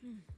Oh.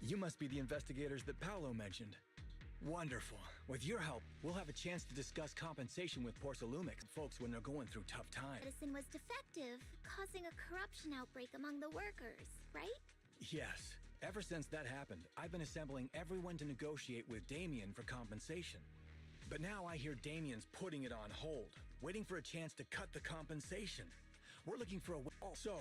You must be the investigators that Paolo mentioned. Wonderful. With your help, we'll have a chance to discuss compensation with Porcelumix folks when they're going through tough times. Medicine was defective, causing a corruption outbreak among the workers, right? Yes. Ever since that happened, I've been assembling everyone to negotiate with Damien for compensation. But now I hear Damien's putting it on hold, waiting for a chance to cut the compensation. We're looking for a way. So,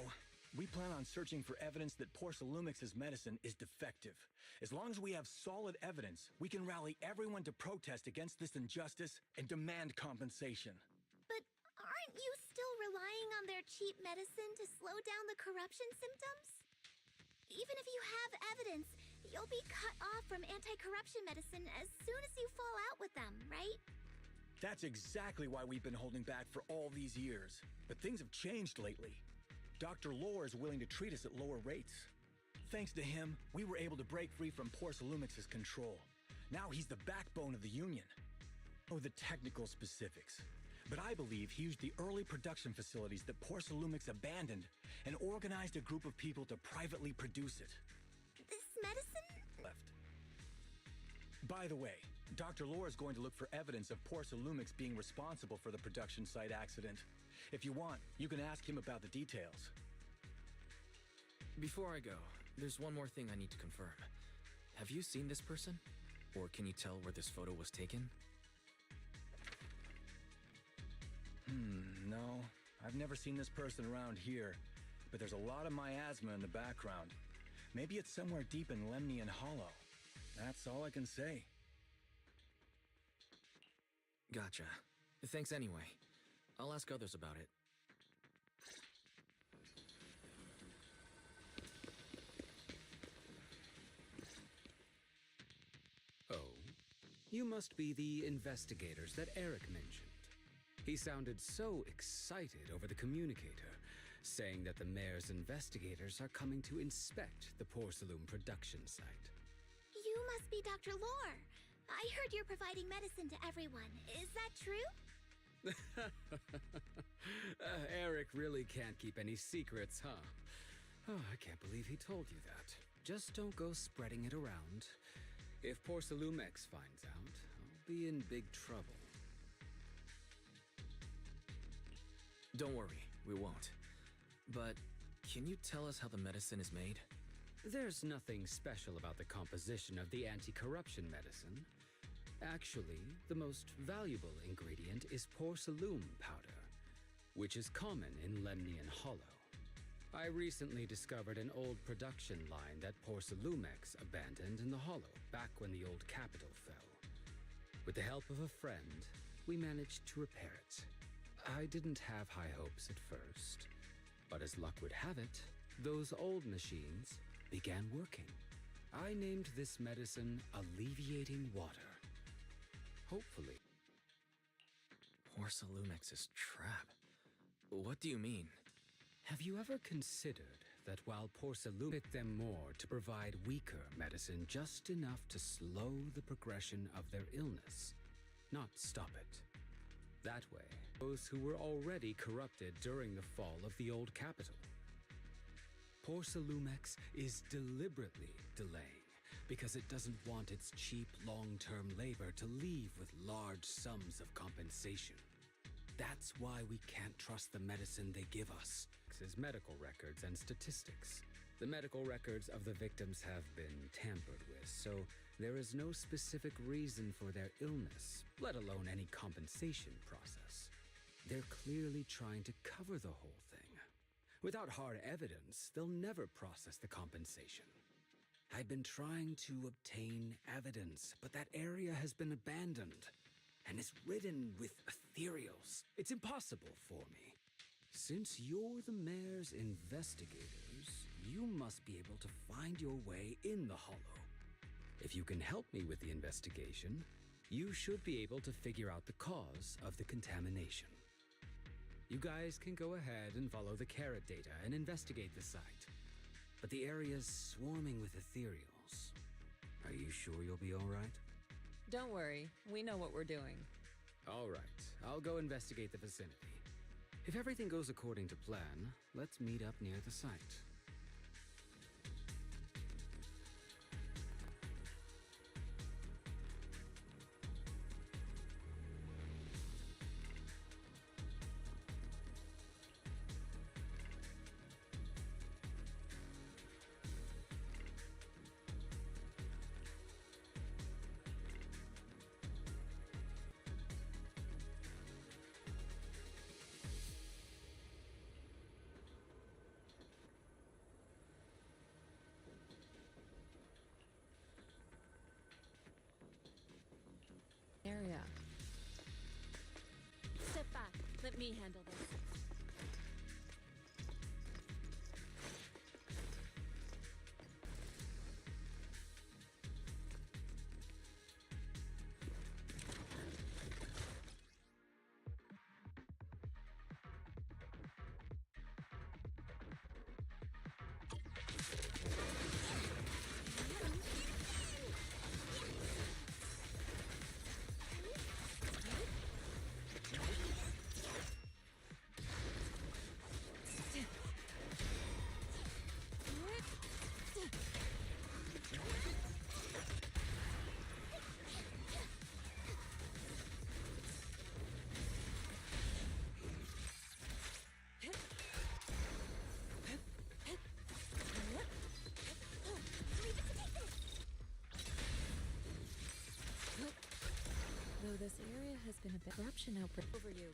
we plan on searching for evidence that Porcelumix's medicine is defective. As long as we have solid evidence, we can rally everyone to protest against this injustice and demand compensation. But aren't you still relying on their cheap medicine to slow down the corruption symptoms? Even if you have evidence, you'll be cut off from anti-corruption medicine as soon as you fall out with them, right? That's exactly why we've been holding back for all these years. But things have changed lately. Dr. Lore is willing to treat us at lower rates. Thanks to him, we were able to break free from Porcelumix's control. Now he's the backbone of the Union. Oh, the technical specifics. But I believe he used the early production facilities that Porcelumix abandoned and organized a group of people to privately produce it. This medicine? Left. By the way, Dr. Lore is going to look for evidence of Porcelumix being responsible for the production site accident. If you want, you can ask him about the details. Before I go, there's one more thing I need to confirm. Have you seen this person? Or can you tell where this photo was taken? No, I I've never seen this person around here, but there's a lot of miasma in the background. Maybe it's somewhere deep in Lemnian Hollow. That's all I can say. Gotcha. Thanks anyway. I'll ask others about it. Oh, you must be the investigators that Eric mentioned. He sounded so excited over the communicator, saying that the mayor's investigators are coming to inspect the Porcelain production site. You must be Dr. Lore. I heard you're providing medicine to everyone. Is that true? Eric really can't keep any secrets, huh? Oh, I can't believe he told you that. Just don't go spreading it around. If Porcelumex finds out, I'll be in big trouble. Don't worry, we won't. But can you tell us how the medicine is made? There's nothing special about the composition of the anti-corruption medicine. Actually, the most valuable ingredient is porcelain powder, which is common in Lemnian Hollow. I recently discovered an old production line that Porcelumex abandoned in the Hollow back when the old capital fell. With the help of a friend, we managed to repair it. I didn't have high hopes at first, but as luck would have it, those old machines began working. I named this medicine Alleviating Water. Hopefully. Porcelumex's trap. What do you mean? Have you ever considered that while Porcelain bit them more to provide weaker medicine just enough to slow the progression of their illness, not stop it? That way, those who were already corrupted during the fall of the old capital. Porcelumex is deliberately delaying because it doesn't want its cheap long-term labor to leave with large sums of compensation. That's why we can't trust the medicine they give us. As medical records and statistics. The medical records of the victims have been tampered with, so there is no specific reason for their illness, let alone any compensation process. They're clearly trying to cover the whole thing. Without hard evidence, they'll never process the compensation. I've been trying to obtain evidence, but that area has been abandoned and is ridden with ethereals. It's impossible for me. Since you're the mayor's investigators, you must be able to find your way in the Hollow. If you can help me with the investigation, you should be able to figure out the cause of the contamination. You guys can go ahead and follow the carrot data and investigate the site. But the area's swarming with ethereals. Are you sure you'll be all right? Don't worry, we know what we're doing. All right, I'll go investigate the vicinity. If everything goes according to plan, let's meet up near the site. Area. Step back. Let me handle this. Though this area has been a bit corruption outbreak over you.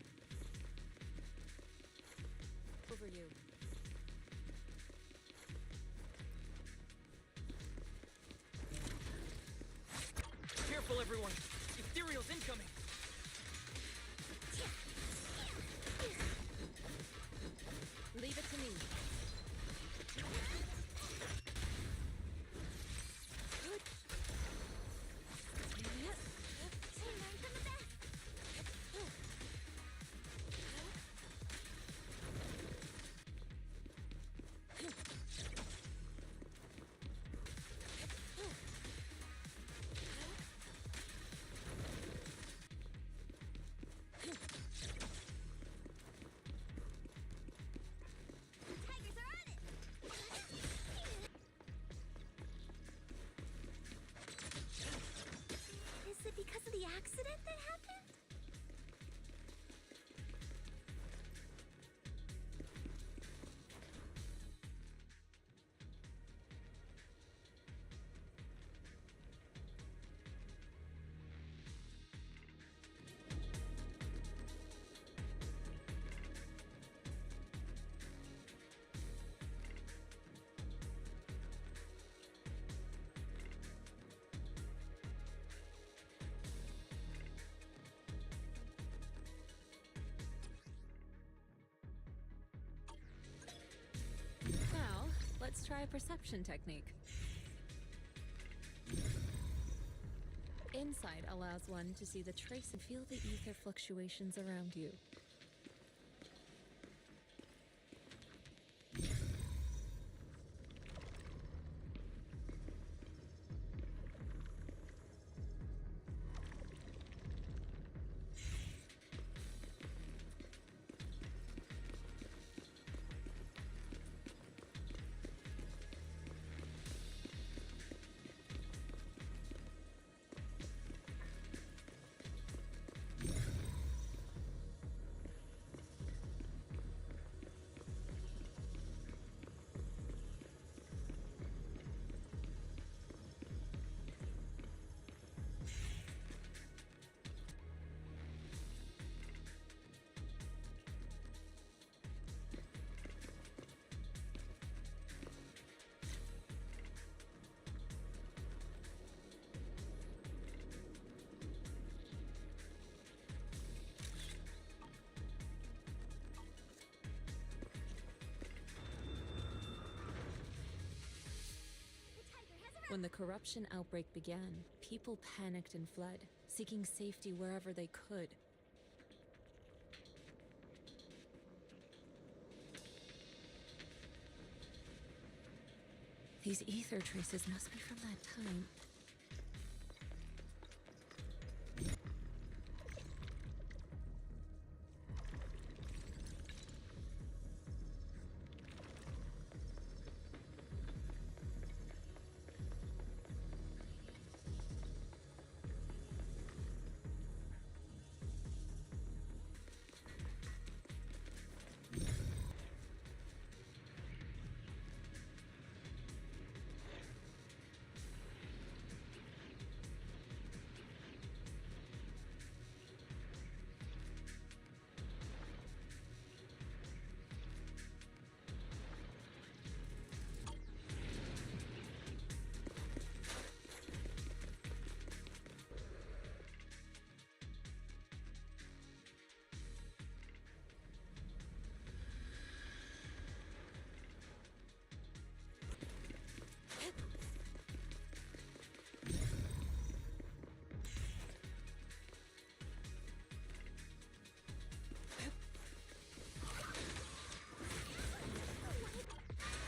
try a perception technique. Insight allows one to see the trace and feel the ether fluctuations around you. When the corruption outbreak began, people panicked and fled, seeking safety wherever they could. These ether traces must be from that time.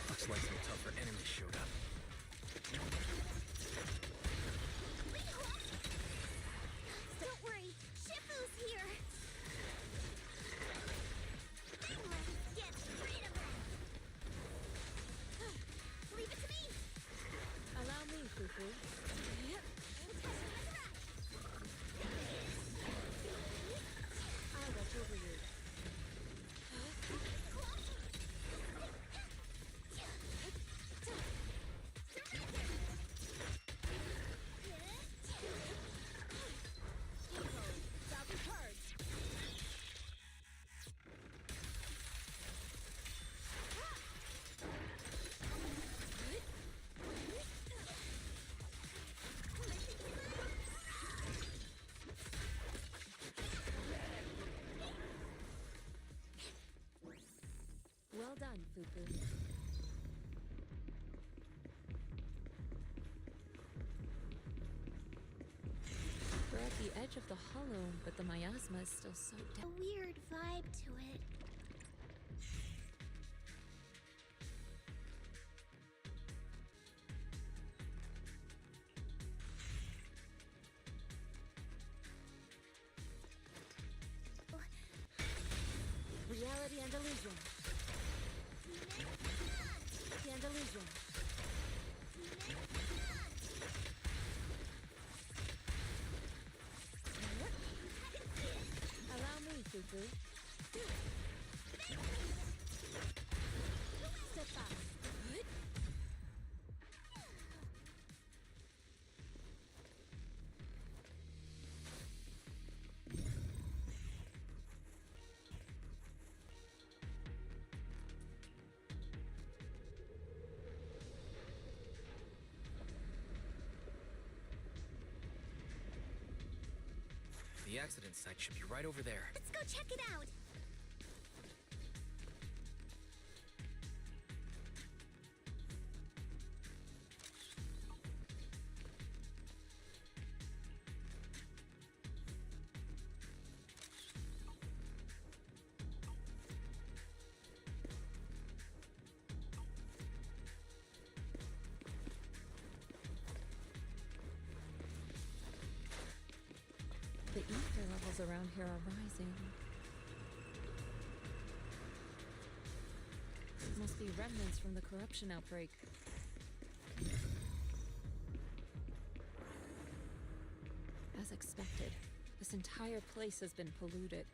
Looks like some tougher enemies showed up. Don't worry, Shifu's here. Let's get rid of him. Leave it to me. Allow me, Fufu. I'll watch over you. Well done, Fufu. We're at the edge of the hollow, but the miasma is still so A dense. weird vibe to it. Reality and illusion. And illusion. Allow me, Fufu. Step back. The accident site should be right over there. Let's go check it out. levels around here are rising. Must be remnants from the corruption outbreak. As expected, this entire place has been polluted.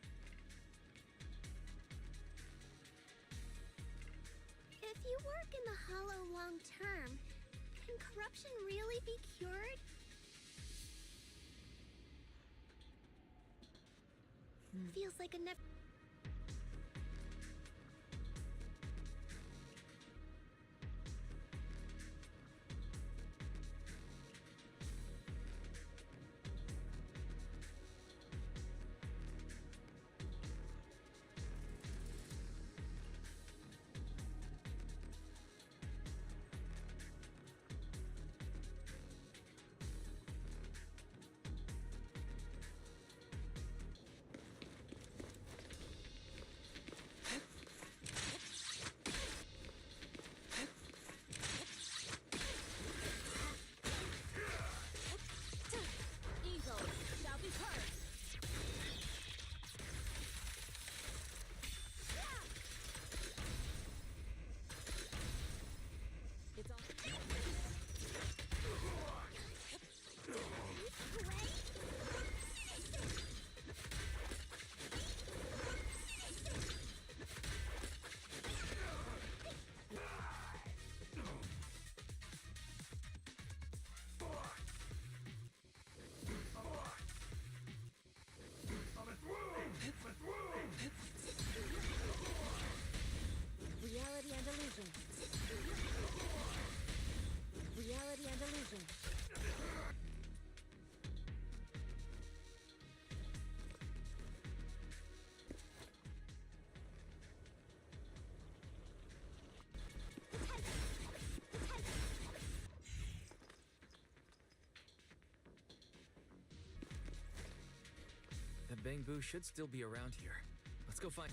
If you work in the Hollow long term, can corruption really be cured? Feels like a never. Reality and illusion. Reality and illusion. That Bangbu should still be around here. Let's go find...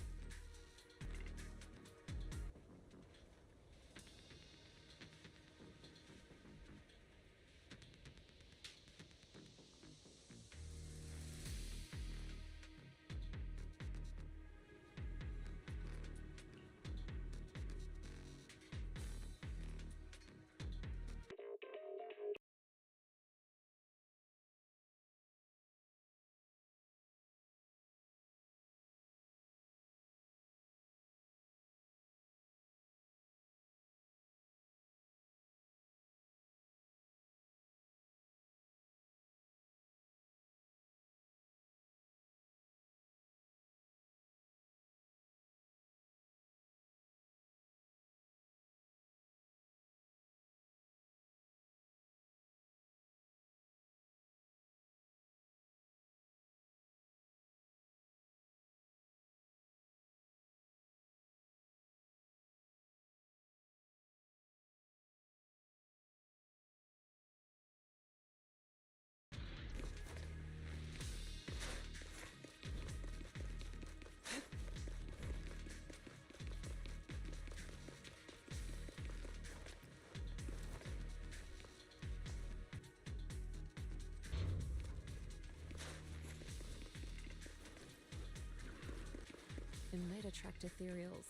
It might attract ethereals.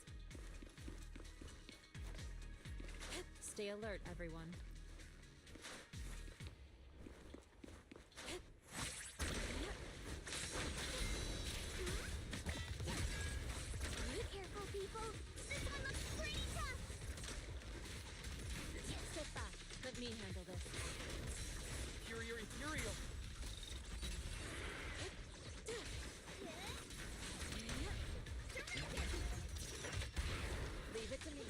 Stay alert, everyone. Careful, people! This one looks pretty tough! Sit back. Let me handle this. Superior ethereal! Leave it to me.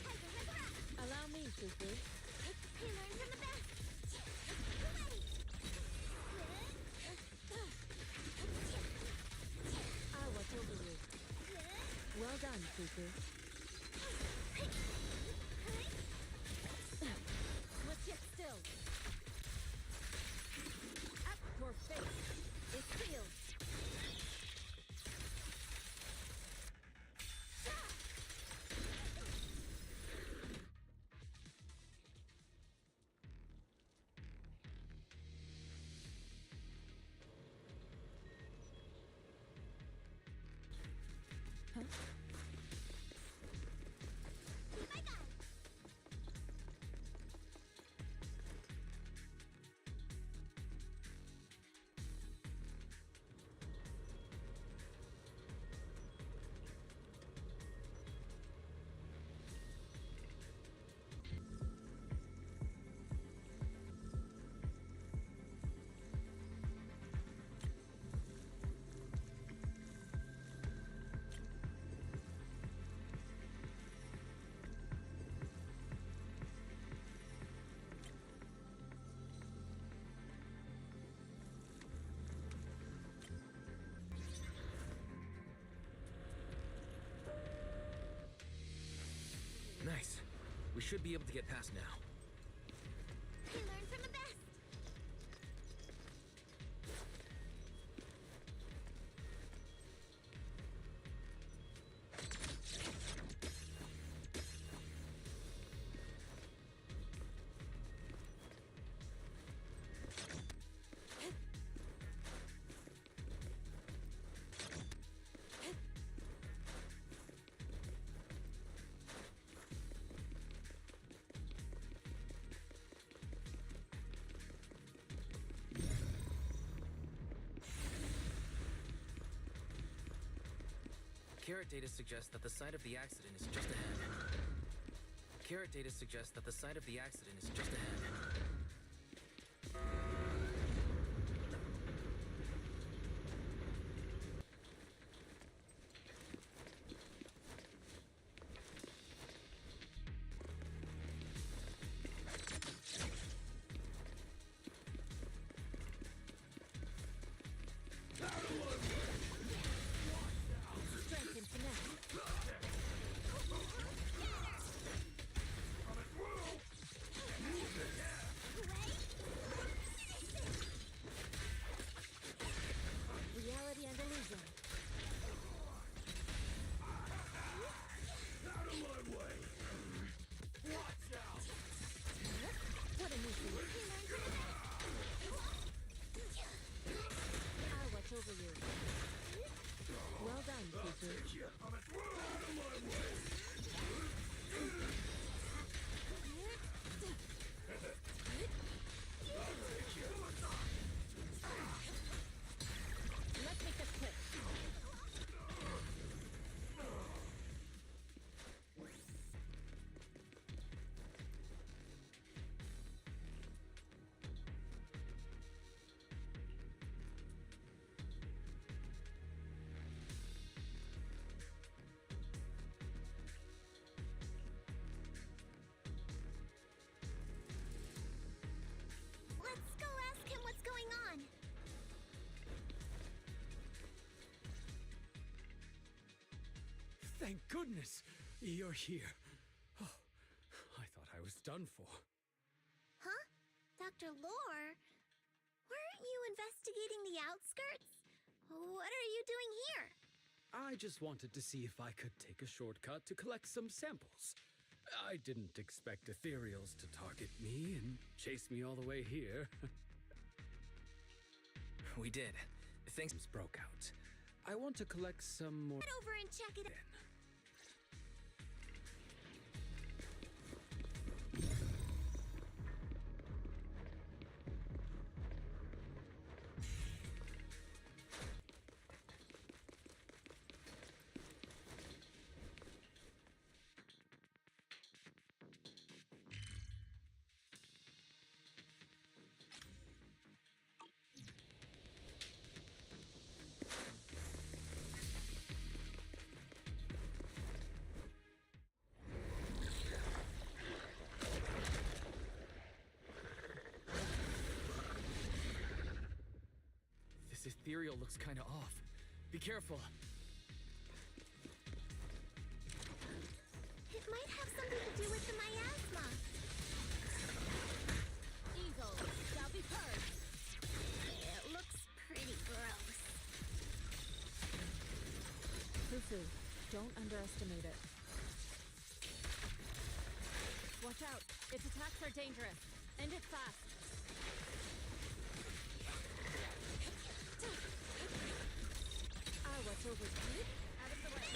Allow me, Fufu. He learned from the best! Ready! I'll watch over you. Well done, Fufu. What's yet still? Up your face. It's sealed. We should be able to get past now. I learned from the best. Carrot data suggests that the site of the accident is just ahead. Carrot data suggests that the site of the accident is just ahead. Strength and finesse. Reality and illusion. What a nuisance. I'll watch over you. Well done, Cuckoo. Let's make this quick. Let's go ask him what's going on. Thank goodness you're here. Oh, I thought I was done for. Huh? Dr. Lore? Weren't you investigating the outskirts? What are you doing here? I just wanted to see if I could take a shortcut to collect some samples. I didn't expect ethereals to target me and chase me all the way here. We did. Thanks. Things broke out. I want to collect some more. Head over and check it out. This ethereal looks kinda off. Be careful. It might have something to do with the miasma. Evil shall be purged. It looks pretty gross. Fufu, don't underestimate it. Watch out. Its attacks are dangerous. End it fast. I'll watch over you. Out of the way.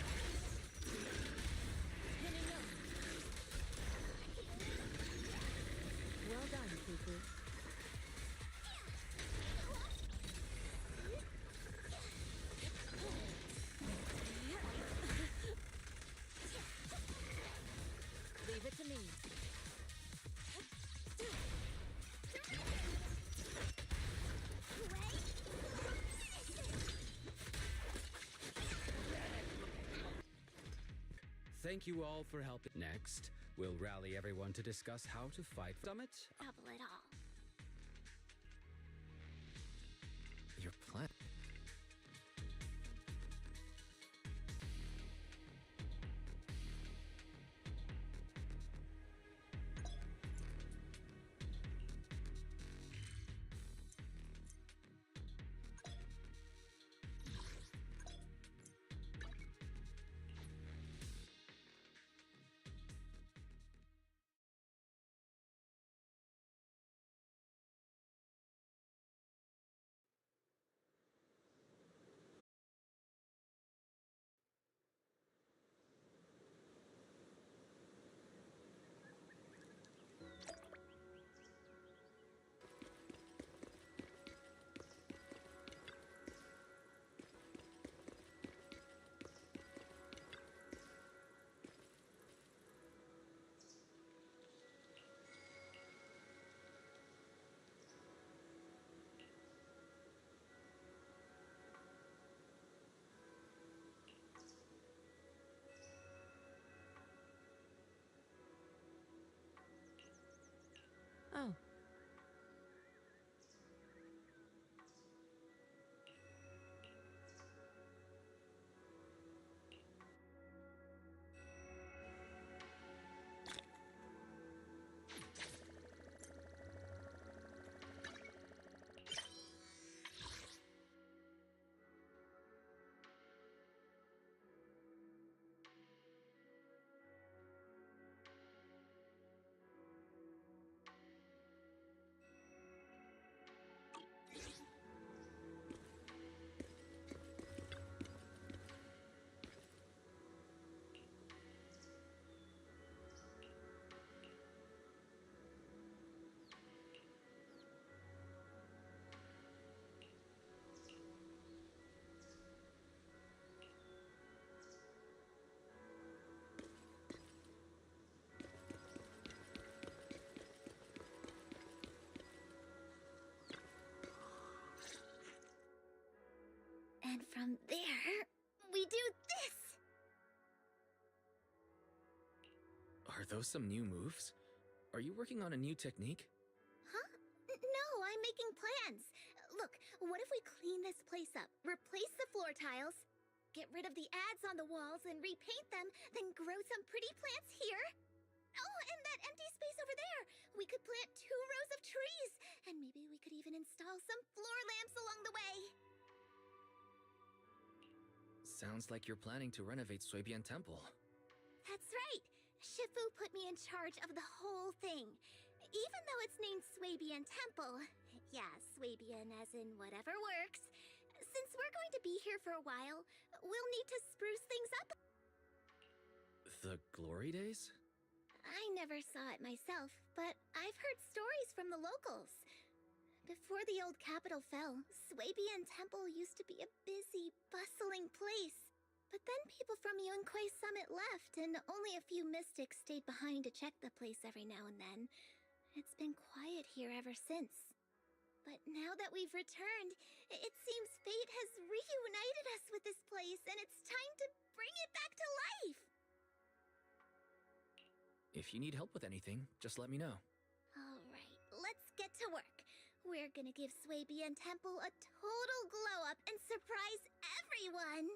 Pinning them. Well done, Fufu. Leave it to me. Thank you all for helping. Next, we'll rally everyone to discuss how to fight Summit. Double it all. Your plan. Are those some new moves? Are you working on a new technique? Huh? No, I'm making plans. Look, what if we clean this place up, replace the floor tiles, get rid of the ads on the walls and repaint them, then grow some pretty plants here? Oh, and that empty space over there! We could plant 2 rows of trees, and maybe we could even install some floor lamps along the way. Sounds like you're planning to renovate Suibian Temple. That's right. Shifu put me in charge of the whole thing. Even though it's named Suibian Temple. Yeah, Suibian as in whatever works. Since we're going to be here for a while, we'll need to spruce things up. The glory days? I never saw it myself, but I've heard stories from the locals. Before the old capital fell, Suibian Temple used to be a busy, bustling place. But then people from Yunquei Summit left, and only a few mystics stayed behind to check the place every now and then. It's been quiet here ever since. But now that we've returned, it seems fate has reunited us with this place, and it's time to bring it back to life! If you need help with anything, just let me know. Alright, let's get to work. We're gonna give Suibian Temple a total glow-up and surprise everyone!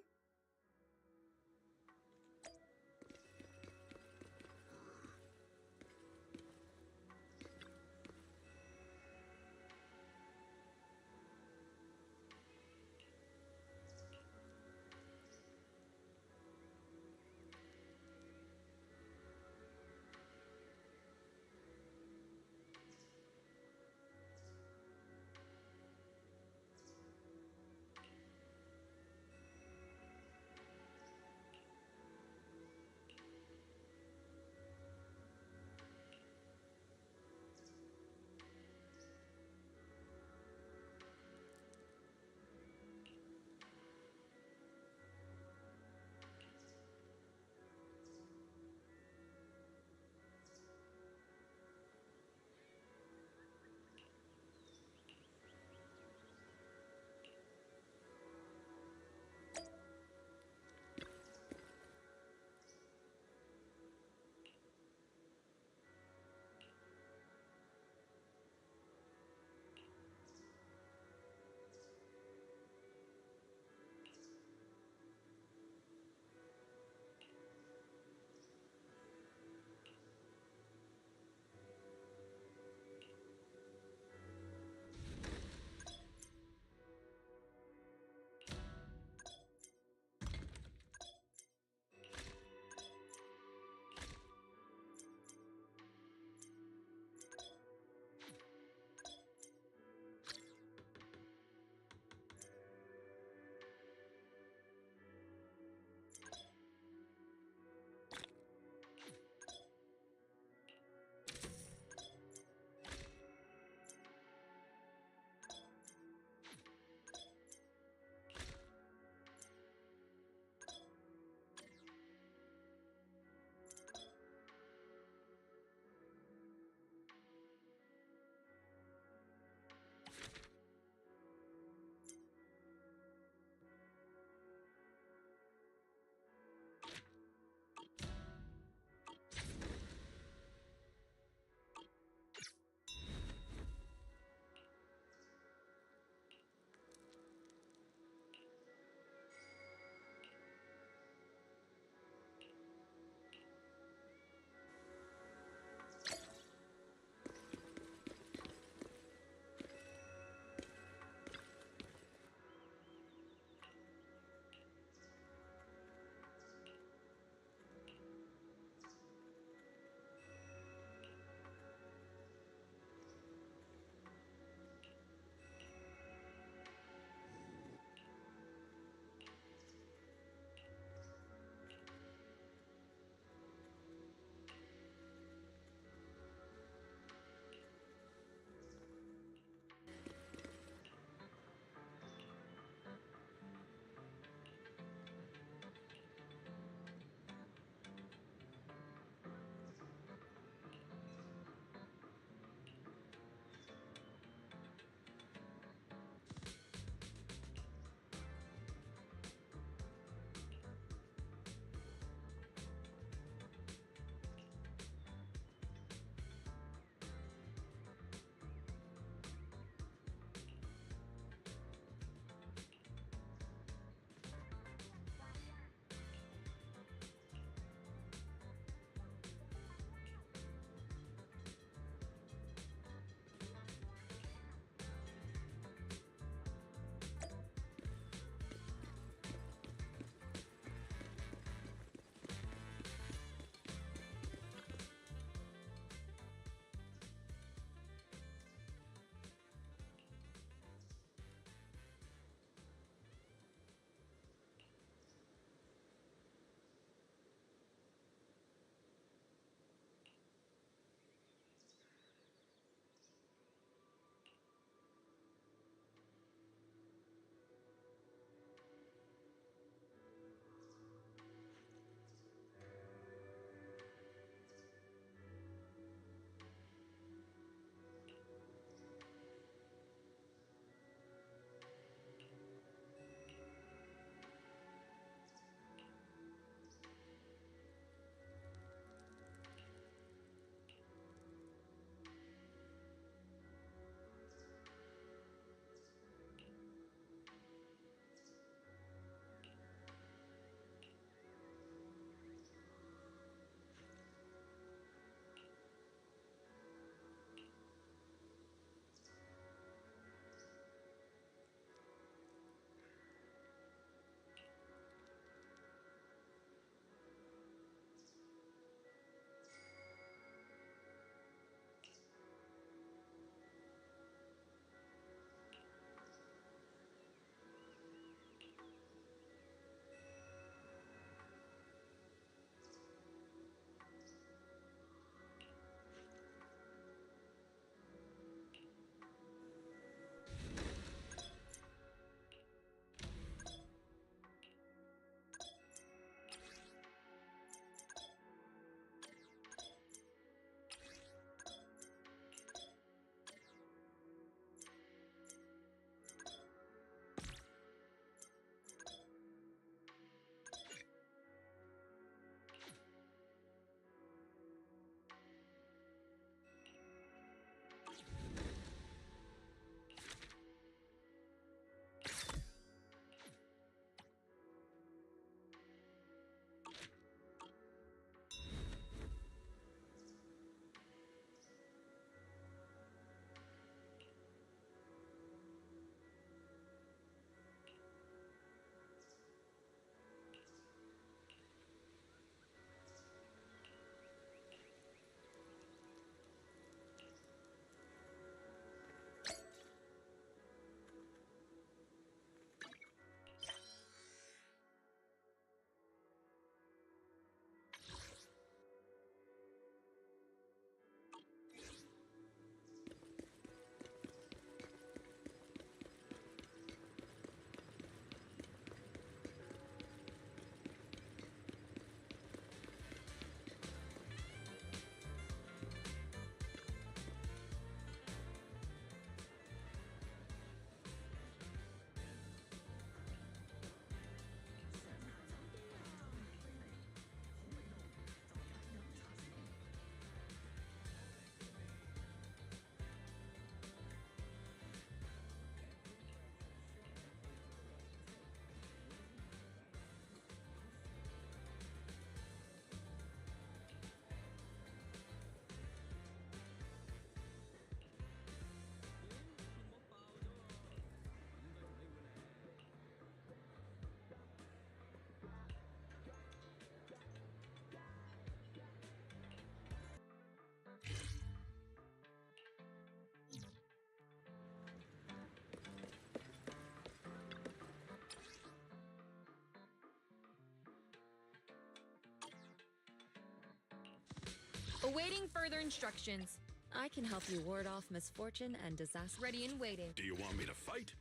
Awaiting further instructions. I can help you ward off misfortune and disaster. Ready and waiting. Do you want me to fight?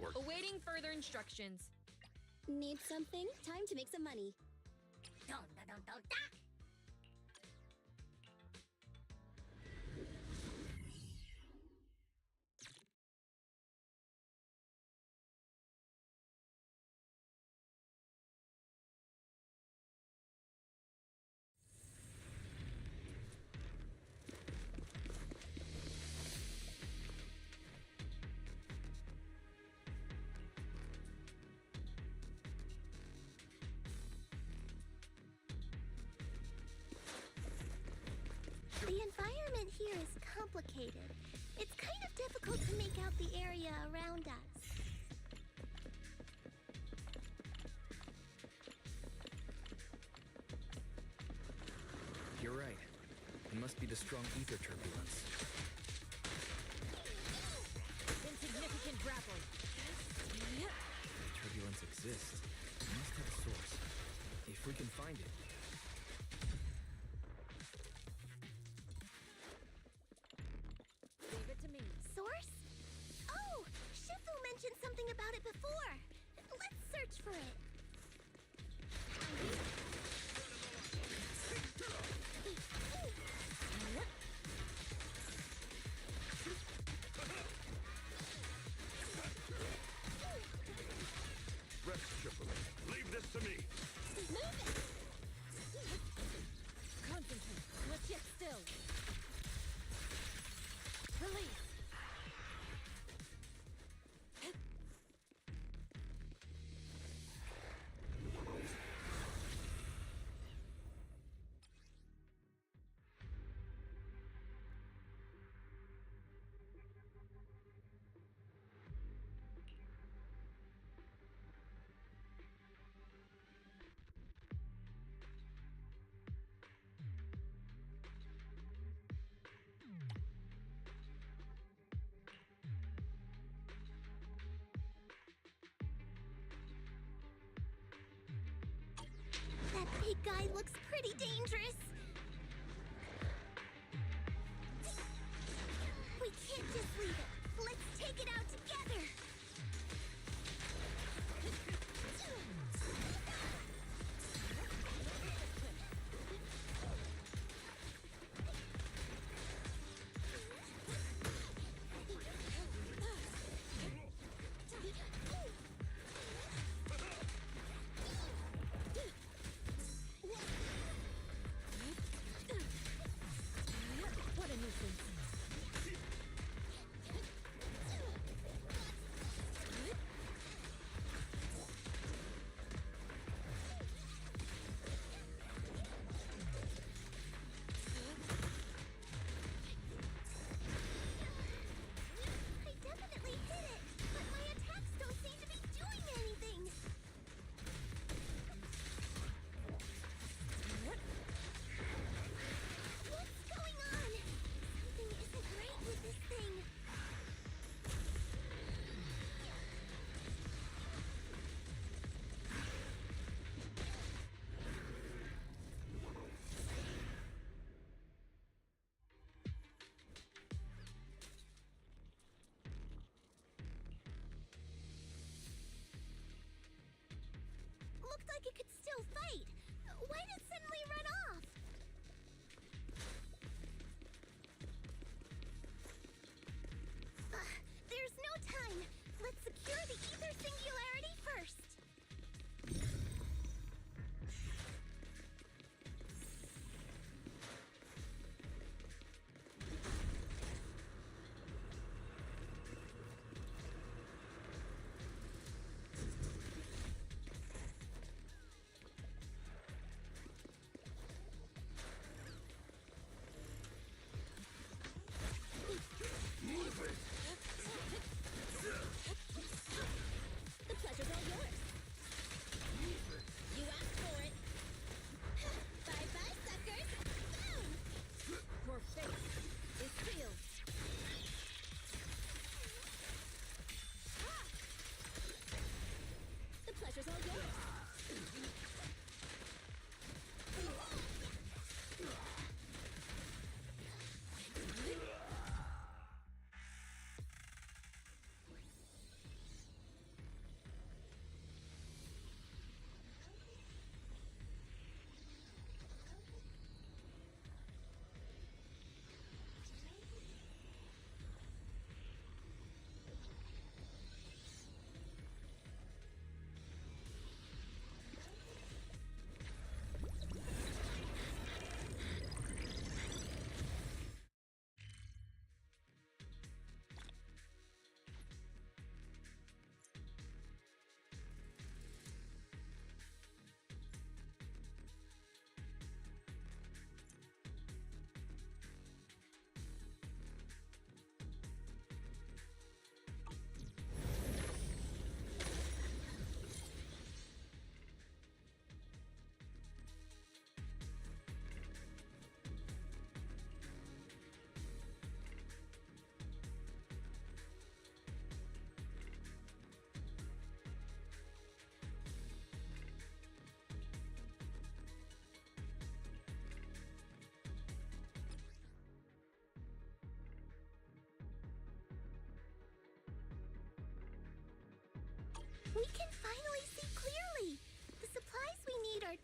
Or Awaiting further instructions. Need something? Time to make some money. The environment here is complicated. It's kind of difficult to make out the area around us. You're right. It must be the strong ether turbulence. Insignificant grapple. If turbulence exists, it must have a source. If we can find it. Leave it to me. Source? Oh, Shifu mentioned something about it before. Let's search for it. rest, Shifu. Leave this to me. Move it! Concentrate. Let's get still. Release. That big guy looks pretty dangerous. We can't just leave it. Let's take it out together. What a nuisance. I definitely hit it, but my attacks don't seem to be doing anything. What's going on? Something isn't right with this thing. Looked like it could still fight. Why did it suddenly run off? There's no time. Let's secure the ether singularity first.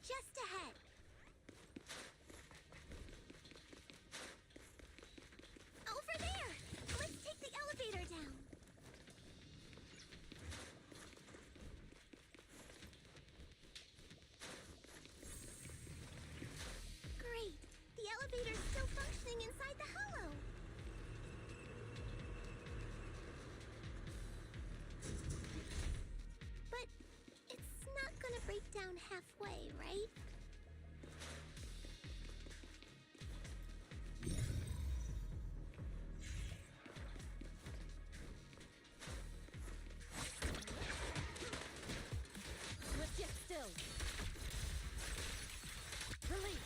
just ahead. Over there! Let's take the elevator down. Great! The elevator's still functioning inside the hollow. But it's not gonna break down halfway, right? Let's get still. Release.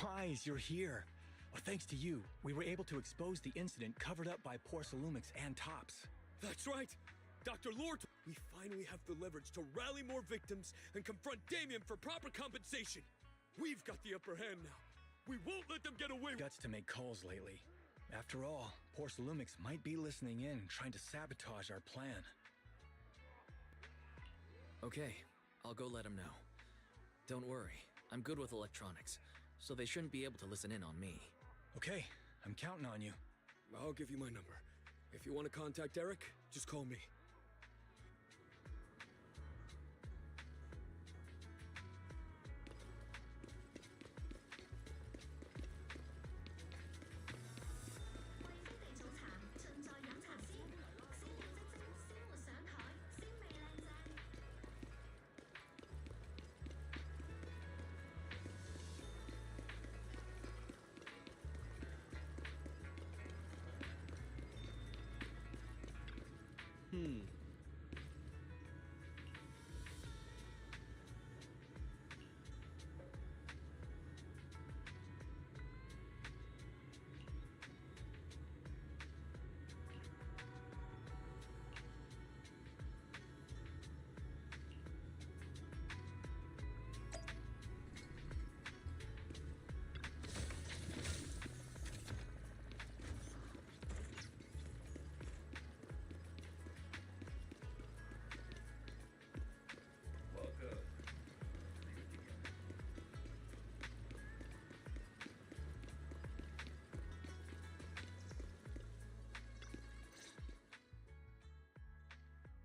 Wise, you're here. Well, thanks to you, we were able to expose the incident covered up by Porcelumix and Tops. That's right! Dr. Lord, we finally have the leverage to rally more victims and confront Damien for proper compensation. We've got the upper hand now. We won't let them get away with Guts to make calls lately. After all, Porcelumix might be listening in and trying to sabotage our plan. Okay, I'll go let him know. Don't worry, I'm good with electronics, so they shouldn't be able to listen in on me. Okay, I'm counting on you. I'll give you my number. If you want to contact Eric, just call me.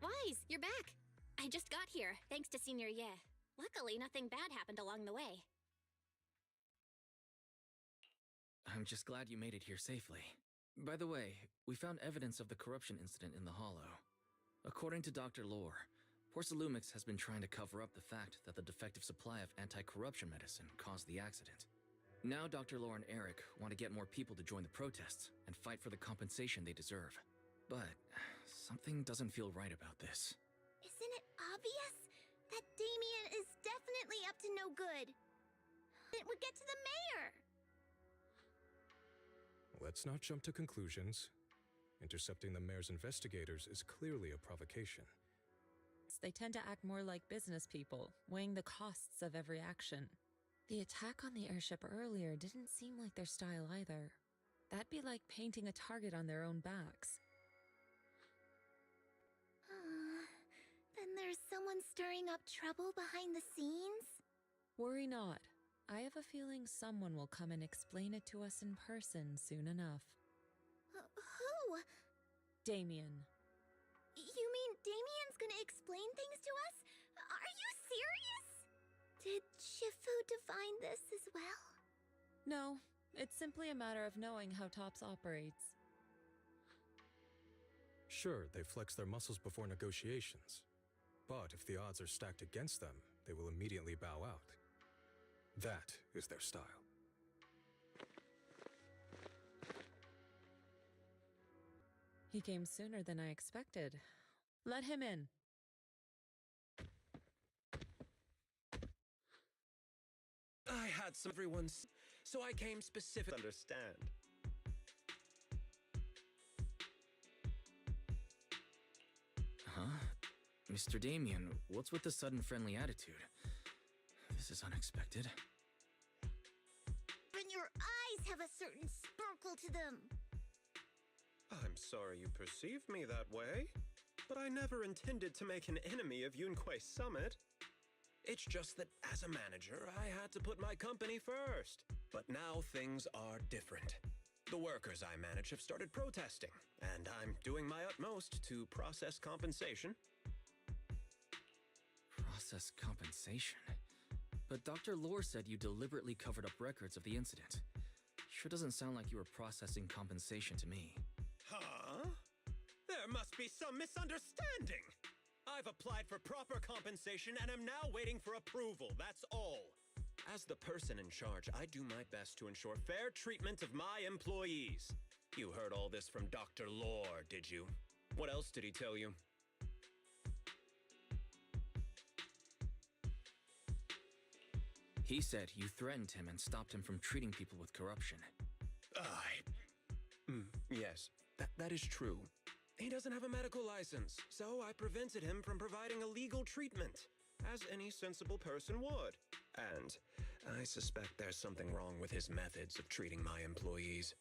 Wise, you're back! I just got here, thanks to Senior Ye. Luckily, nothing bad happened along the way. I'm just glad you made it here safely. By the way, we found evidence of the corruption incident in the Hollow. According to Dr. Lore, Porcelumix has been trying to cover up the fact that the defective supply of anti-corruption medicine caused the accident. Now Dr. Lore and Eric want to get more people to join the protests and fight for the compensation they deserve. But something doesn't feel right about this. Isn't it obvious? That Damien is definitely up to no good. It would get to the mayor! Let's not jump to conclusions. Intercepting the mayor's investigators is clearly a provocation. They tend to act more like business people, weighing the costs of every action. The attack on the airship earlier didn't seem like their style either. That'd be like painting a target on their own backs. Then there's someone stirring up trouble behind the scenes? Worry not. I have a feeling someone will come and explain it to us in person soon enough. Who? Damien. You mean Damien's gonna explain things to us? Are you serious? Did Shifu divine this as well? No, it's simply a matter of knowing how TOPS operates. Sure, they flex their muscles before negotiations. But if the odds are stacked against them, they will immediately bow out. That is their style. He came sooner than I expected. Let him in. I had some everyone's, so I came specific. Understand. Huh? Mr. Damien, what's with the sudden friendly attitude? This is unexpected. Even your eyes have a certain sparkle to them. I'm sorry you perceive me that way, but I never intended to make an enemy of Yunquei Summit. It's just that as a manager, I had to put my company first. But now things are different. The workers I manage have started protesting, and I'm doing my utmost to process compensation. Process compensation? But Dr. Lore said you deliberately covered up records of the incident. Sure doesn't sound like you were processing compensation to me. Huh? There must be some misunderstanding. I've applied for proper compensation and am now waiting for approval, that's all. As the person in charge, I do my best to ensure fair treatment of my employees. You heard all this from Dr. Lore, did you? What else did he tell you? He said you threatened him and stopped him from treating people with corruption. Yes, that is true. He doesn't have a medical license, so I prevented him from providing a legal treatment, as any sensible person would. And I suspect there's something wrong with his methods of treating my employees.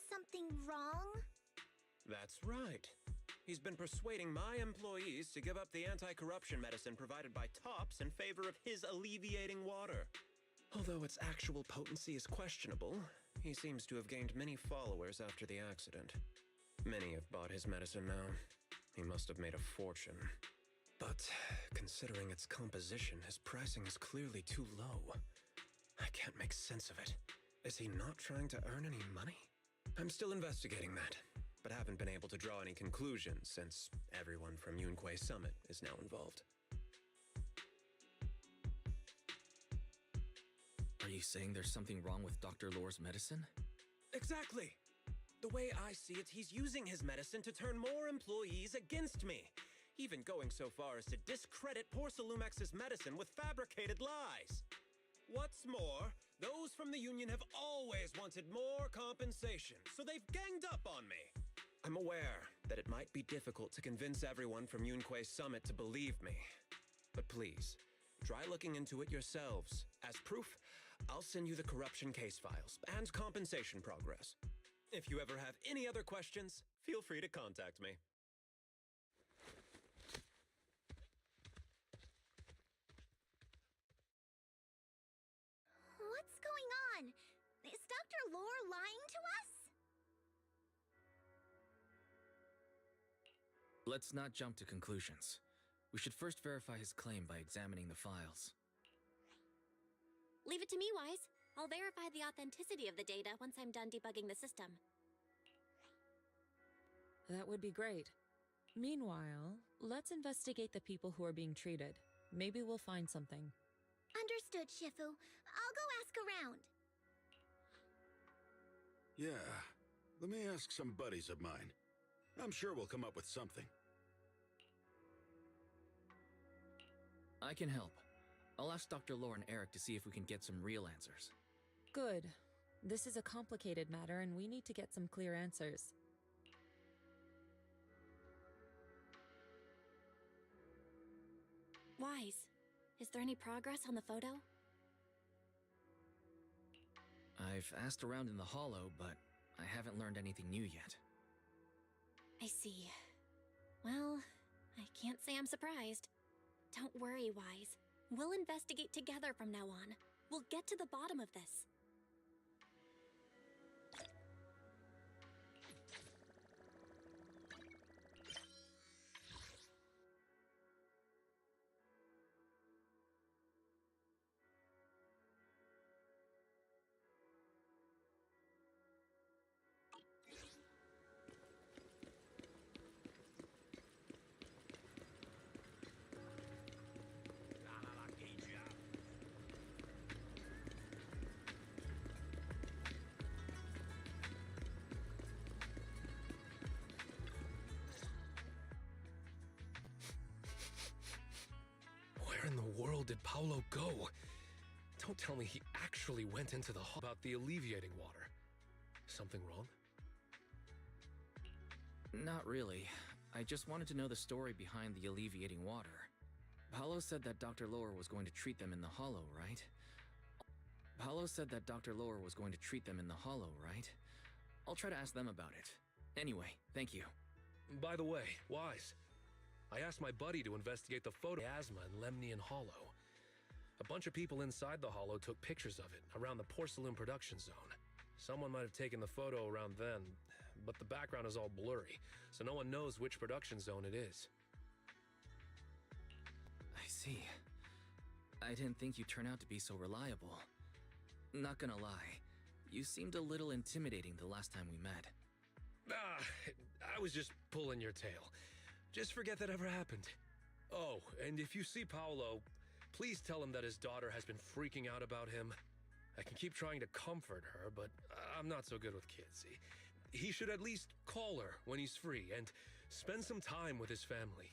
Something wrong? That's right. He's been persuading my employees to give up the anti-corruption medicine provided by TOPS in favor of his alleviating water. Although its actual potency is questionable, he seems to have gained many followers after the accident. Many have bought his medicine now. He must have made a fortune. But considering its composition, his pricing is clearly too low. I can't make sense of it. Is he not trying to earn any money? I'm still investigating that, but haven't been able to draw any conclusions since everyone from Yunquei Summit is now involved. Are you saying there's something wrong with Dr. Lore's medicine? Exactly! The way I see it, he's using his medicine to turn more employees against me, even going so far as to discredit Porcelumex's medicine with fabricated lies. What's more, those from the union have always wanted more compensation, so they've ganged up on me. I'm aware that it might be difficult to convince everyone from Yunquei Summit to believe me, but please, try looking into it yourselves. As proof, I'll send you the corruption case files and compensation progress. If you ever have any other questions, feel free to contact me. What's going on? Is Dr. Lore lying to us? Let's not jump to conclusions. We should first verify his claim by examining the files. Leave it to me, Wise. I'll verify the authenticity of the data once I'm done debugging the system. That would be great. Meanwhile, let's investigate the people who are being treated. Maybe we'll find something. Understood, Shifu. I'll go ask around. Yeah, let me ask some buddies of mine. I'm sure we'll come up with something. I can help. I'll ask Dr. Lore and Eric to see if we can get some real answers. Good. This is a complicated matter and we need to get some clear answers. Wise, is there any progress on the photo? I've asked around in the Hollow, but I haven't learned anything new yet. I see. Well, I can't say I'm surprised. Don't worry, Wise. We'll investigate together from now on. We'll get to the bottom of this. Where in the world did Paolo go? Don't tell me he actually went into the hall about the alleviating water. Something wrong? Not really. I just wanted to know the story behind the alleviating water. Paolo said that Dr. Lohr was going to treat them in the hollow, right? Paolo said that Dr. Lohr was going to treat them in the hollow, right? I'll try to ask them about it. Anyway, thank you. By the way, Wise, I asked my buddy to investigate the photo asthma in Lemnian Hollow. A bunch of people inside the hollow took pictures of it around the porcelain production zone. Someone might have taken the photo around then, but the background is all blurry, so no one knows which production zone it is. I see. I didn't think you'd turn out to be so reliable. Not gonna lie, you seemed a little intimidating the last time we met. I was just pulling your tail. Just forget that ever happened. Oh, and if you see Paolo, please tell him that his daughter has been freaking out about him. I can keep trying to comfort her, but I'm not so good with kids. He should at least call her when he's free and spend some time with his family.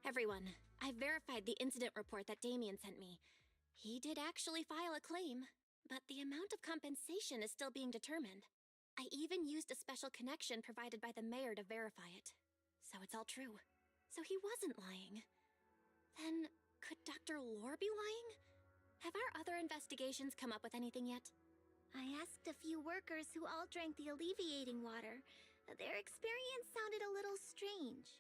Everyone, I verified the incident report that Damien sent me. He did actually file a claim, but the amount of compensation is still being determined. I even used a special connection provided by the mayor to verify it. So it's all true. So he wasn't lying. Then, could Dr. Lohr be lying? Have our other investigations come up with anything yet? I asked a few workers who all drank the alleviating water. Their experience sounded a little strange.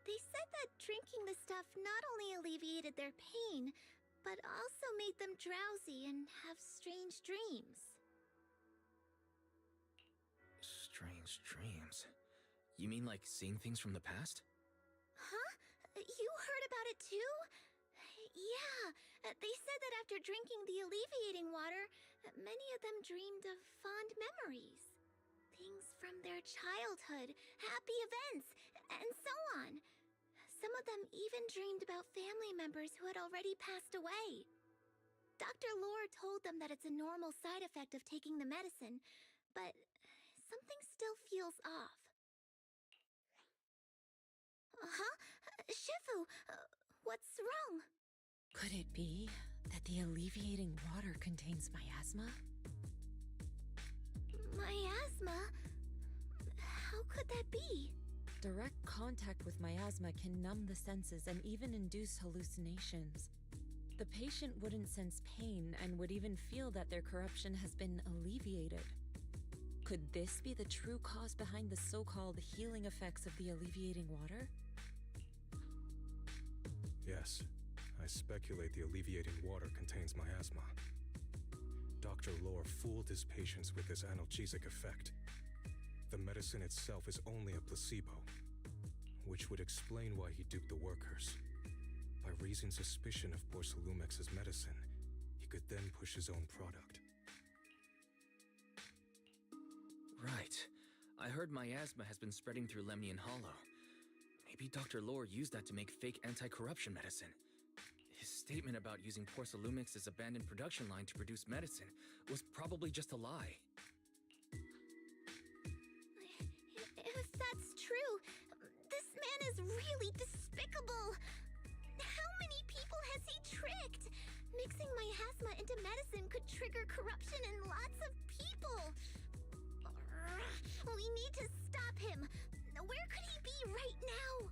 They said that drinking the stuff not only alleviated their pain, but also made them drowsy and have strange dreams. Strange dreams? You mean like seeing things from the past? Huh? You heard about it too? Yeah, they said that after drinking the alleviating water, many of them dreamed of fond memories. Things from their childhood, happy events, and so on. Some of them even dreamed about family members who had already passed away. Dr. Lohr told them that it's a normal side effect of taking the medicine, but something still feels off. Huh? Shifu, what's wrong? Could it be that the alleviating water contains miasma? Miasma? How could that be? Direct contact with miasma can numb the senses and even induce hallucinations. The patient wouldn't sense pain and would even feel that their corruption has been alleviated. Could this be the true cause behind the so-called healing effects of the alleviating water? Yes, I speculate the alleviating water contains miasma. Dr. Lohr fooled his patients with this analgesic effect. The medicine itself is only a placebo, which would explain why he duped the workers. By raising suspicion of Porcelumex's medicine, he could then push his own product. Right. I heard miasma has been spreading through Lemnian Hollow. Maybe Dr. Lohr used that to make fake anti-corruption medicine. His statement about using Porcelumex's abandoned production line to produce medicine was probably just a lie. If that's true, this man is really despicable. How many people has he tricked? Mixing miasma into medicine could trigger corruption in lots of people. We need to stop him. Where could he be right now?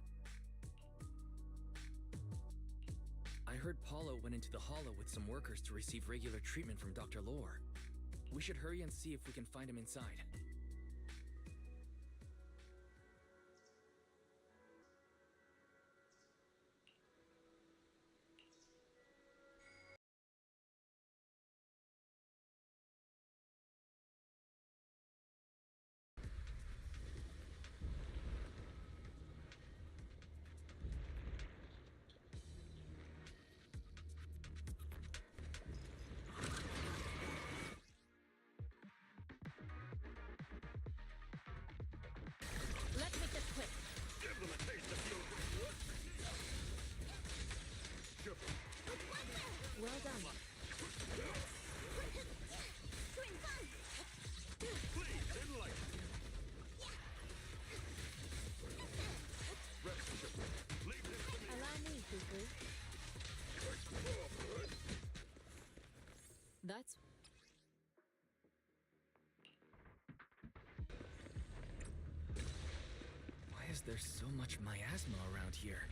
I heard Paulo went into the hollow with some workers to receive regular treatment from Dr. Lore. We should hurry and see if we can find him inside. Let's make this quick. Give them a taste of your... Well done. Please, enlighten. Rest assured. Leave this to me. Allow me, Fufu. That's... Why is there so much miasma around here?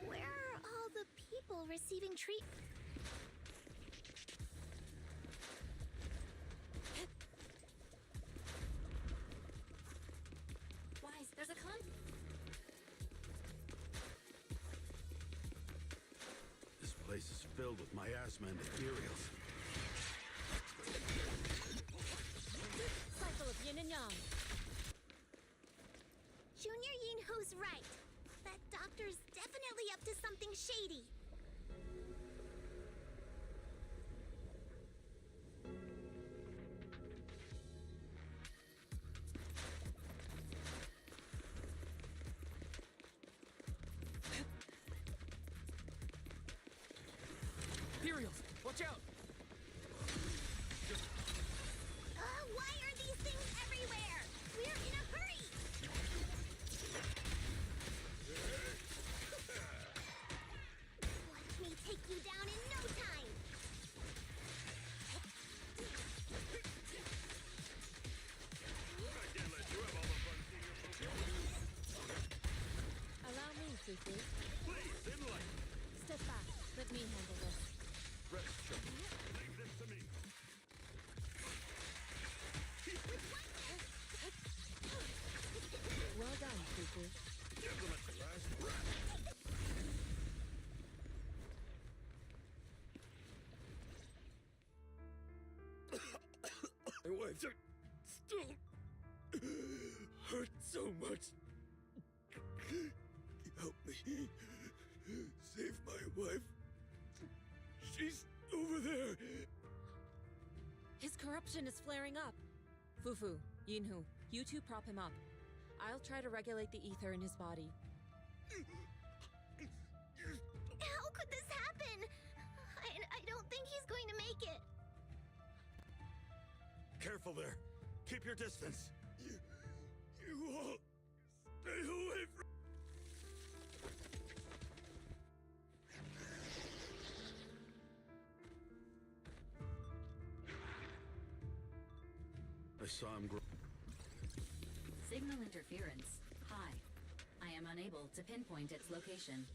Where are all the people receiving treatment? Wise, there's a con. This place is filled with miasma and ethereals. cycle of yin and yang. Junior Yinhu's right. That doctor's definitely up to something shady. Imperials, watch out! Why are these things everywhere? We're in a hurry! Watch me take you down in no time! I can't let you have all the fun seeing your Pokemon. Allow me, Fufu. Please, enlighten. Step back. Let me handle this. Rest assured. Leave this to me. Well done, Fufu. Give them a last breath. My wives are still hurt so much. Help me. Save my wife. She's over there. His corruption is flaring up. Fufu, Yinhu, you two prop him up. I'll try to regulate the ether in his body. How could this happen? I don't think he's going to make it. Careful there. Keep your distance. You all stay away from... I saw him grow. Signal interference. High. I am unable to pinpoint its location.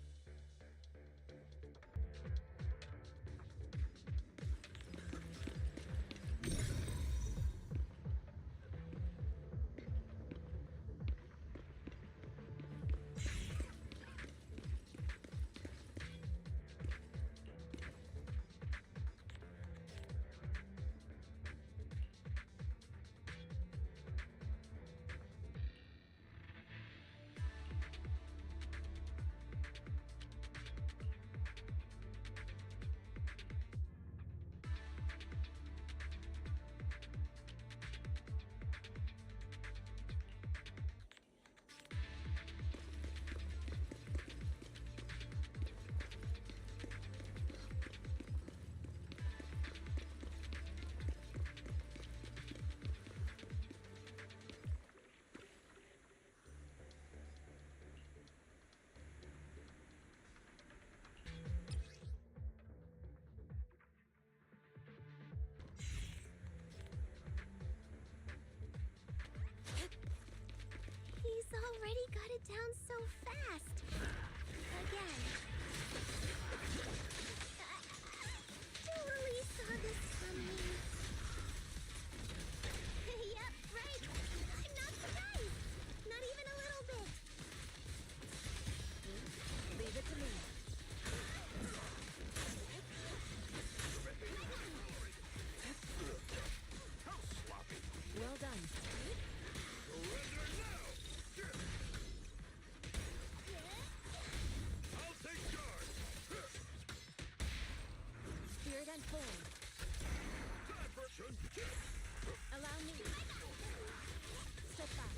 again. Totally saw this coming. Yep, right. I'm not surprised. Not even a little bit. Leave it to me. Well done. I'll take charge. Spirit and form. Allow me. Step back.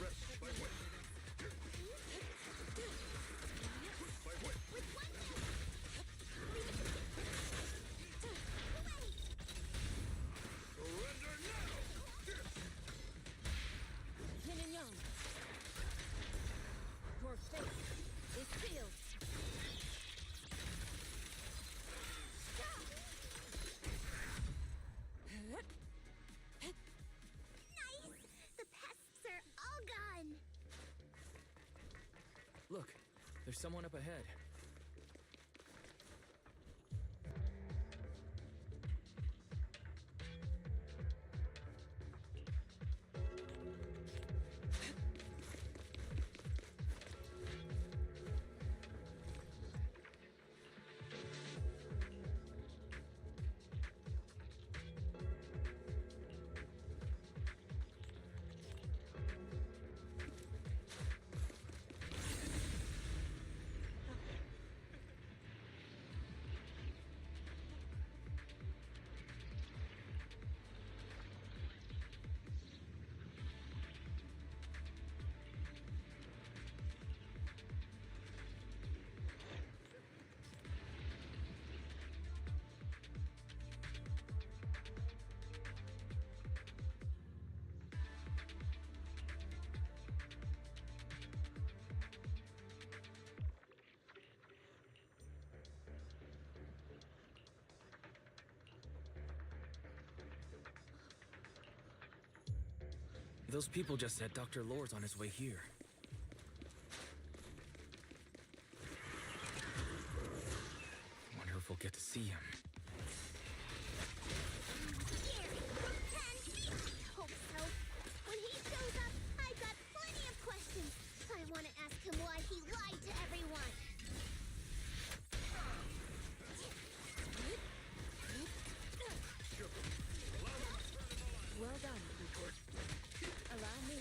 Surrender now. Yin and yang. Your fate is sealed. Nice! The pests are all gone. Look, there's someone up ahead. Those people just said Dr. Lore's on his way here. Wonder if we'll get to see him. Scary. 10 feet. Hope so. When he shows up, I've got plenty of questions. I want to ask him why he lied to everyone. Well done, people. Allow me.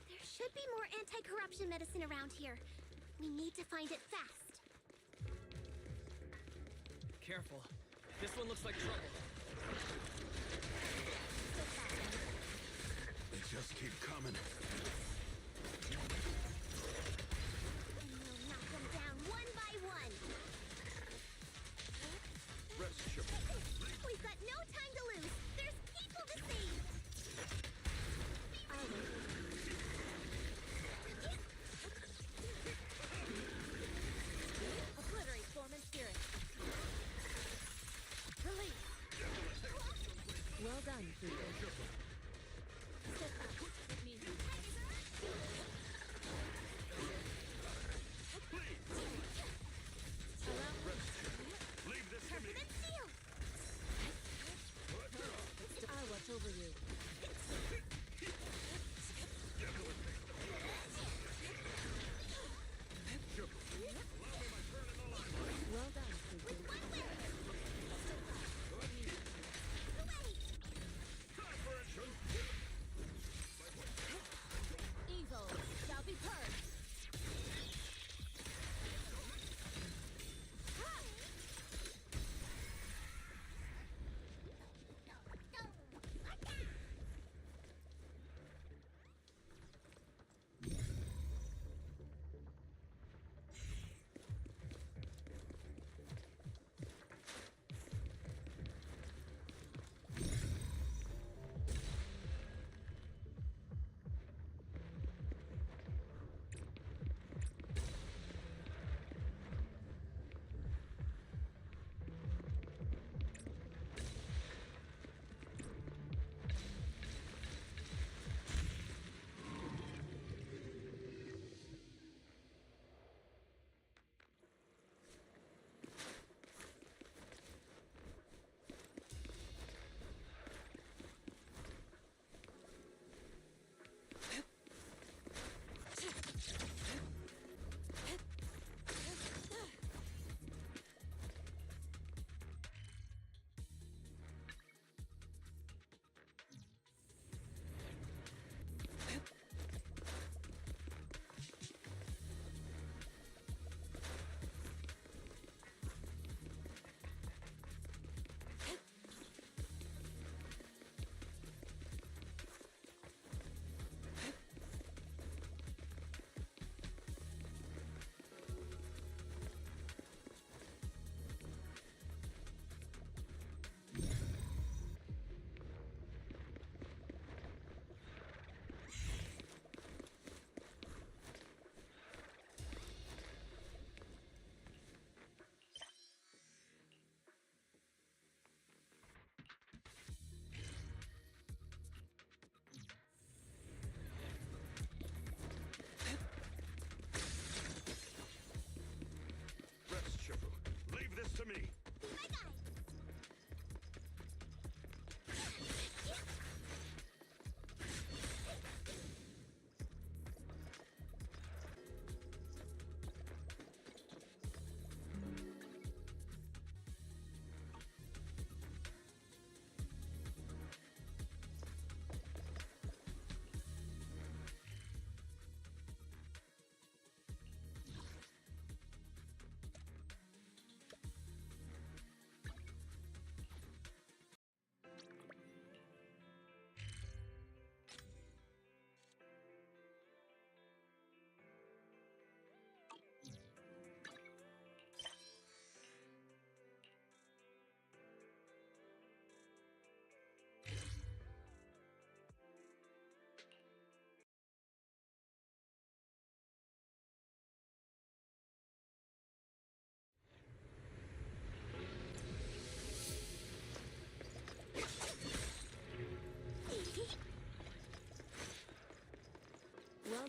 There should be more anti-corruption medicine around here. We need to find it fast. Careful. This one looks like trouble. They just keep coming. And we'll knock them down one by one. Rest assured. We've got no time to lose. There's people to save. I'll wait. Obliterate form and spirit. Release. Well done, people. Step back. With me.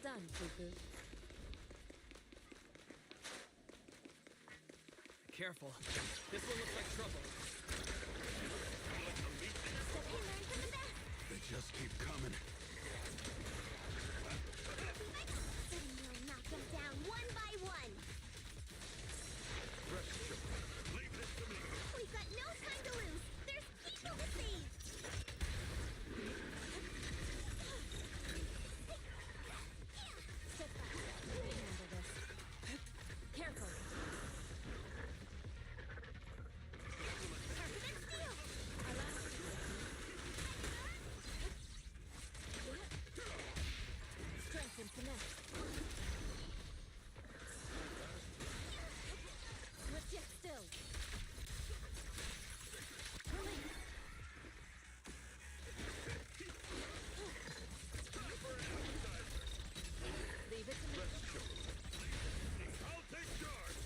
done, Fufu. Careful. This one looks like trouble. They just keep coming. We'll knock them down one by one. Leave this to me. We've got no time to lose. There's people to save. Step back. We can handle this. Careful. Sharper than steel. Strength and finesse. Swift yet still. Release. Leave it to me. I'll take charge.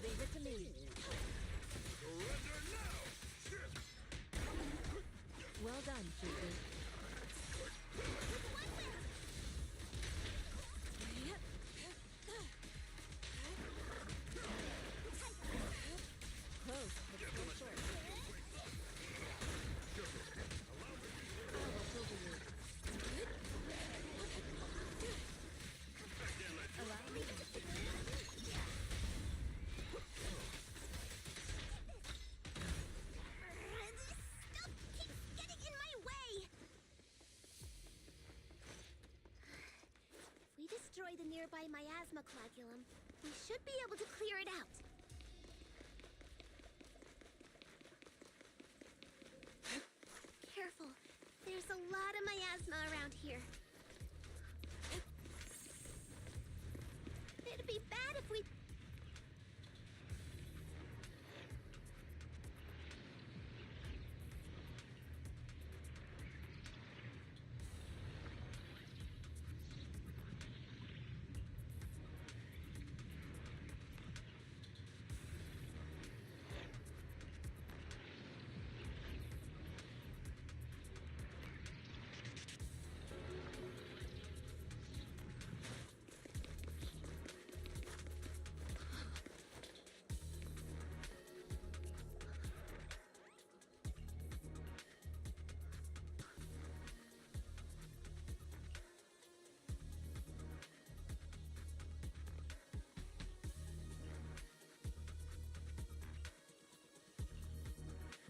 Leave it to me. Surrender now. Well done, Fufu. Yep. Close, but still short. I will over you. Allow me. Stuff keeps getting in my way. If we destroy the nearby miasma coagulum, we should be able to clear it out. Careful. There's a lot of miasma around here. It'd be bad if we...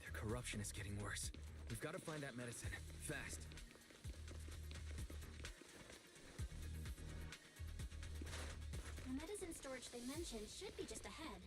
Their corruption is getting worse. We've got to find that medicine. Fast. The medicine storage they mentioned should be just ahead.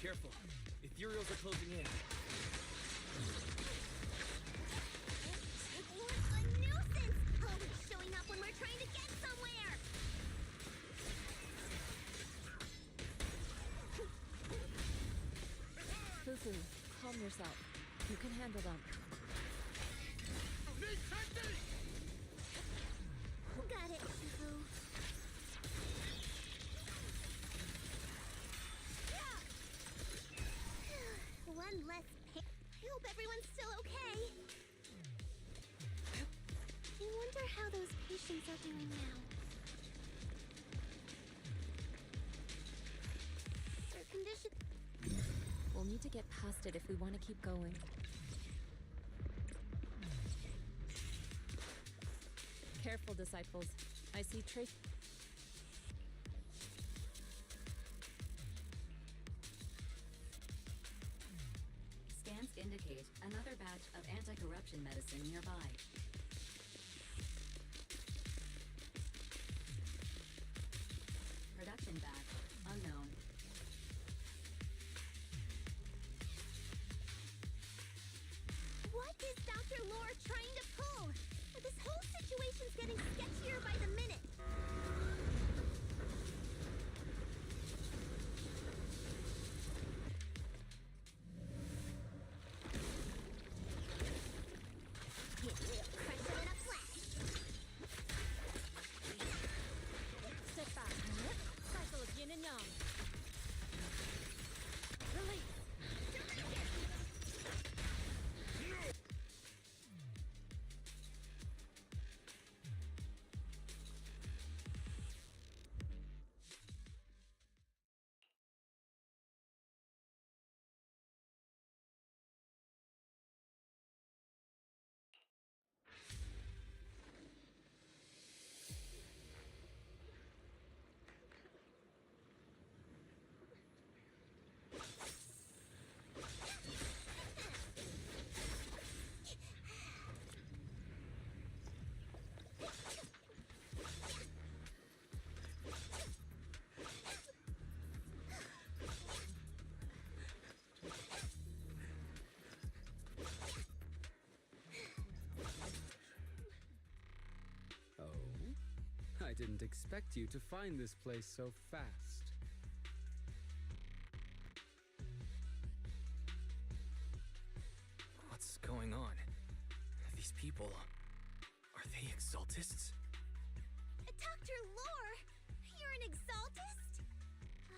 Careful. Ethereals are closing in. What a nuisance! Always showing up when we're trying to get somewhere! Fufu, calm yourself. You can handle them. Got it, Fufu. One less pain. I hope everyone's still okay. I wonder how those patients are doing now. Their condition... We'll need to get past it if we want to keep going. Careful, disciples. I see trace. Scans indicate another batch of anti-corruption medicine nearby. Production batch unknown. What is Dr. Lore trying to pull? This whole situation's getting sketchier by the minute. Crush him in a flash. Step back. Cycle of yin and yang. Release. I didn't expect you to find this place so fast. What's going on? These people... Are they Exaltists? Dr. Lore, you're an Exaltist?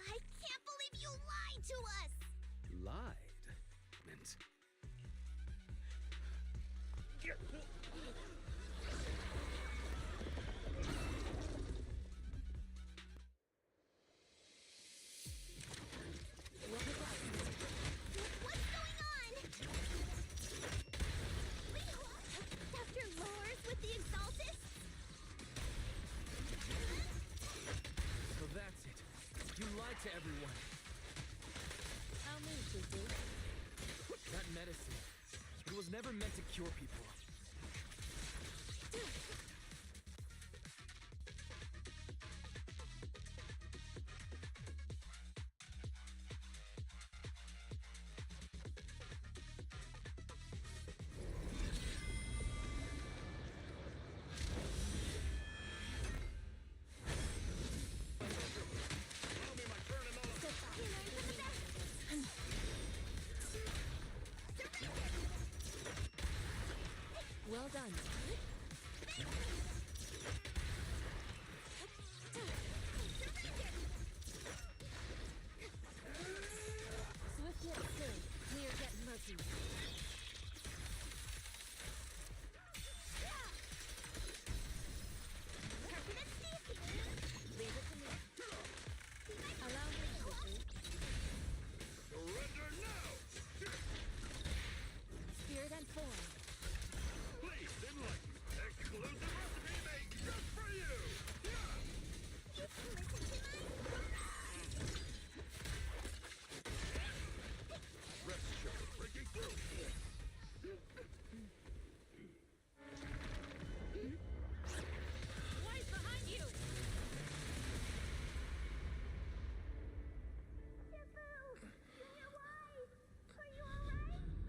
I can't believe you lied to us! Lied? Meant... What's going on? Wait, Dr. Lore's with the Exaltists? So that's it. You lied to everyone. How many, Tutu? That medicine, it was never meant to cure people. Well done. Swift yet still, clear yet murky. Leave it to me. Allow me, Tutu. Surrender now! Spirit and form. Please enlighten. Exclusive recipe made just for you! Rest assured, breaking through! Right behind you!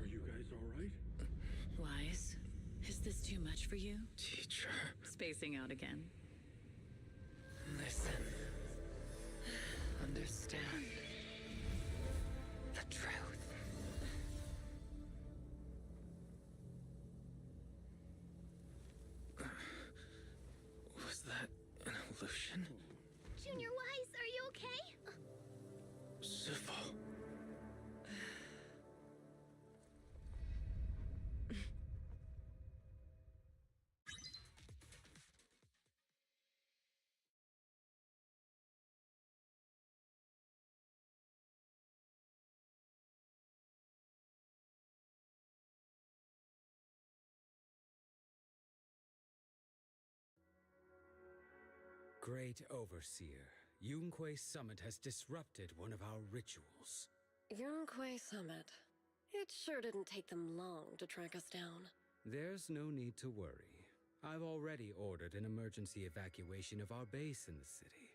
Are you guys alright? Wise, is this too much for you? Teacher, Spacing out again. listen. Understand the truth. Was that an illusion? Junior Wise, are you okay? Sifu. Great Overseer, Yunque Summit has disrupted one of our rituals. Yunque Summit. It sure didn't take them long to track us down. There's no need to worry. I've already ordered an emergency evacuation of our base in the city.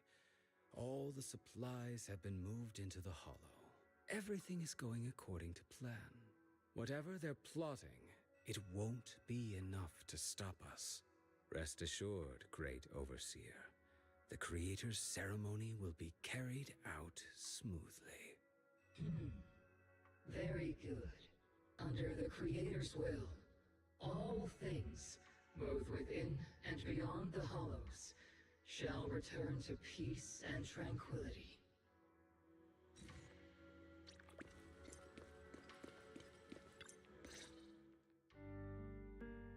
All the supplies have been moved into the Hollow. Everything is going according to plan. Whatever they're plotting, it won't be enough to stop us. Rest assured, Great Overseer. The Creator's ceremony will be carried out smoothly. Very good. Under the Creator's will, all things, both within and beyond the Hollows, shall return to peace and tranquility.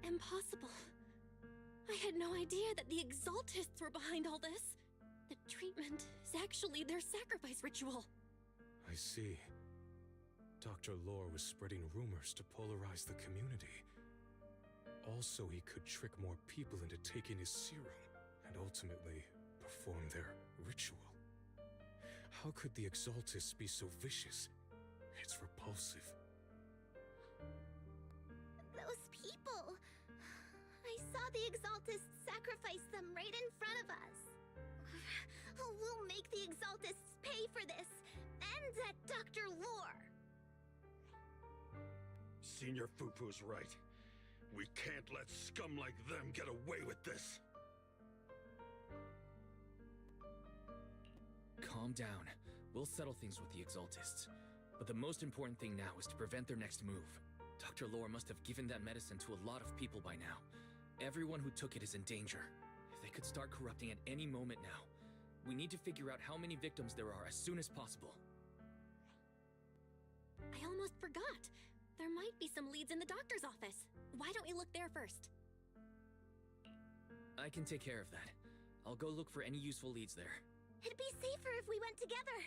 Impossible. I had no idea that the Exaltists were behind all this. The treatment is actually their sacrifice ritual. I see. Dr. Lore was spreading rumors to polarize the community. Also, he could trick more people into taking his serum, and ultimately perform their ritual. How could the Exaltists be so vicious? It's repulsive. Those people! I saw the Exaltists sacrifice them right in front of us. We'll make the Exaltists pay for this, and that Dr. Lore! Senior Fufu's right. We can't let scum like them get away with this. Calm down. We'll settle things with the Exaltists. But the most important thing now is to prevent their next move. Dr. Lore must have given that medicine to a lot of people by now. Everyone who took it is in danger. They could start corrupting at any moment now. We need to figure out how many victims there are as soon as possible. I almost forgot. There might be some leads in the doctor's office. Why don't we look there first? I can take care of that. I'll go look for any useful leads there. It'd be safer if we went together.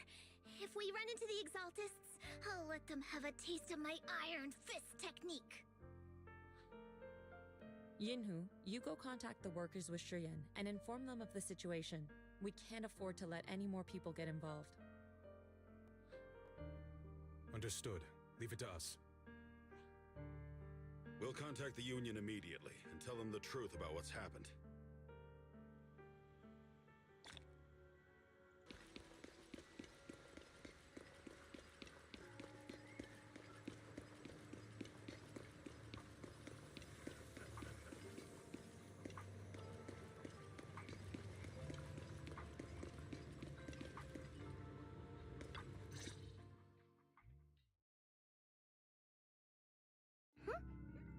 If we run into the Exaltists, I'll let them have a taste of my Iron Fist technique. Yinhu, you go contact the workers with Shiyan and inform them of the situation. We can't afford to let any more people get involved. Understood. Leave it to us. We'll contact the Union immediately and tell them the truth about what's happened.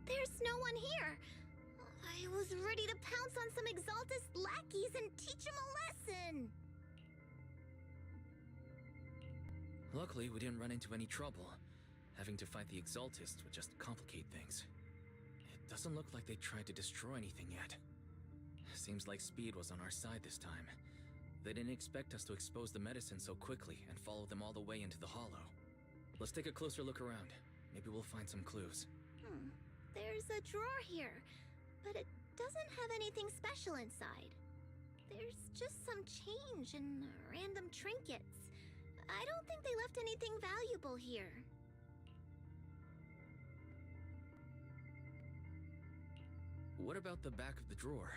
There's no one here. I was ready to pounce on some Exaltist lackeys and teach them a lesson. Luckily, we didn't run into any trouble. Having to fight the Exaltists would just complicate things. It doesn't look like they tried to destroy anything yet. Seems like speed was on our side this time. They didn't expect us to expose the medicine so quickly and follow them all the way into the Hollow. Let's take a closer look around. Maybe we'll find some clues. There's a drawer here, but it doesn't have anything special inside. There's just some change and random trinkets. I don't think they left anything valuable here. What about the back of the drawer?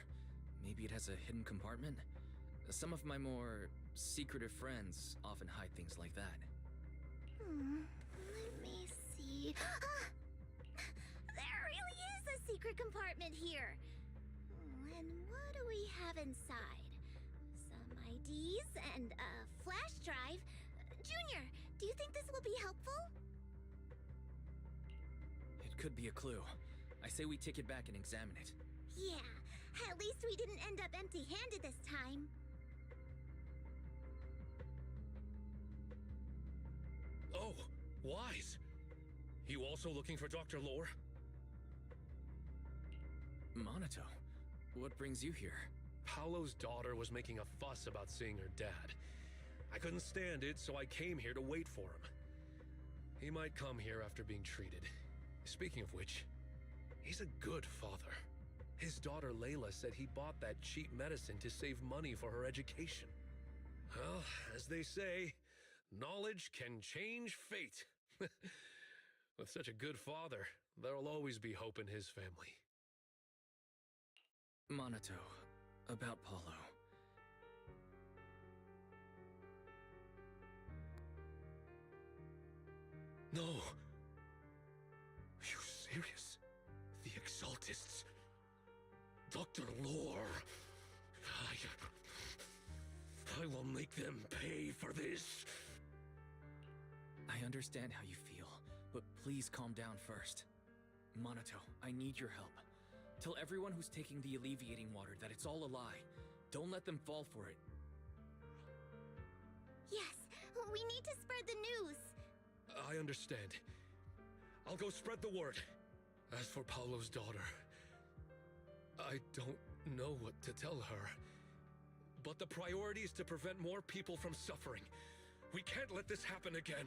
Maybe it has a hidden compartment? Some of my more secretive friends often hide things like that. Let me see. There really is a secret compartment here. And what do we have inside? Some IDs and a flash drive. Junior, do you think this will be helpful? It could be a clue. I say we take it back and examine it. Yeah, at least we didn't end up empty-handed this time. Oh, Wise! You also looking for Dr. Lore? Monato, what brings you here? Paolo's daughter was making a fuss about seeing her dad. I couldn't stand it, so I came here to wait for him. He might come here after being treated. Speaking of which, he's a good father. His daughter Layla said he bought that cheap medicine to save money for her education. Well, as they say, knowledge can change fate. With such a good father, there'll always be hope in his family. Monato, about Paulo. No. Are you serious? The Exaltists? Dr. Lore? I will make them pay for this. I understand how you feel, but please calm down first. Monato, I need your help. Tell everyone who's taking the alleviating water that it's all a lie. Don't let them fall for it. Yes, we need to spread the news. I understand. I'll go spread the word. As for Paulo's daughter, I don't know what to tell her. But the priority is to prevent more people from suffering. We can't let this happen again.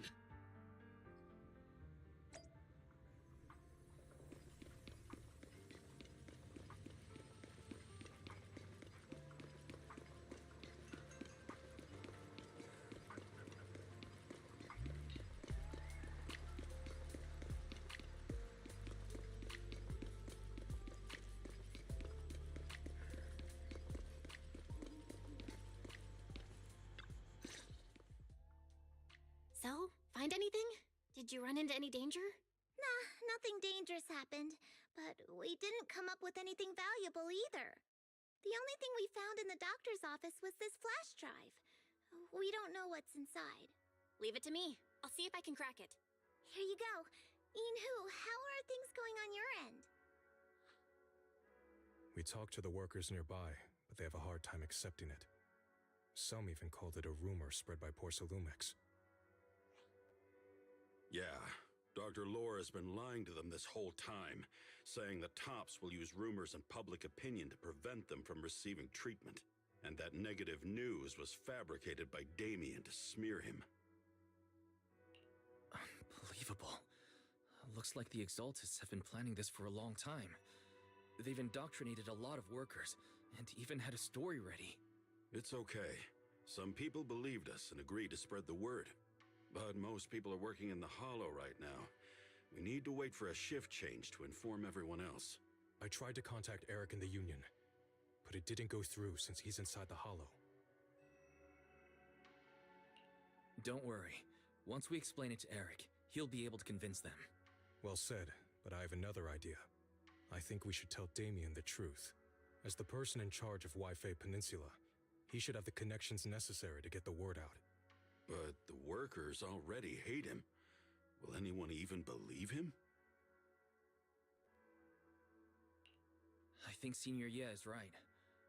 So, find anything? Did you run into any danger? Nah, nothing dangerous happened, but we didn't come up with anything valuable either. The only thing we found in the doctor's office was this flash drive. We don't know what's inside. Leave it to me. I'll see if I can crack it. Here you go. Inhu, how are things going on your end? We talked to the workers nearby, but they have a hard time accepting it. Some even called it a rumor spread by Porcelumix. Yeah, Dr. Lore has been lying to them this whole time, saying the Tops will use rumors and public opinion to prevent them from receiving treatment, and that negative news was fabricated by Damien to smear him. Unbelievable. Looks like the Exaltists have been planning this for a long time. They've indoctrinated a lot of workers, and even had a story ready. It's okay. Some people believed us and agreed to spread the word. But most people are working in the Hollow right now. We need to wait for a shift change to inform everyone else. I tried to contact Eric in the Union, but it didn't go through since he's inside the Hollow. Don't worry. Once we explain it to Eric, he'll be able to convince them. Well said, but I have another idea. I think we should tell Damien the truth. As the person in charge of Waifei Peninsula, he should have the connections necessary to get the word out. But the workers already hate him. Will anyone even believe him? I think Senior Ye is right.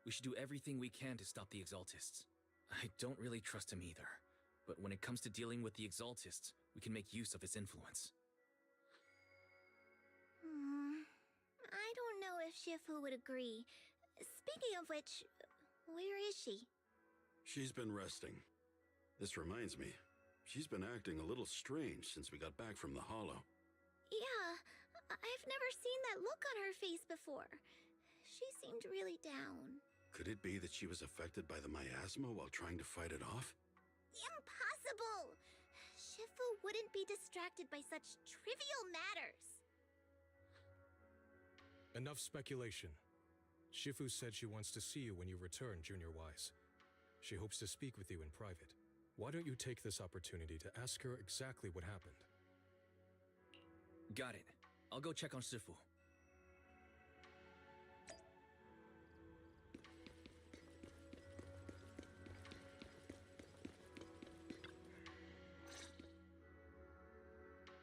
We should do everything we can to stop the Exaltists. I don't really trust him either. But when it comes to dealing with the Exaltists, we can make use of his influence. I don't know if Shifu would agree. Speaking of which, where is she? She's been resting. This reminds me, she's been acting a little strange since we got back from the Hollow. Yeah, I've never seen that look on her face before. She seemed really down. Could it be that she was affected by the miasma while trying to fight it off? Impossible! Shifu wouldn't be distracted by such trivial matters. Enough speculation. Shifu said she wants to see you when you return, Junior Wise. She hopes to speak with you in private. Why don't you take this opportunity to ask her exactly what happened? Got it. I'll go check on Shifu.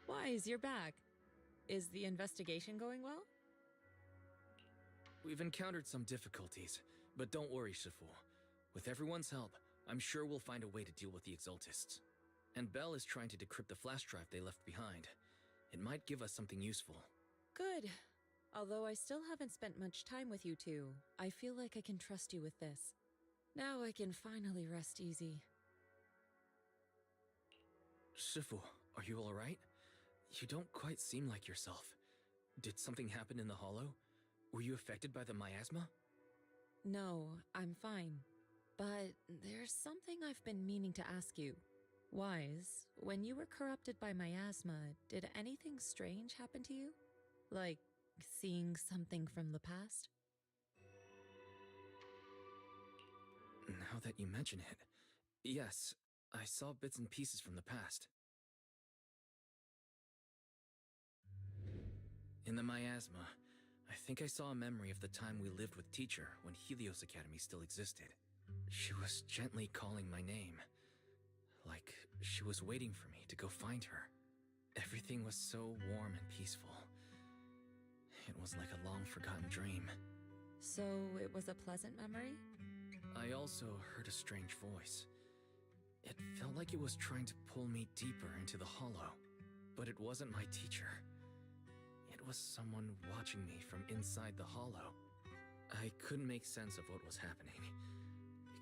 Wise, you're back. Is the investigation going well? We've encountered some difficulties, but don't worry, Shifu. With everyone's help, I'm sure we'll find a way to deal with the Exaltists. And Belle is trying to decrypt the flash drive they left behind. It might give us something useful. Good. Although I still haven't spent much time with you two, I feel like I can trust you with this. Now I can finally rest easy. Shifu, are you alright? You don't quite seem like yourself. Did something happen in the Hollow? Were you affected by the miasma? No, I'm fine. But there's something I've been meaning to ask you. Wise, when you were corrupted by miasma, did anything strange happen to you? Like seeing something from the past? Now that you mention it, yes, I saw bits and pieces from the past. In the miasma, I think I saw a memory of the time we lived with Teacher when Helios Academy still existed. She was gently calling my name, like she was waiting for me to go find her. Everything was so warm and peaceful. It was like a long-forgotten dream. So it was a pleasant memory? I also heard a strange voice. It felt like it was trying to pull me deeper into the hollow, but it wasn't my teacher. It was someone watching me from inside the hollow. I couldn't make sense of what was happening,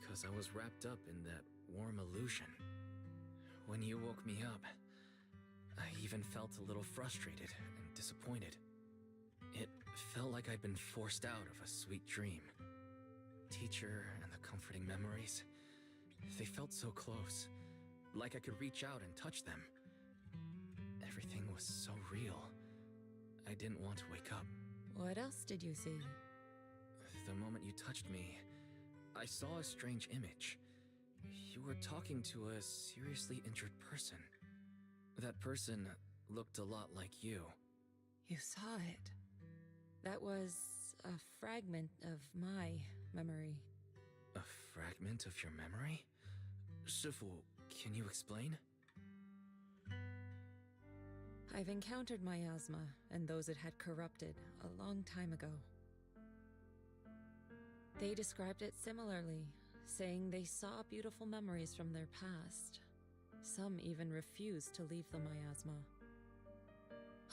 because I was wrapped up in that warm illusion. When you woke me up, I even felt a little frustrated and disappointed. It felt like I'd been forced out of a sweet dream. Teacher and the comforting memories, they felt so close, like I could reach out and touch them. Everything was so real. I didn't want to wake up. What else did you see? The moment you touched me, I saw a strange image. You were talking to a seriously injured person. That person looked a lot like you. You saw it. That was a fragment of my memory. A fragment of your memory? Shifu, can you explain? I've encountered miasma and those it had corrupted a long time ago. They described it similarly, saying they saw beautiful memories from their past. Some even refused to leave the miasma.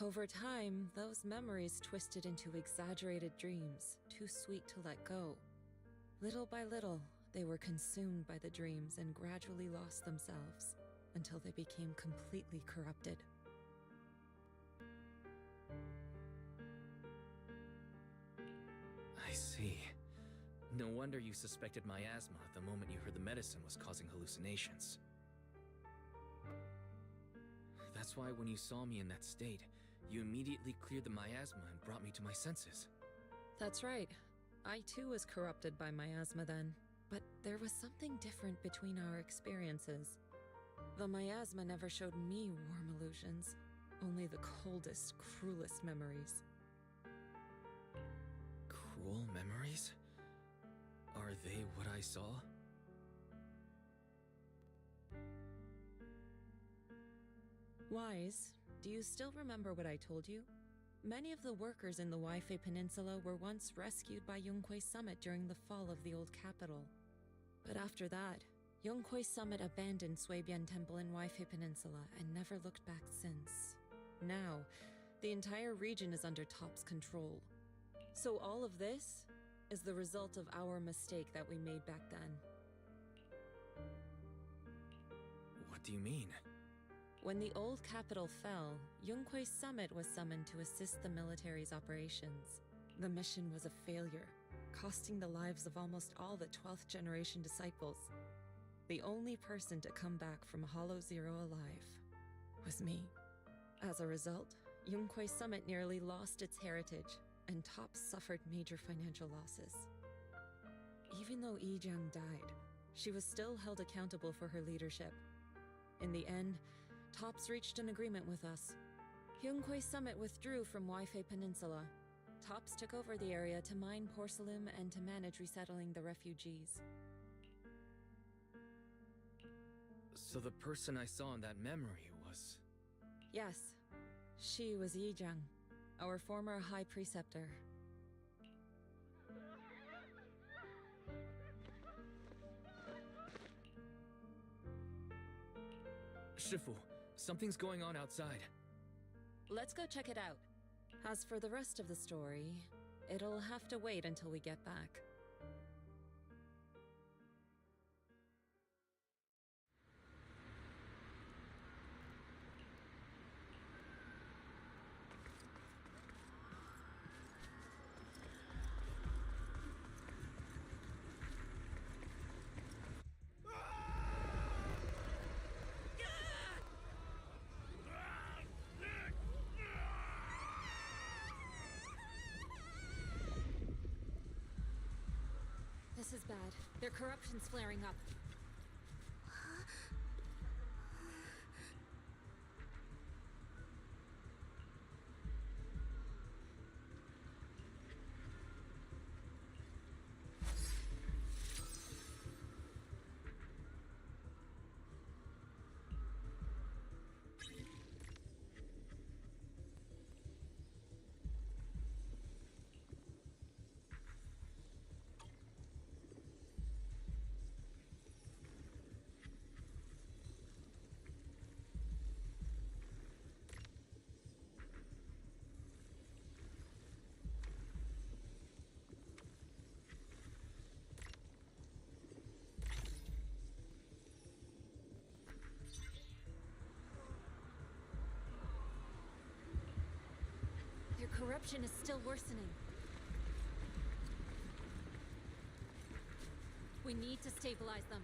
Over time, those memories twisted into exaggerated dreams, too sweet to let go. Little by little, they were consumed by the dreams and gradually lost themselves, until they became completely corrupted. I see. No wonder you suspected miasma the moment you heard the medicine was causing hallucinations. That's why when you saw me in that state, you immediately cleared the miasma and brought me to my senses. That's right. I too was corrupted by miasma then, but there was something different between our experiences. The miasma never showed me warm illusions, only the coldest, cruelest memories. Cruel memories? Are they what I saw? Wise, do you still remember what I told you? Many of the workers in the Waifei Peninsula were once rescued by Yonghui Summit during the fall of the old capital. But after that, Yonghui Summit abandoned Suibian Temple in Waifei Peninsula and never looked back since. Now, the entire region is under Top's control. So all of this is the result of our mistake that we made back then. What do you mean? When the old capital fell, Yonghui Summit was summoned to assist the military's operations. The mission was a failure, costing the lives of almost all the 12th generation disciples. The only person to come back from Hollow Zero alive was me. As a result, Yonghui Summit nearly lost its heritage, and Top suffered major financial losses. Even though Yijiang died, she was still held accountable for her leadership. In the end, Tops reached an agreement with us. Yonghui Summit withdrew from Waifei Peninsula. Tops took over the area to mine porcelain and to manage resettling the refugees. So the person I saw in that memory was... Yes, she was Yijiang, our former High Preceptor. Shifu, something's going on outside. Let's go check it out. As for the rest of the story, it'll have to wait until we get back. bad. Their corruption's flaring up. Their corruption is still worsening. We need to stabilize them.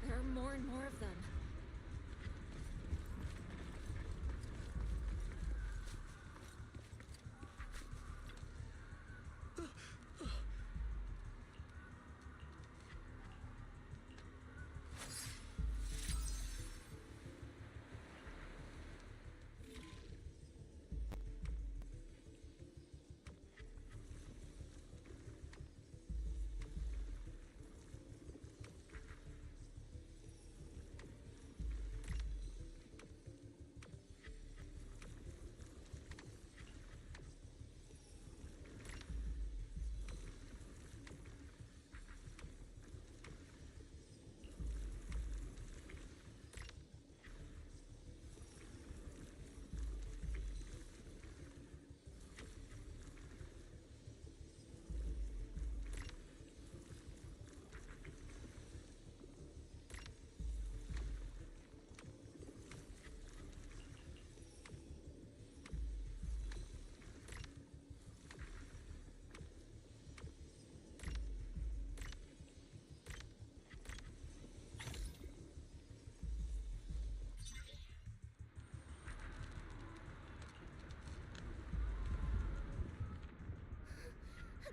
There are more and more of them.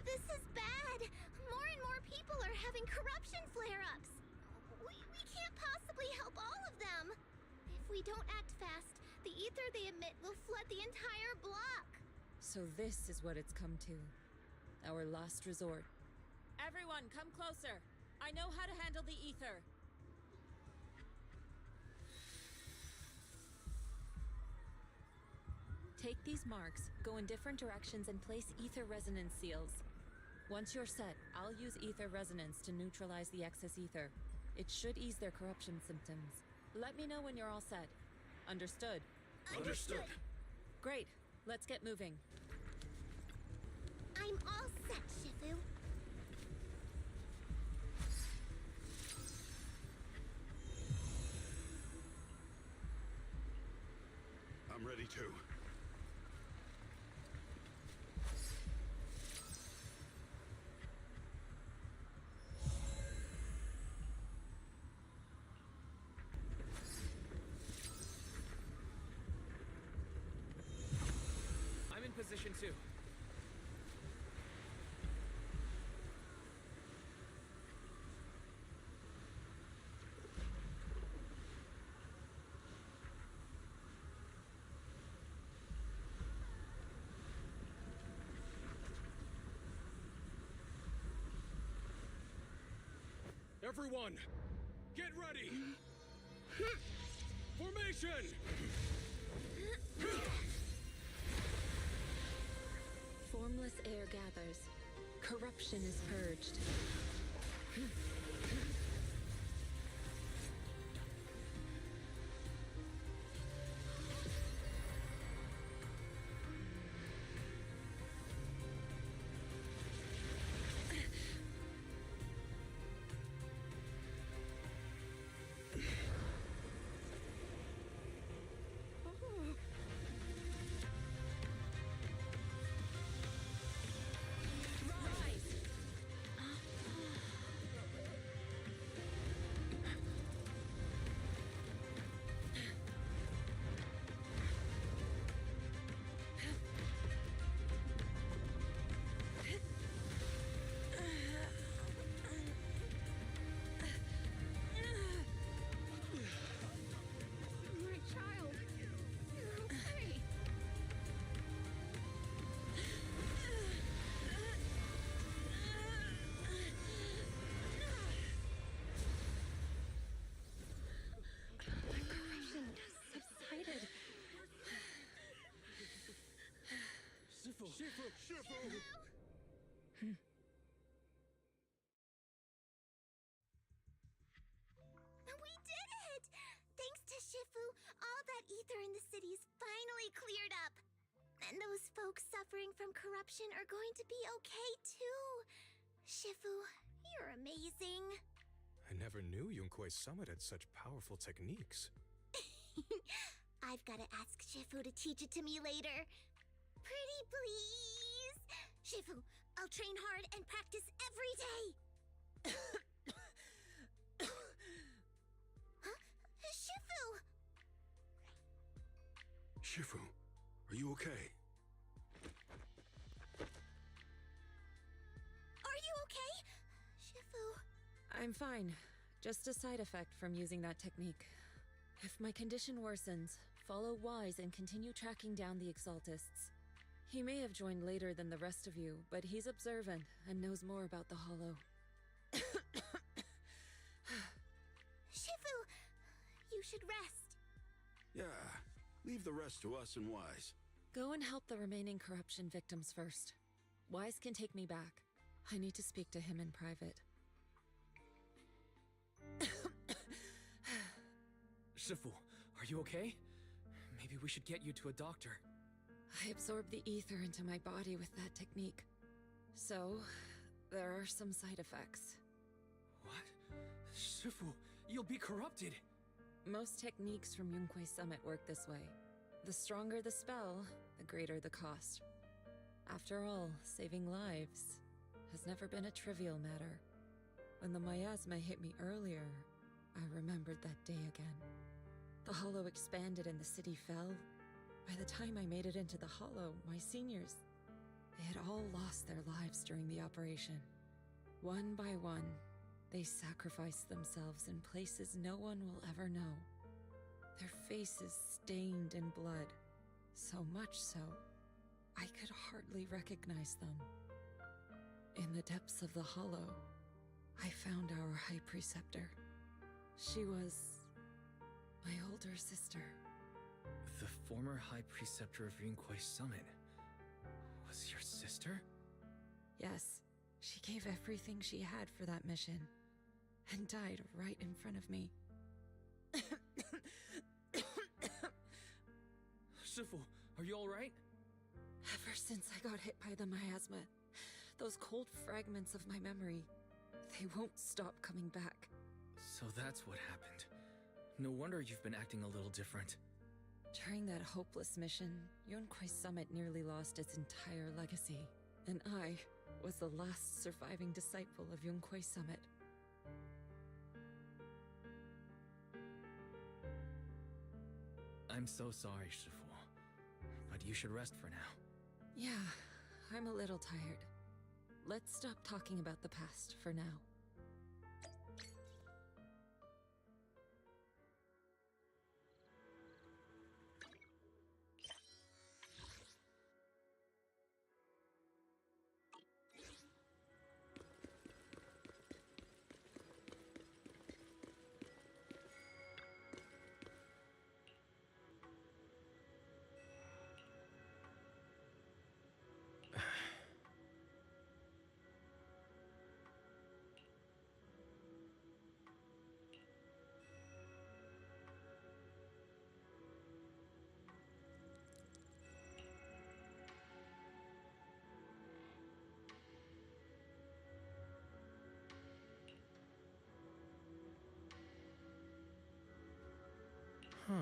This is bad! More and more people are having corruption flare-ups! We can't possibly help all of them! If we don't act fast, the ether they emit will flood the entire block! So this is what it's come to. Our last resort. Everyone, come closer! I know how to handle the ether! Take these marks, go in different directions and place ether resonance seals. Once you're set, I'll use ether resonance to neutralize the excess ether. It should ease their corruption symptoms. Let me know when you're all set. Understood? Understood! Great. Let's get moving. I'm all set, Shifu. I'm ready too. I'm in position too. Everyone, get ready! Formation! Formless air gathers. Corruption is purged. My child, you're okay. My corruption has subsided. We did it! Thanks to Shifu, all that ether in the city's finally cleared up. And those folks suffering from corruption are going to be okay too. Shifu, you're amazing. I never knew Yunkui's summit had such powerful techniques. I've got to ask Shifu to teach it to me later. Pretty please. Shifu, I'll train hard and practice every day. Huh? Shifu! Shifu, are you okay? Are you okay? Shifu. I'm fine. Just a side effect from using that technique. If my condition worsens, follow Wise and continue tracking down the Exaltists. He may have joined later than the rest of you, but he's observant and knows more about the Hollow. Shifu, you should rest. Yeah, leave the rest to us and Wise. Go and help the remaining corruption victims first. Wise can take me back. I need to speak to him in private. Shifu, are you okay? Maybe we should get you to a doctor. I absorbed the ether into my body with that technique. So, there are some side effects. What? Shifu, you'll be corrupted. Most techniques from Yunkui's summit work this way. The stronger the spell, the greater the cost. After all, saving lives has never been a trivial matter. When the miasma hit me earlier, I remembered that day again. The Hollow expanded and the city fell. By the time I made it into the Hollow, my seniors, they had all lost their lives during the operation. One by one, they sacrificed themselves in places no one will ever know. Their faces stained in blood, so much so, I could hardly recognize them. In the depths of the Hollow, I found our High Preceptor. She was my older sister. The former High Preceptor of Yunkui's summit was your sister? Yes, she gave everything she had for that mission, and died right in front of me. Shifu, are you alright? Ever since I got hit by the miasma, those cold fragments of my memory, they won't stop coming back. So that's what happened. No wonder you've been acting a little different. During that hopeless mission, Yunkui's summit nearly lost its entire legacy, and I was the last surviving disciple of Yunkui's summit. I'm so sorry, Shifu. But you should rest for now. Yeah, I'm a little tired. Let's stop talking about the past for now. Huh.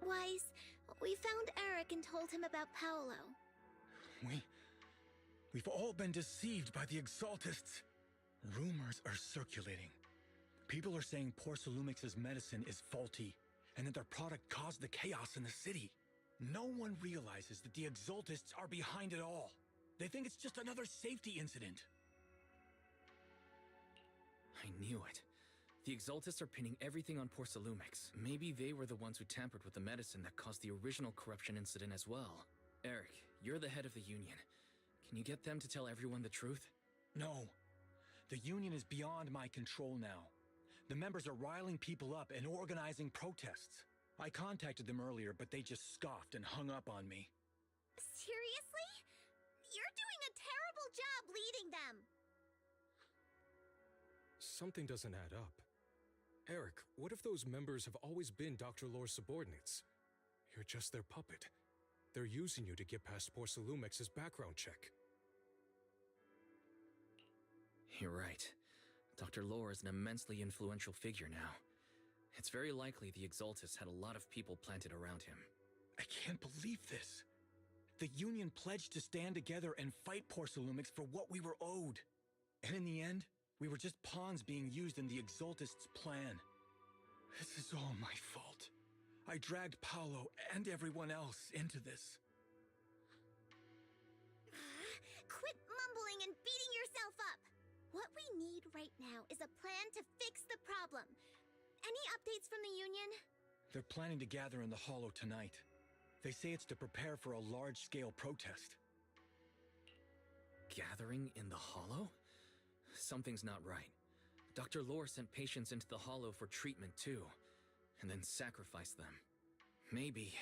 Wise, we found Eric and told him about Paolo. We've all been deceived by the Exaltists. Rumors are circulating. People are saying Porcelumix's medicine is faulty, and that their product caused the chaos in the city. No one realizes that the Exaltists are behind it all. They think it's just another safety incident. I knew it. The Exaltists are pinning everything on Porcelumix. Maybe they were the ones who tampered with the medicine that caused the original corruption incident as well. Eric, you're the head of the Union. Can you get them to tell everyone the truth? No. The Union is beyond my control now. The members are riling people up and organizing protests. I contacted them earlier, but they just scoffed and hung up on me. Seriously? You're doing a terrible job leading them! Something doesn't add up. Eric, what if those members have always been Dr. Lore's subordinates? You're just their puppet. They're using you to get past Porcelumix's background check. You're right. Dr. Lore is an immensely influential figure now. It's very likely the Exaltists had a lot of people planted around him. I can't believe this. The Union pledged to stand together and fight Porcelumix for what we were owed. And in the end, we were just pawns being used in the Exaltists' plan. This is all my fault. I dragged Paolo and everyone else into this. Quit mumbling and beating yourself up! What we need right now is a plan to fix the problem. Any updates from the Union? They're planning to gather in the Hollow tonight. They say it's to prepare for a large-scale protest. Gathering in the Hollow? Something's not right. Dr. Lore sent patients into the Hollow for treatment too, and then sacrificed them. Maybe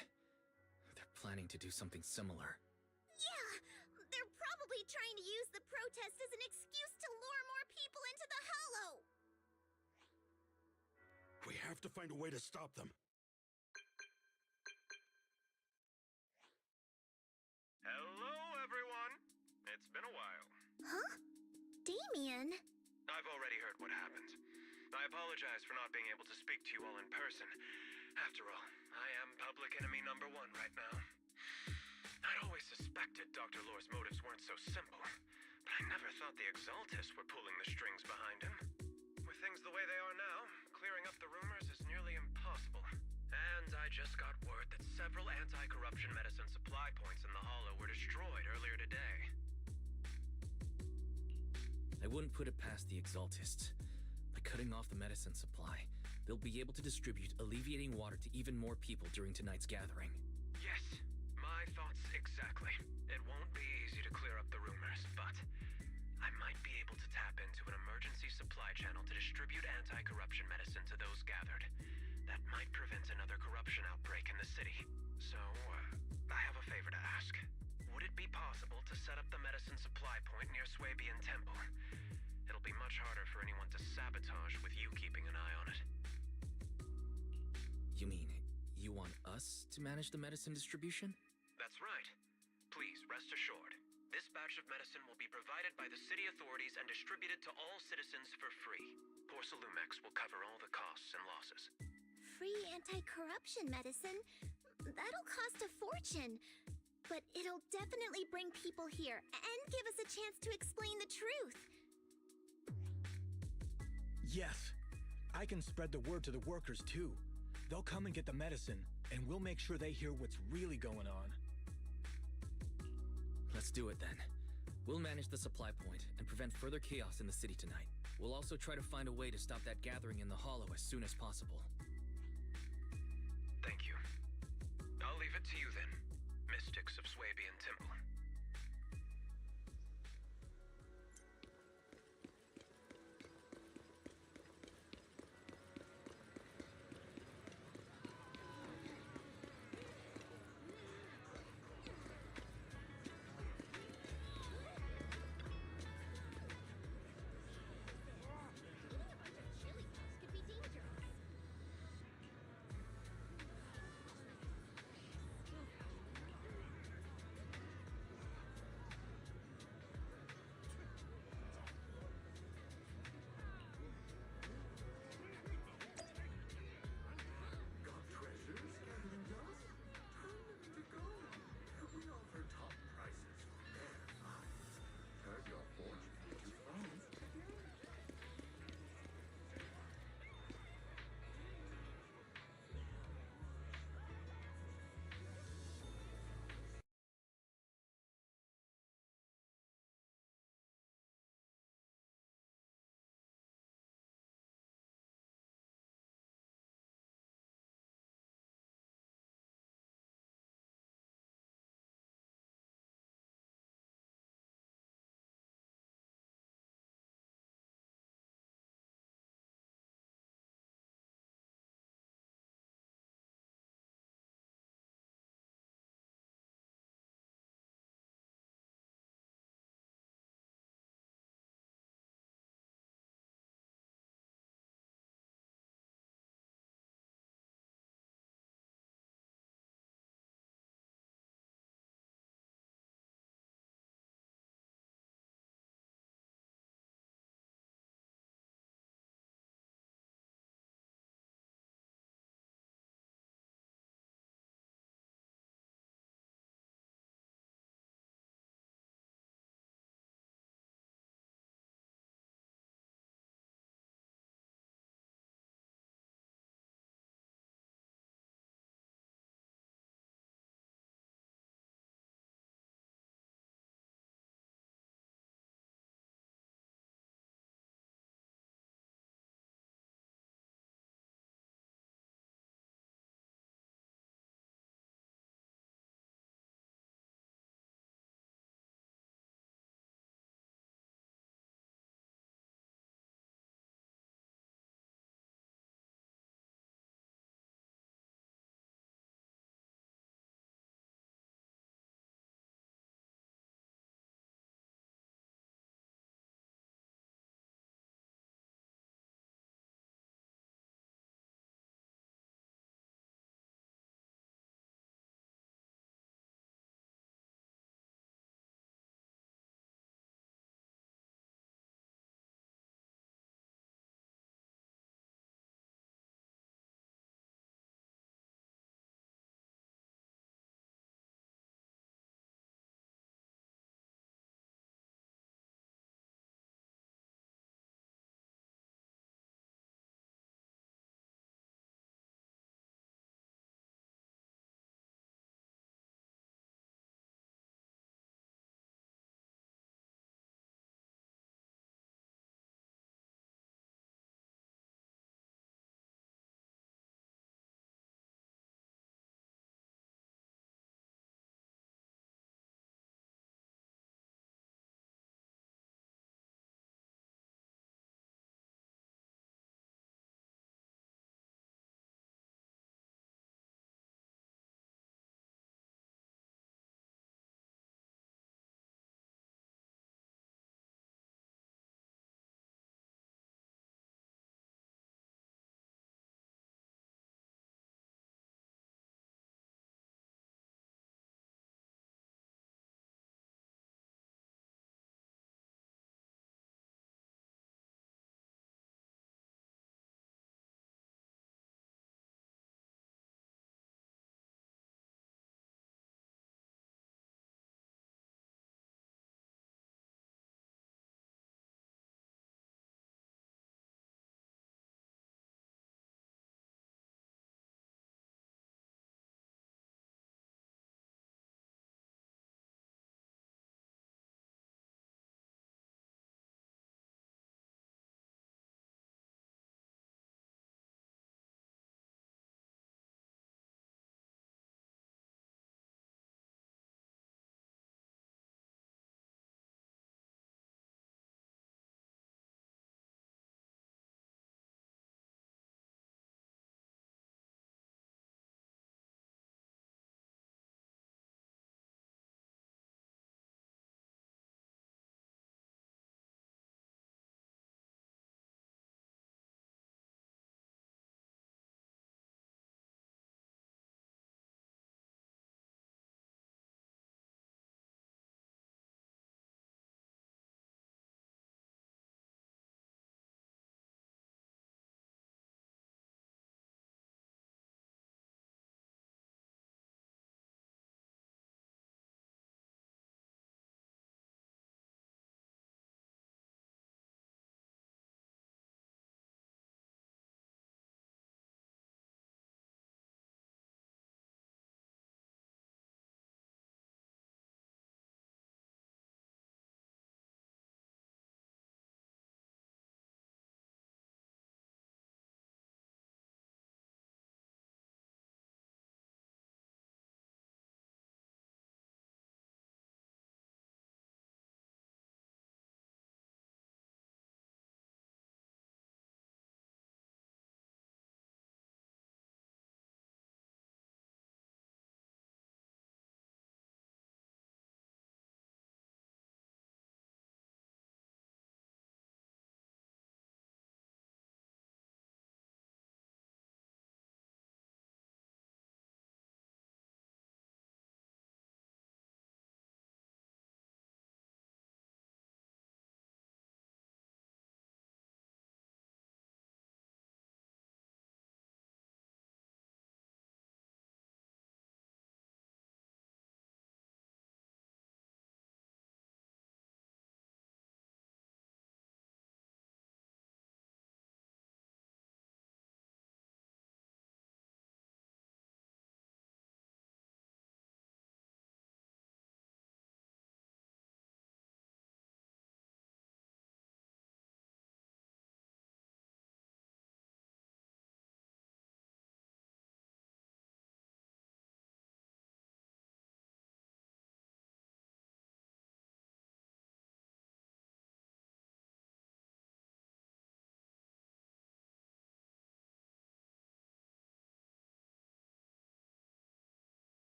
they're planning to do something similar. Yeah! They're probably trying to use the protest as an excuse to lure more people into the Hollow! We have to find a way to stop them. Hello, everyone. It's been a while. Huh? Damien? I've already heard what happened. I apologize for not being able to speak to you all in person. After all, I am public enemy number one right now. I'd always suspected Dr. Lore's motives weren't so simple, but I never thought the Exaltists were pulling the strings behind him. With things the way they are now, clearing up the rumors is nearly impossible. And I just got word that several anti-corruption medicine supply points in the Hollow were destroyed earlier today. I wouldn't put it past the Exaltists. By cutting off the medicine supply, they'll be able to distribute alleviating water to even more people during tonight's gathering. Yes, my thoughts exactly. It won't be easy to clear up the rumors, but I might be able to tap into an emergency supply channel to distribute anti-corruption medicine to those gathered. That might prevent another corruption outbreak in the city. So, I have a favor to ask. Would it be possible to set up the medicine supply point near Swabian Temple? It'll be much harder for anyone to sabotage with you keeping an eye on it. You mean, you want us to manage the medicine distribution? That's right. Please, rest assured. This batch of medicine will be provided by the city authorities and distributed to all citizens for free. Porcelumex will cover all the costs and losses. Free anti-corruption medicine? That'll cost a fortune. But it'll definitely bring people here and give us a chance to explain the truth. Yes, I can spread the word to the workers too. They'll come and get the medicine, and we'll make sure they hear what's really going on. Let's do it then. We'll manage the supply point and prevent further chaos in the city tonight. We'll also try to find a way to stop that gathering in the Hollow as soon as possible. Thank you. I'll leave it to you then, mystics of Swabian Temple.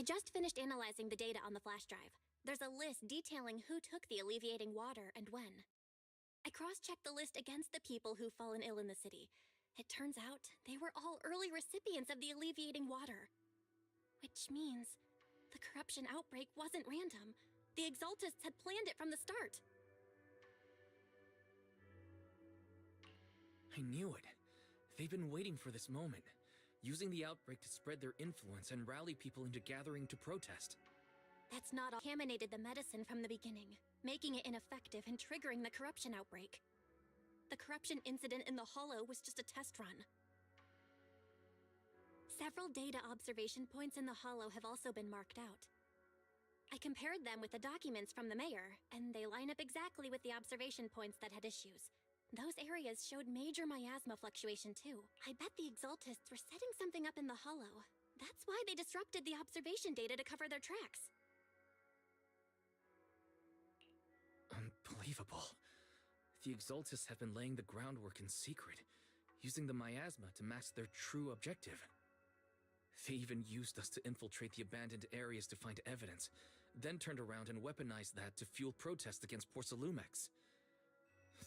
just finished analyzing the data on the flash drive. There's a list detailing who took the alleviating water and when. I cross-checked the list against the people who've fallen ill in the city. It turns out they were all early recipients of the alleviating water. Which means the corruption outbreak wasn't random. The Exaltists had planned it from the start. I knew it. They've been waiting for this moment, using the outbreak to spread their influence and rally people into gathering to protest. That's not all. Contaminated the medicine from the beginning, making it ineffective and triggering the corruption outbreak. The corruption incident in the Hollow was just a test run. Several data observation points in the Hollow have also been marked out. I compared them with the documents from the mayor, and they line up exactly with the observation points that had issues. Those areas showed major miasma fluctuation too. I bet the Exaltists were setting something up in the Hollow. That's why they disrupted the observation data to cover their tracks. Unbelievable. The Exaltists have been laying the groundwork in secret, using the miasma to mask their true objective. They even used us to infiltrate the abandoned areas to find evidence, then turned around and weaponized that to fuel protests against Porcelumex.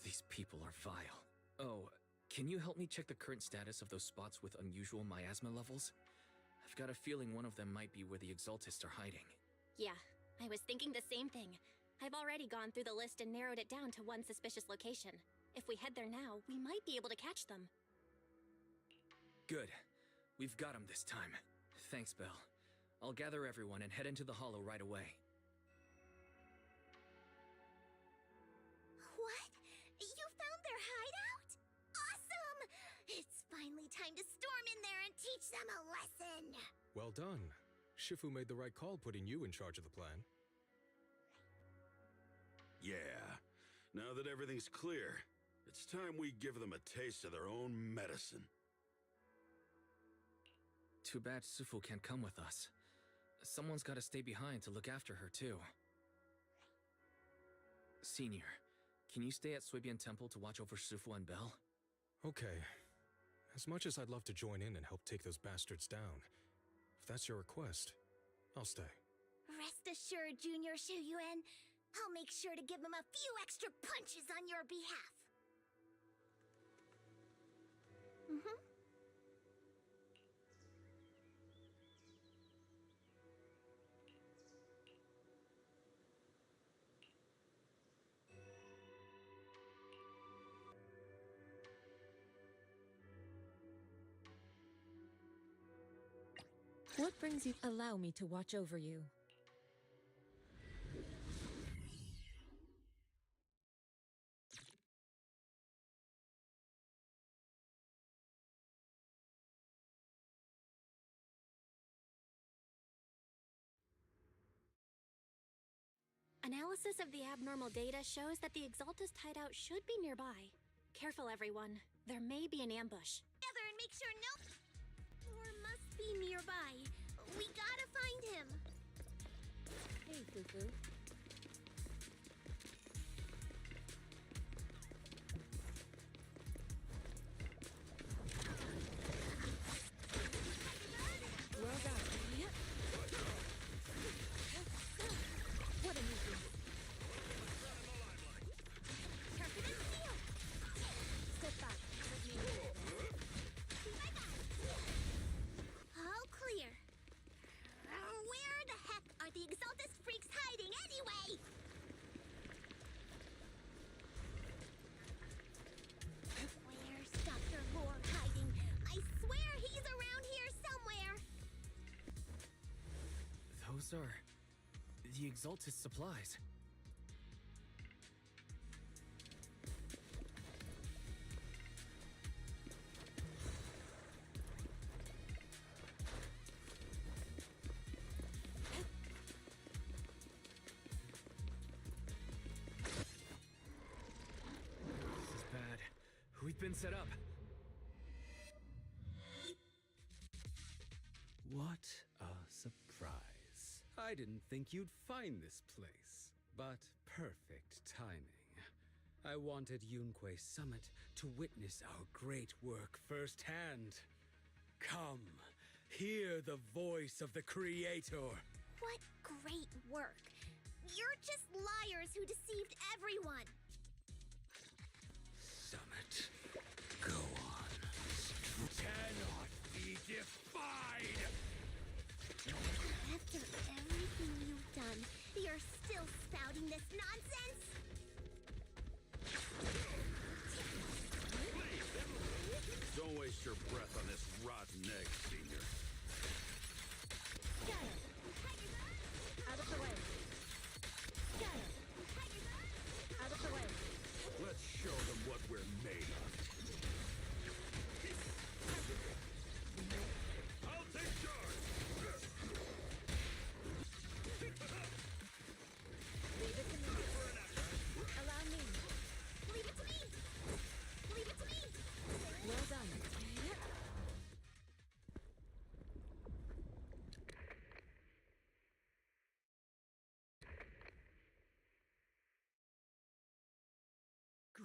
These people are vile. Oh, can you help me check the current status of those spots with unusual miasma levels? I've got a feeling one of them might be where the Exaltists are hiding. Yeah, I was thinking the same thing. I've already gone through the list and narrowed it down to one suspicious location. If we head there now, we might be able to catch them. Good. We've got them this time. Thanks, Belle. I'll gather everyone and head into the Hollow right away. What? You found their hideout? Awesome! It's finally time to storm in there and teach them a lesson! Well done. Shifu made the right call putting you in charge of the plan. Yeah. Now that everything's clear, it's time we give them a taste of their own medicine. Too bad Sufu can't come with us. Someone's gotta stay behind to look after her, too. Senior, can you stay at Suibian Temple to watch over Sufu and Belle? Okay. As much as I'd love to join in and help take those bastards down, if that's your request, I'll stay. Rest assured, Junior Shuyuan, I'll make sure to give them a few extra punches on your behalf. What brings you? Allow me to watch over you. Analysis of the abnormal data shows that the Exaltist hideout should be nearby. Careful, everyone. There may be an ambush. Together and make sure no... Or must be nearby. We gotta find him. Hey, Fufu. Well done. Yep. What a new thing. Turbulent seal. Step back. Let me All clear. Where the heck are the Exaltist freaks hiding anyway? Where's Dr. Lore hiding? I swear he's around here somewhere. Those are... the Exaltist supplies. This is bad. We've been set up. What a surprise. I didn't think you'd find this place, but perfect timing. I wanted Yunque Summit to witness our great work firsthand. Come, hear the voice of the Creator. What great work! You're just liars who deceived everyone! Summit, go on. Cannot be defied! After everything you've done, you're still spouting this nonsense? Don't waste your breath on this rotten egg, Senior. Out of the way. Out of the way. Let's show them what we're made of. I'll take charge! Leave it to me. Allow me. Leave it to me. Leave it to me. Well done.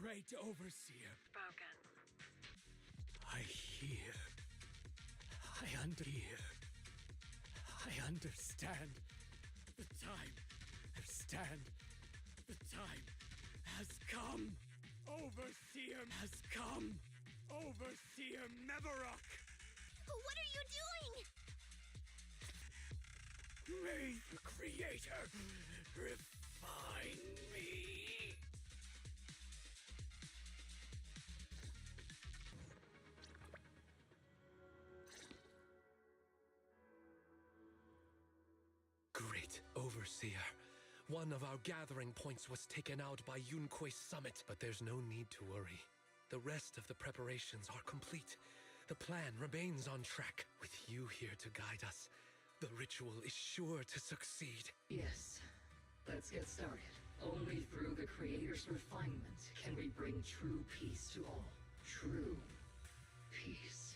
Great Overseer. Spoken. I hear. I hear. I understand. The time. The time has come. Overseer has come. Overseer Mevarok. What are you doing? May the Creator refine me. Great Overseer. One of our gathering points was taken out by Yunque's summit, but there's no need to worry. The rest of the preparations are complete. The plan remains on track. With you here to guide us, the ritual is sure to succeed. Yes. Let's get started. Only through the Creator's refinement can we bring true peace to all. True peace.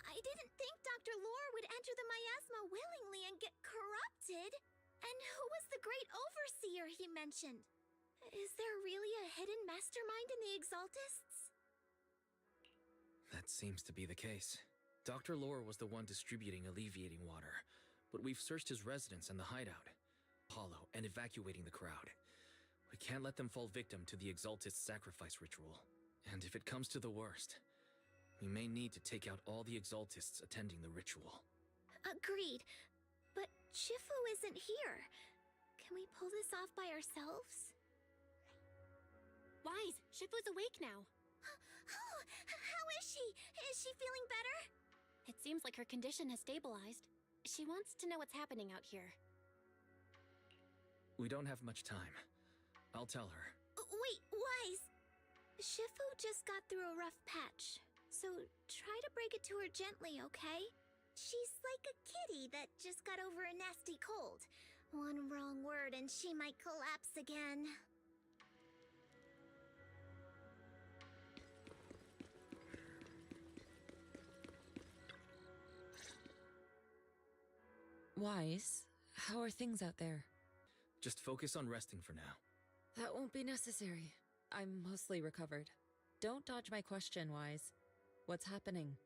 I didn't think Dr. Lore would enter the miasma willingly and get corrupted. And who was the great overseer he mentioned? Is there really a hidden mastermind in the Exaltists? That seems to be the case. Dr. Lore was the one distributing alleviating water, but we've searched his residence and the hideout, Hollow, and evacuating the crowd. We can't let them fall victim to the Exaltist sacrifice ritual. And if it comes to the worst, we may need to take out all the Exaltists attending the ritual. Agreed. But Shifu isn't here. Can we pull this off by ourselves? Wise, Shifu's awake now. Oh, how is she? Is she feeling better? It seems like her condition has stabilized. She wants to know what's happening out here. We don't have much time. I'll tell her. Wait, Wise! Shifu just got through a rough patch, so try to break it to her gently, okay? She's like a kitty that just got over a nasty cold. One wrong word and she might collapse again. Wise, how are things out there? Just focus on resting for now. That won't be necessary. I'm mostly recovered. Don't dodge my question, Wise. What's happening?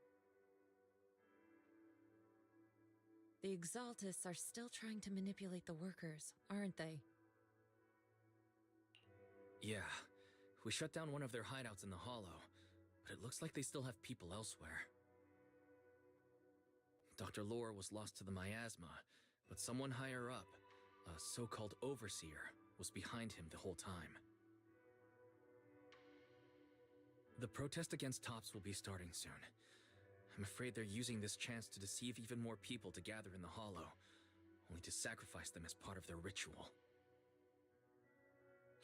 The Exaltists are still trying to manipulate the workers, aren't they? Yeah. We shut down one of their hideouts in the Hollow, but it looks like they still have people elsewhere. Dr. Lore was lost to the miasma, but someone higher up, a so-called overseer, was behind him the whole time. The protest against Tops will be starting soon. I'm afraid they're using this chance to deceive even more people to gather in the Hollow, only to sacrifice them as part of their ritual.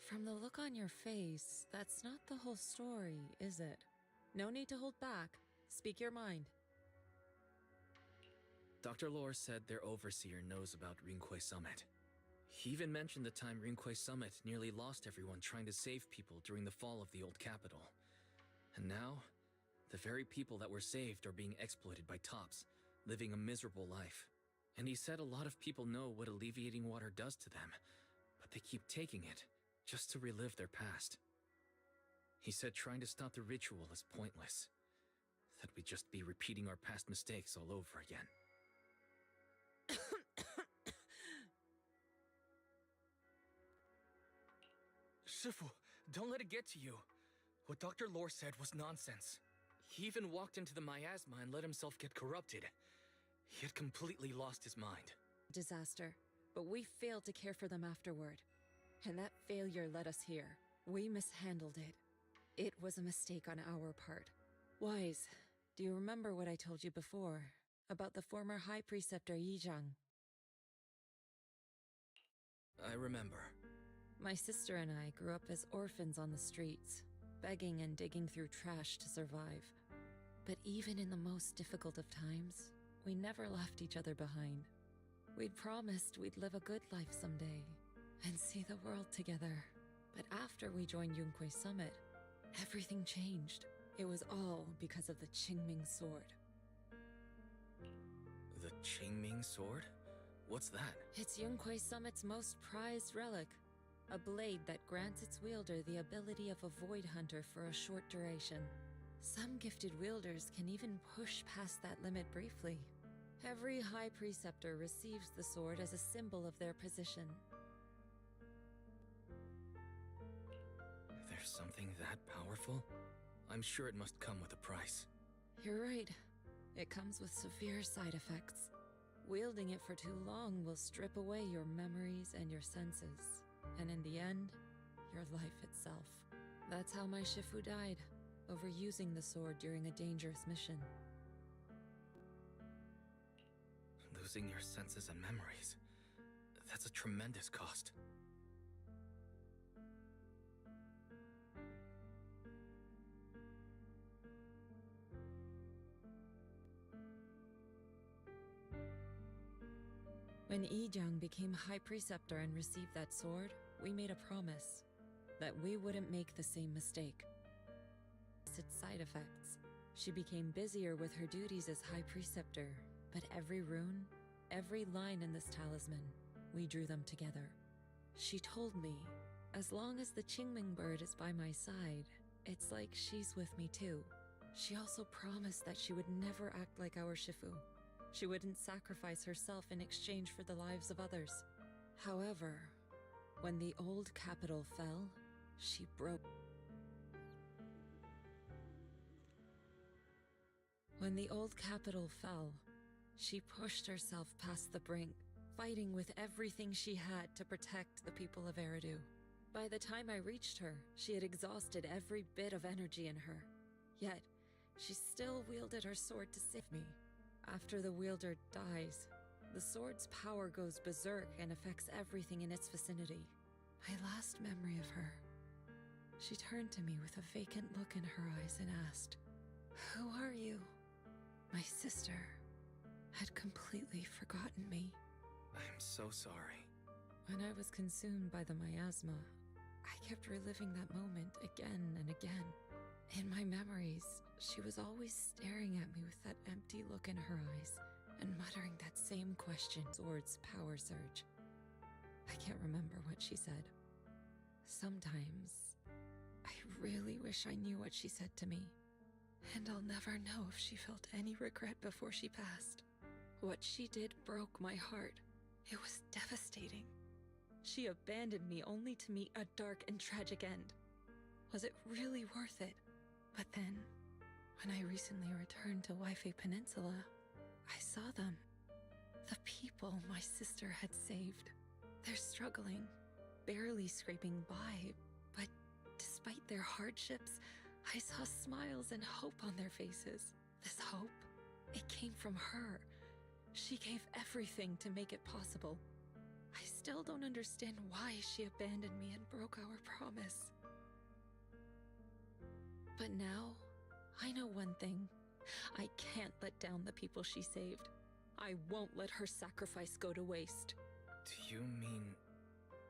From the look on your face, that's not the whole story, is it? No need to hold back. Speak your mind. Dr. Lore said their overseer knows about Rinque Summit. He even mentioned the time Rinque Summit nearly lost everyone trying to save people during the fall of the old capital. And now, the very people that were saved are being exploited by Tops, living a miserable life. And he said a lot of people know what alleviating water does to them, but they keep taking it just to relive their past. He said trying to stop the ritual is pointless, that we just be repeating our past mistakes all over again. Shifu, don't let it get to you. What Dr. Lore said was nonsense. He even walked into the miasma and let himself get corrupted. He had completely lost his mind. Disaster, but we failed to care for them afterward. And that failure led us here. We mishandled it. It was a mistake on our part. Wise, do you remember what I told you before about the former High Preceptor Yizhang? I remember. My sister and I grew up as orphans on the streets, begging and digging through trash to survive. But even in the most difficult of times, we never left each other behind. We'd promised we'd live a good life someday and see the world together. But after we joined Yunkwei Summit, everything changed. It was all because of the Qingming Sword. The Qingming Sword? What's that? It's Yunkwei Summit's most prized relic. A blade that grants its wielder the ability of a void hunter for a short duration. Some gifted wielders can even push past that limit briefly. Every High Preceptor receives the sword as a symbol of their position. There's something that powerful? I'm sure it must come with a price. You're right. It comes with severe side effects. Wielding it for too long will strip away your memories and your senses. And in the end, your life itself. That's how my Shifu died, overusing the sword during a dangerous mission. Losing your senses and memories. That's a tremendous cost. When Yizhang became High Preceptor and received that sword, we made a promise that we wouldn't make the same mistake. Its side effects. She became busier with her duties as High Preceptor, but every rune, every line in this talisman, we drew them together. She told me, as long as the Qingming bird is by my side, it's like she's with me too. She also promised that she would never act like our Shifu. She wouldn't sacrifice herself in exchange for the lives of others. However, when the old capital fell, she broke. When the old capital fell, she pushed herself past the brink, fighting with everything she had to protect the people of Eridu. By the time I reached her, she had exhausted every bit of energy in her. Yet, she still wielded her sword to save me. After the wielder dies, the sword's power goes berserk and affects everything in its vicinity. My last memory of her, she turned to me with a vacant look in her eyes and asked, "Who are you?" My sister had completely forgotten me. I'm so sorry. When I was consumed by the miasma, I kept reliving that moment again and again. In my memories, she was always staring at me with that empty look in her eyes and muttering that same question. Sword's power surge. I can't remember what she said. Sometimes, I really wish I knew what she said to me. And I'll never know if she felt any regret before she passed. What she did broke my heart. It was devastating. She abandoned me only to meet a dark and tragic end. Was it really worth it? But then, when I recently returned to Waifei Peninsula, I saw them. The people my sister had saved. They're struggling, barely scraping by, but despite their hardships, I saw smiles and hope on their faces. This hope, it came from her. She gave everything to make it possible. I still don't understand why she abandoned me and broke our promise. But now, I know one thing. I can't let down the people she saved. I won't let her sacrifice go to waste. Do you mean...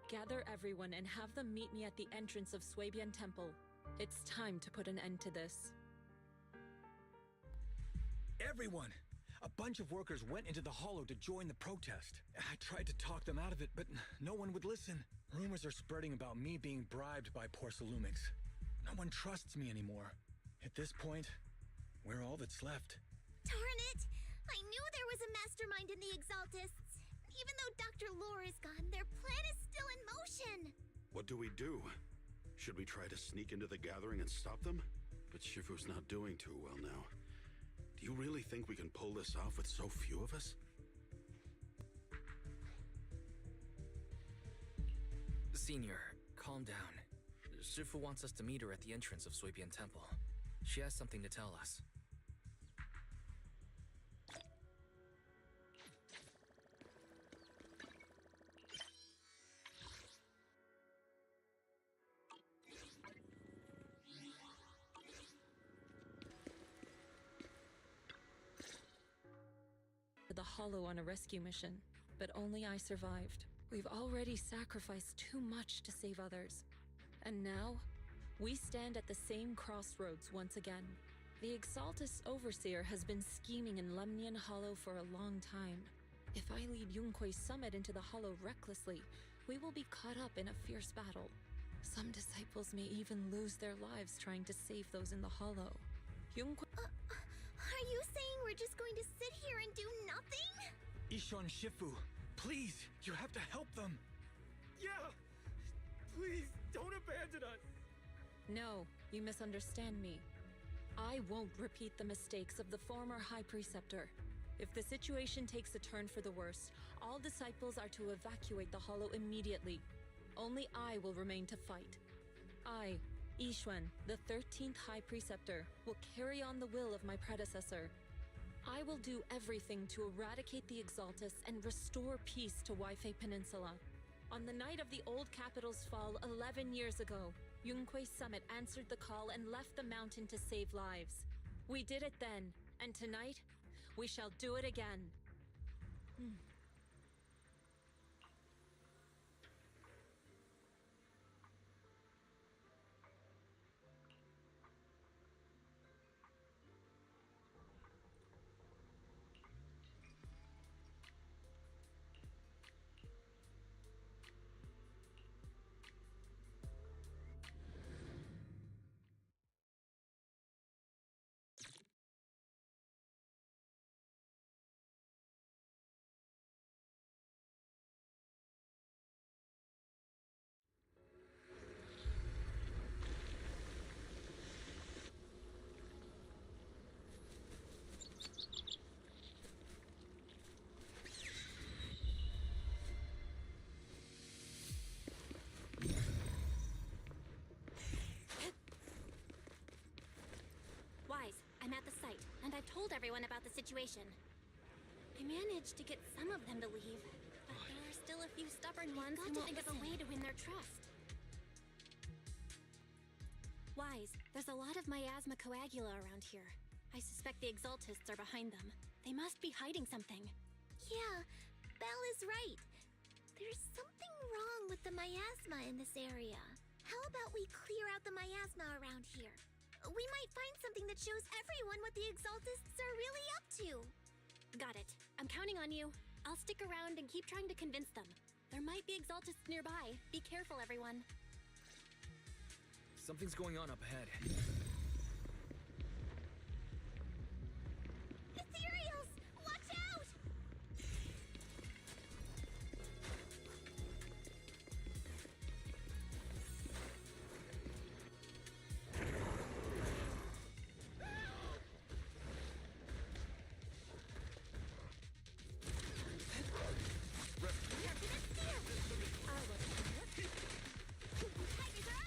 Gather everyone and have them meet me at the entrance of Suibian Temple. It's time to put an end to this. Everyone! A bunch of workers went into the hollow to join the protest. I tried to talk them out of it, but no one would listen. Rumors are spreading about me being bribed by Porcelumix. No one trusts me anymore. At this point, We're all that's left. Darn it! I knew there was a mastermind in the Exaltists. Even though Dr. Lore is gone, their plan is still in motion. What do we do? Should we try to sneak into the gathering and stop them? But Shifu's not doing too well now. Do you really think we can pull this off with so few of us? Senior, calm down. Shifu wants us to meet her at the entrance of Suibian Temple. She has something to tell us. The Hollow on a rescue mission, but only I survived. We've already sacrificed too much to save others. And now, we stand at the same crossroads once again. The Exaltus Overseer has been scheming in Lemnian Hollow for a long time. If I lead Yunque's summit into the Hollow recklessly, we will be caught up in a fierce battle. Some disciples may even lose their lives trying to save those in the Hollow. Yunque... Are you saying we're just going to sit here and do nothing? Ishan Shifu, please, you have to help them. Yeah! Please, don't abandon us! No, you misunderstand me. I won't repeat the mistakes of the former High Preceptor. If the situation takes a turn for the worse, all disciples are to evacuate the Hollow immediately. Only I will remain to fight. I, Yixuan, the 13th High Preceptor, will carry on the will of my predecessor. I will do everything to eradicate the Exaltus and restore peace to Weifei Peninsula. On the night of the old capital's fall 11 years ago, Yunque's summit answered the call and left the mountain to save lives. We did it then, and tonight, we shall do it again. I'm at the site, and I've told everyone about the situation. I managed to get some of them to leave, but there are still a few stubborn ones who won't think of a way to win their trust. Wise, there's a lot of miasma coagula around here. I suspect the Exaltists are behind them. They must be hiding something. Yeah, Belle is right. There's something wrong with the miasma in this area. How about we clear out the miasma around here? We might find something that shows everyone what the Exaltists are really up to. Got it. I'm counting on you. I'll stick around and keep trying to convince them. There might be Exaltists nearby. Be careful, everyone. Something's going on up ahead. Ethereals! Watch out!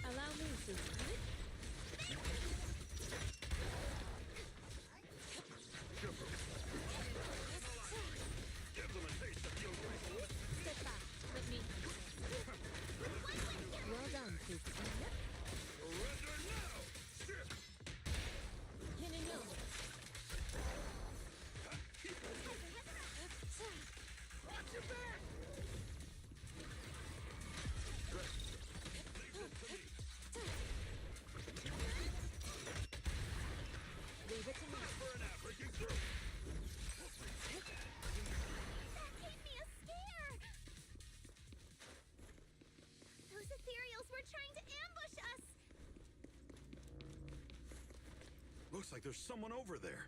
Allow me to... Looks like there's someone over there.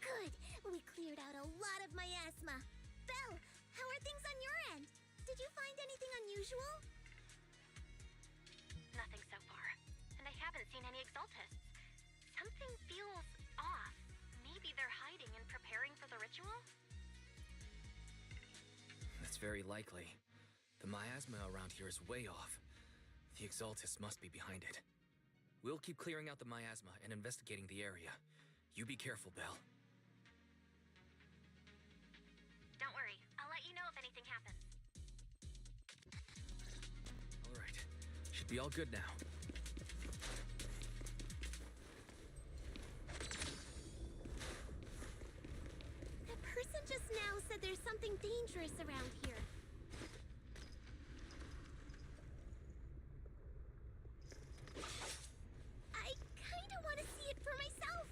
Good. We cleared out a lot of miasma. Belle, how are things on your end? Did you find anything unusual? Nothing so far. And I haven't seen any exaltists. Something feels off. Maybe they're hiding and preparing for the ritual? That's very likely. The miasma around here is way off. The Exaltists must be behind it. We'll keep clearing out the miasma and investigating the area. You be careful, Belle. Don't worry. I'll let you know if anything happens. All right. Should be all good now. The person just now said there's something dangerous around here. I kinda want to see it for myself.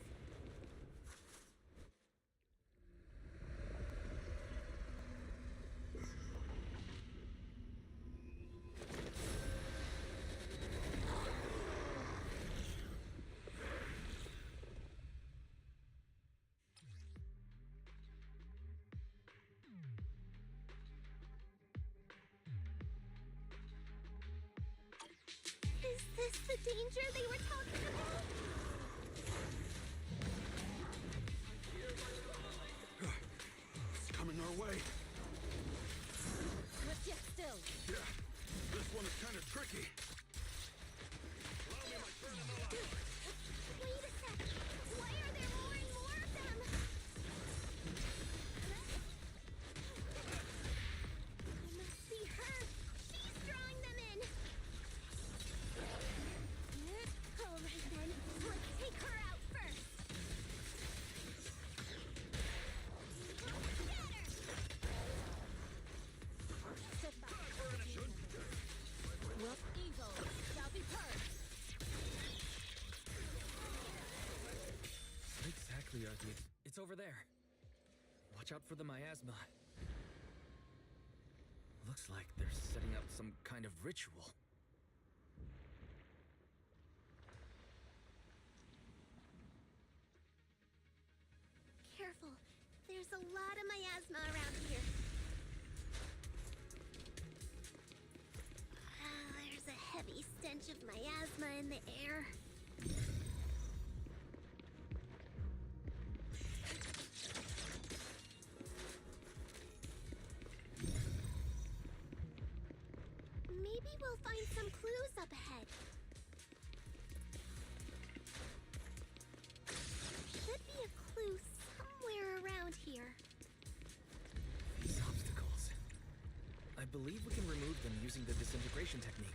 Is this the danger they were talking about? It's coming our way. Let's get still. Yeah, this one is kind of tricky. Allow me my turn in the line. Wait a sec. Why are there more and more of them? It must be her. She's drawing them in. All right then. Let's take her out first. Step back. Well, evil shall be purged. What exactly are the... It's over there. Watch out for the miasma. Looks like they're setting up some kind of ritual. Careful. There's a lot of miasma around here. There's a heavy stench of miasma in the air. Maybe we'll find some clues up ahead. Should be a clue somewhere around here. These obstacles. I believe we can remove them using the disintegration technique.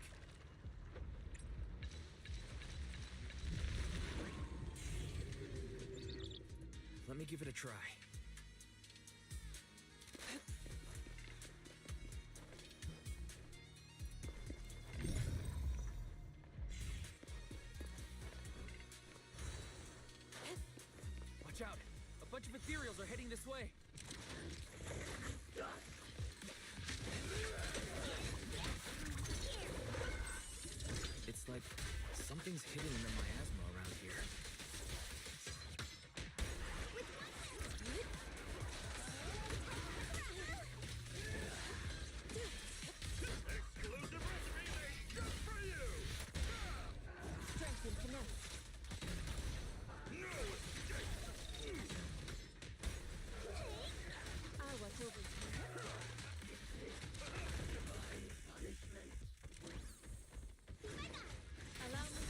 Let me give it a try. Watch out! A bunch of ethereals are heading this way. It's like something's hidden in the miasma around here. Exclusive recipe made just for you. Strength and finesse. No escape. I was over here. Allow me.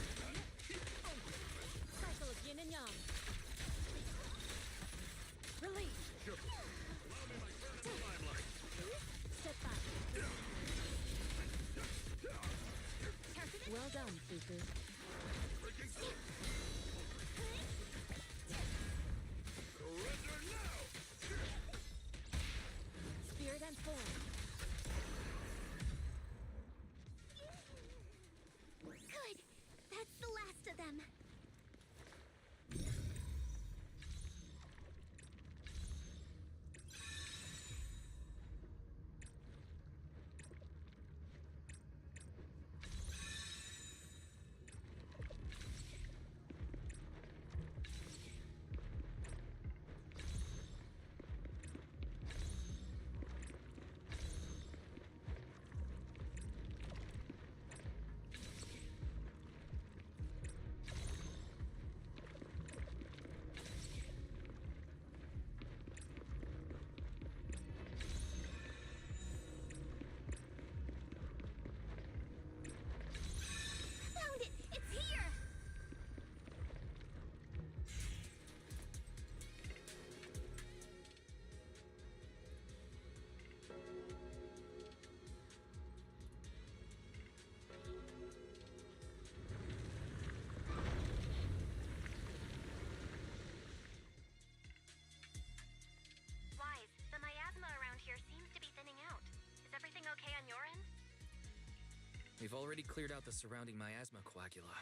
We've already cleared out the surrounding miasma coagula.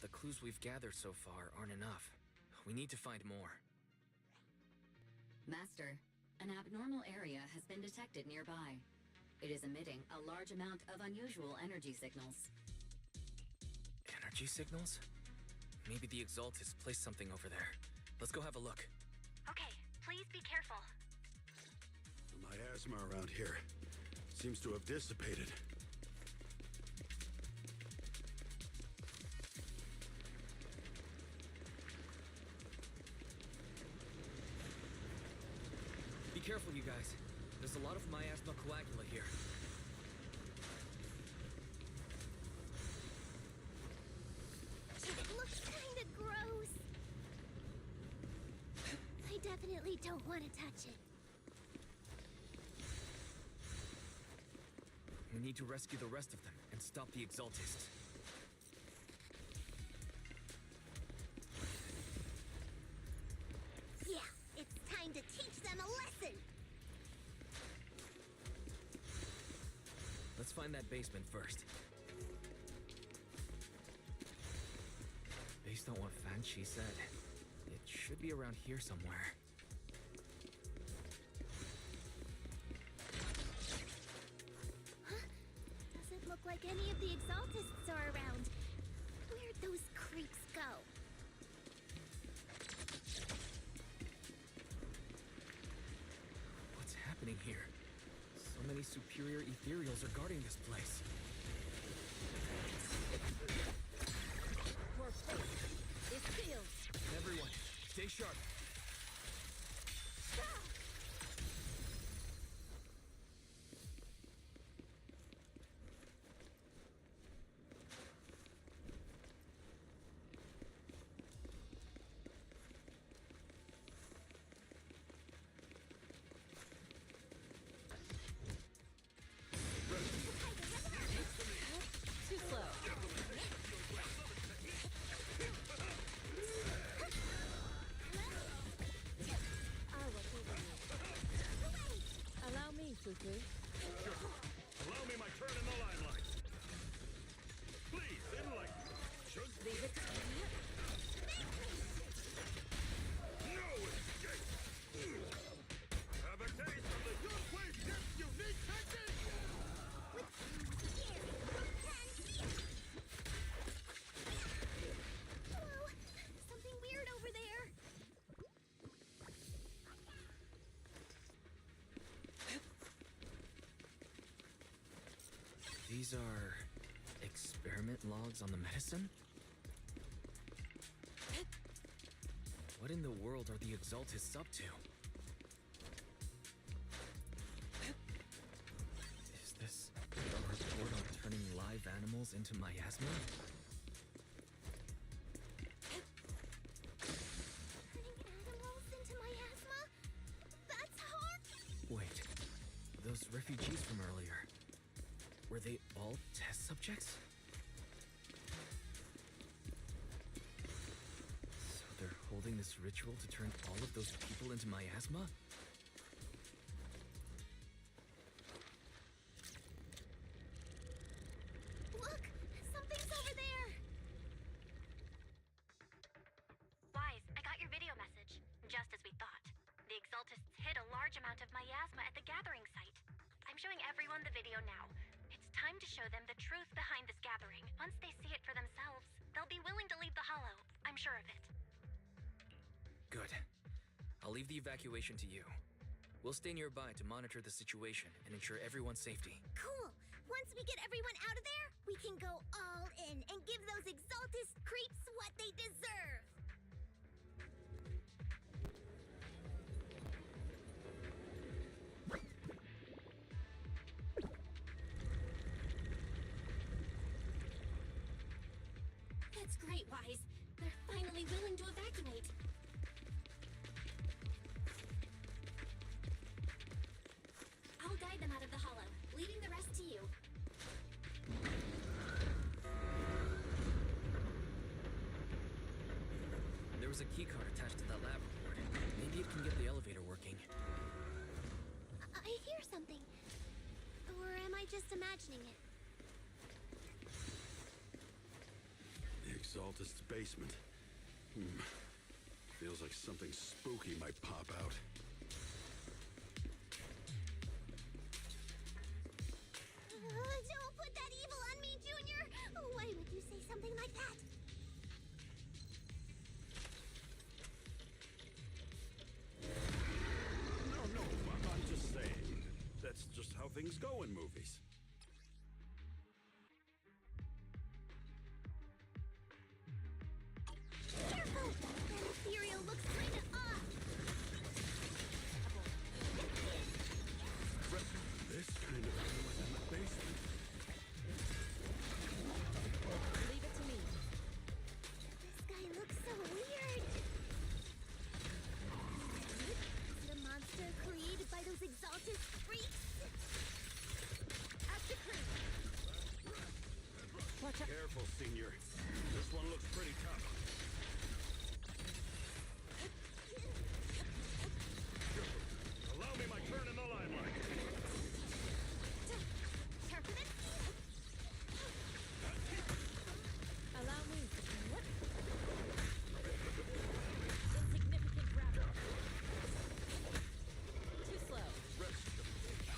The clues we've gathered so far aren't enough. We need to find more. Master, an abnormal area has been detected nearby. It is emitting a large amount of unusual energy signals. Energy signals? Maybe the Exaltist placed something over there. Let's go have a look. Okay, please be careful. The miasma around here seems to have dissipated. Be careful, you guys. There's a lot of miasma coagula here. It looks kinda gross. I definitely don't want to touch it. We need to rescue the rest of them and stop the Exaltist. Yeah, it's time to teach them a lesson. Let's find that basement first. Based on what Fan Chi said, it should be around here somewhere. Huh? Doesn't look like any of the Exaltists are around. Where'd those creeps go? What's happening here? So many superior ethereals are guarding this place. Your fate is sealed. Everyone, stay sharp. Too slow. I'll look over you. Allow me, Fufu. Allow me my turn in the limelight. Please, enlighten me. Should Leave it to me. no escape. Have a taste of the good wave depth unique technique. Hello, something weird over there. These are experiment logs on the medicine? What in the world are the Exaltists up to? Is this a report on turning live animals into miasma? Turning animals into miasma? That's hard. Wait, those refugees from earlier, were they all test subjects? So they're holding this ritual to turn all of those people into miasma? Look, something's over there. Wise, I got your video message. Just as we thought. The Exaltists hid a large amount of miasma at the gathering site. I'm showing everyone the video now. It's time to show them the truth behind this gathering. Once they see it for themselves, they'll be willing to leave the Hollow. I'm sure of it. Good. I'll leave the evacuation to you. We'll stay nearby to monitor the situation and ensure everyone's safety. Cool. Once we get everyone out of there, we can go all in and give those Exaltist creeps what they deserve. That's great, Wise. They're finally willing to evacuate. I'll guide them out of the Hollow, leaving the rest to you. There was a keycard attached to that lab report. Maybe it can get the elevator working. I hear something. Or am I just imagining it? Exaltist's basement. Feels like something spooky might pop out. Don't put that evil on me, Junior! Why would you say something like that? No, I'm just saying. That's just how things go in movies. Careful! That ethereal looks kinda off! This kind of thing was in the basement. Leave it to me. This guy looks so weird. Is it a monster created by those Exaltist freaks? Active crew! Watch out. Careful, Senior. This one looks pretty tough. Allow me my turn in the limelight. Allow me. What? Insignificant grapple. Too slow.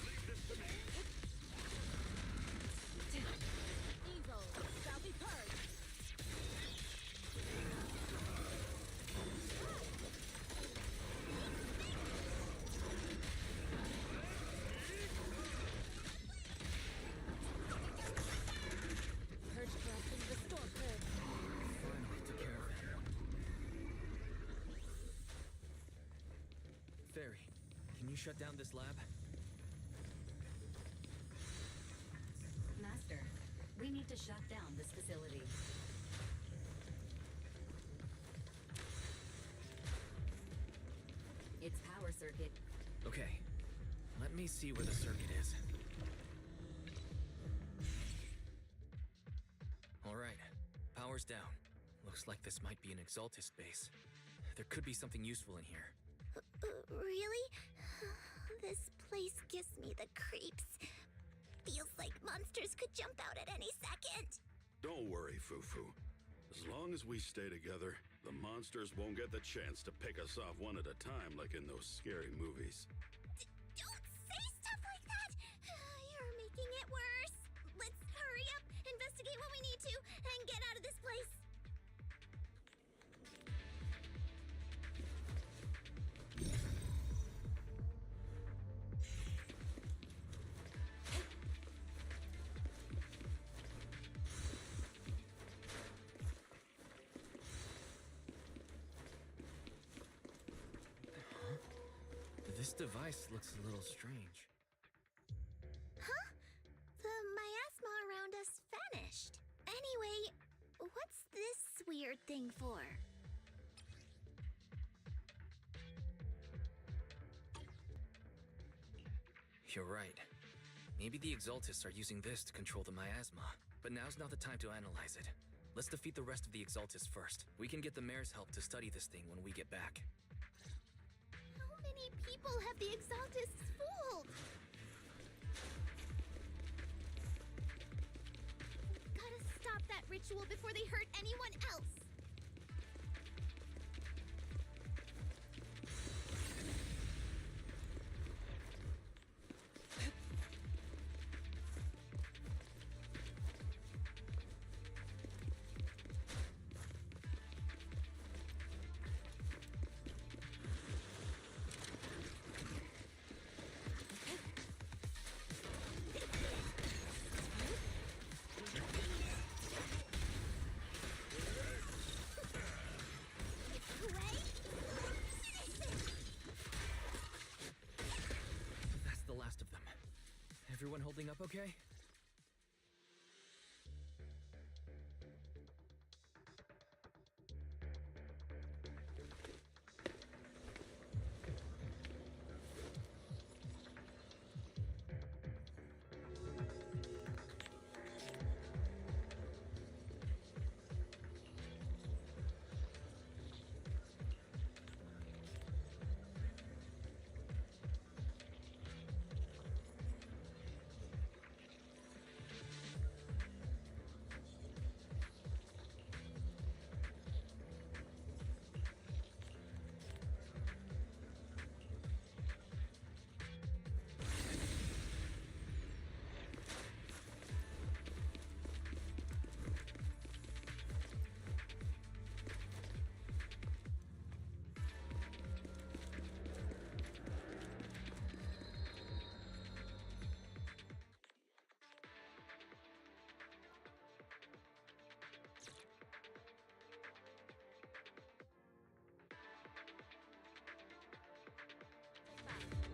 Leave this to me. Evil shall be purged. Purge corruption, restore purge. Finally took care of it. Fairy, can you shut down this lab? Master, we need to shut down this facility. Its power circuit. Okay, let me see where the circuit is. Alright, power's down. Looks like this might be an Exaltist base. There could be something useful in here. Really? This place gives me the creeps. Feels like monsters could jump out at any second. Don't worry, Fufu. As long as we stay together, the monsters won't get the chance to pick us off one at a time like in those scary movies. Don't say stuff like that! You're making it worse. Let's hurry up, investigate what we need to, and get out of this place. This device looks a little strange. Huh? The miasma around us vanished. Anyway, what's this weird thing for? You're right. Maybe the Exaltists are using this to control the miasma. But now's not the time to analyze it. Let's defeat the rest of the Exaltists first. We can get the mayor's help to study this thing when we get back. How many people have the Exaltists fooled? Gotta stop that ritual before they hurt anyone else. That's the last of them. Everyone holding up okay?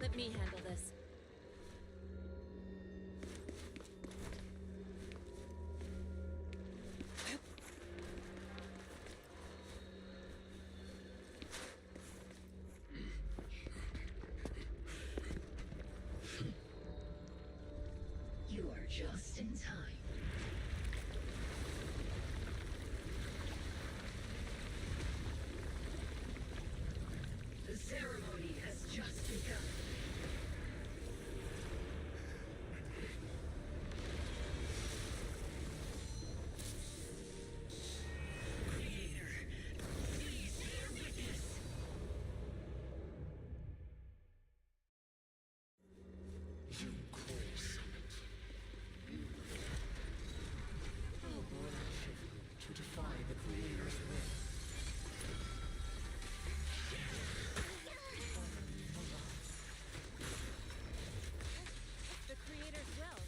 Let me handle this. You are just in time. The ceremony has just begun. Creator, please bear witness. You call summit. How brash of you to defy the Creator's will. The Creator's will.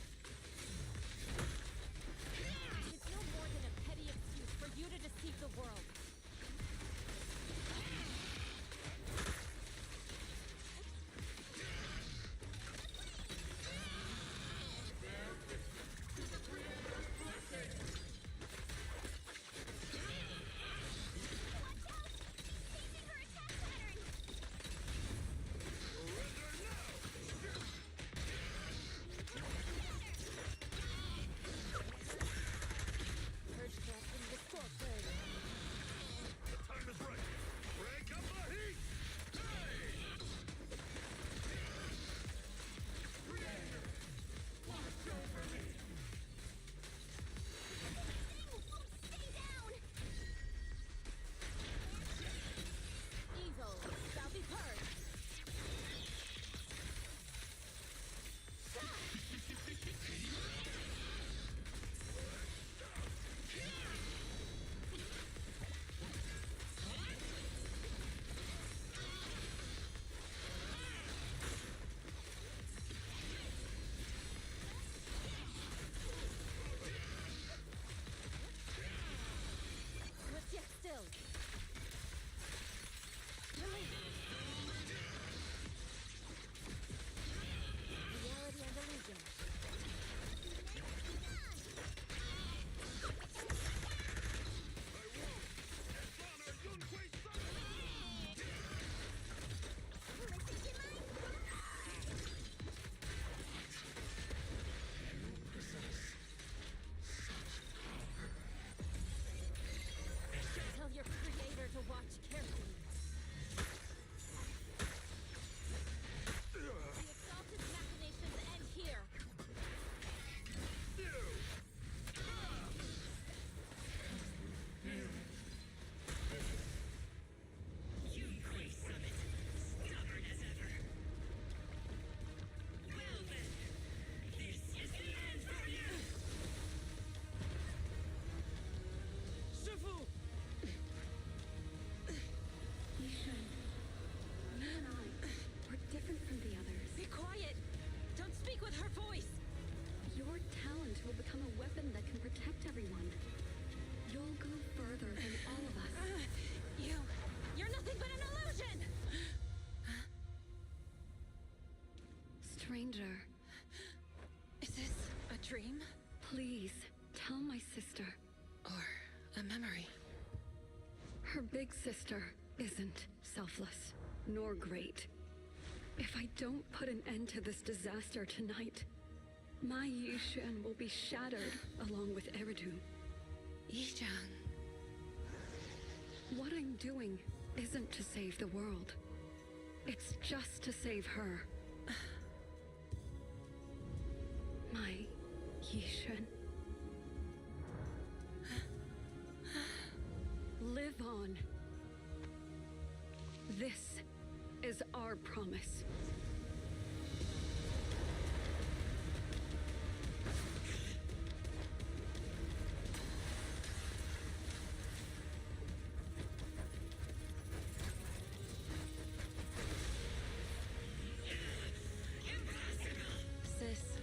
It's no more than a petty excuse for you to deceive the world. Purge trap in the scorpion. Time is right. Break up the heat! Evil shall be purged. Swift yet still. Release. Reality and illusion. Tell your creator to watch carefully. The exalted machinations end here. Yunquei Summit, stubborn as ever. Well then, this is the end for you! Shifu! Yishan, you and I, we're different from the others. Be quiet! Don't speak with her voice! Your talent will become a weapon that can protect everyone. You'll go further than all of us. You're nothing but an illusion! Stranger, Is this a dream? please tell my sister. Or a memory? Her big sister isn't selfless, nor great. If I don't put an end to this disaster tonight, my Yishan will be shattered along with Eridu. Yishan. What I'm doing isn't to save the world. It's just to save her. My Yishan. Live on. This is our promise. Sis,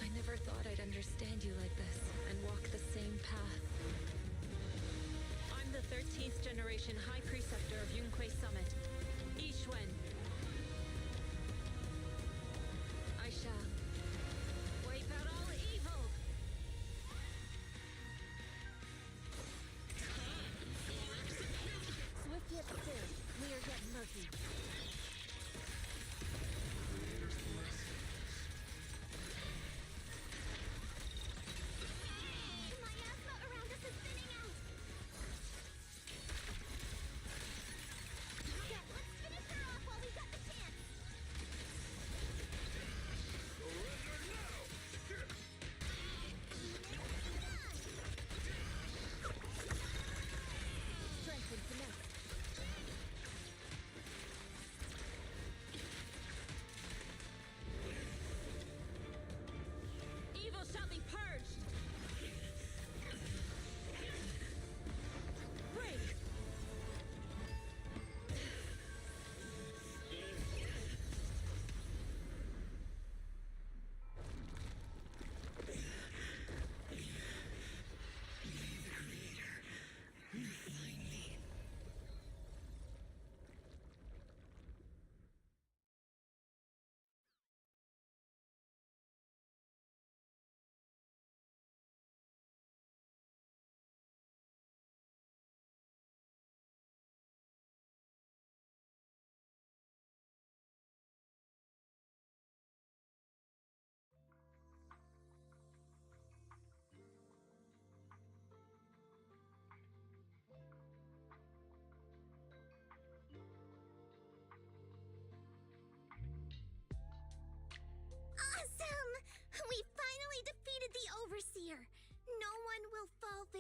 I never thought I'd understand you like this and walk the same path. I'm the 13th generation High Preceptor of Yunquei Summit, Yixuan.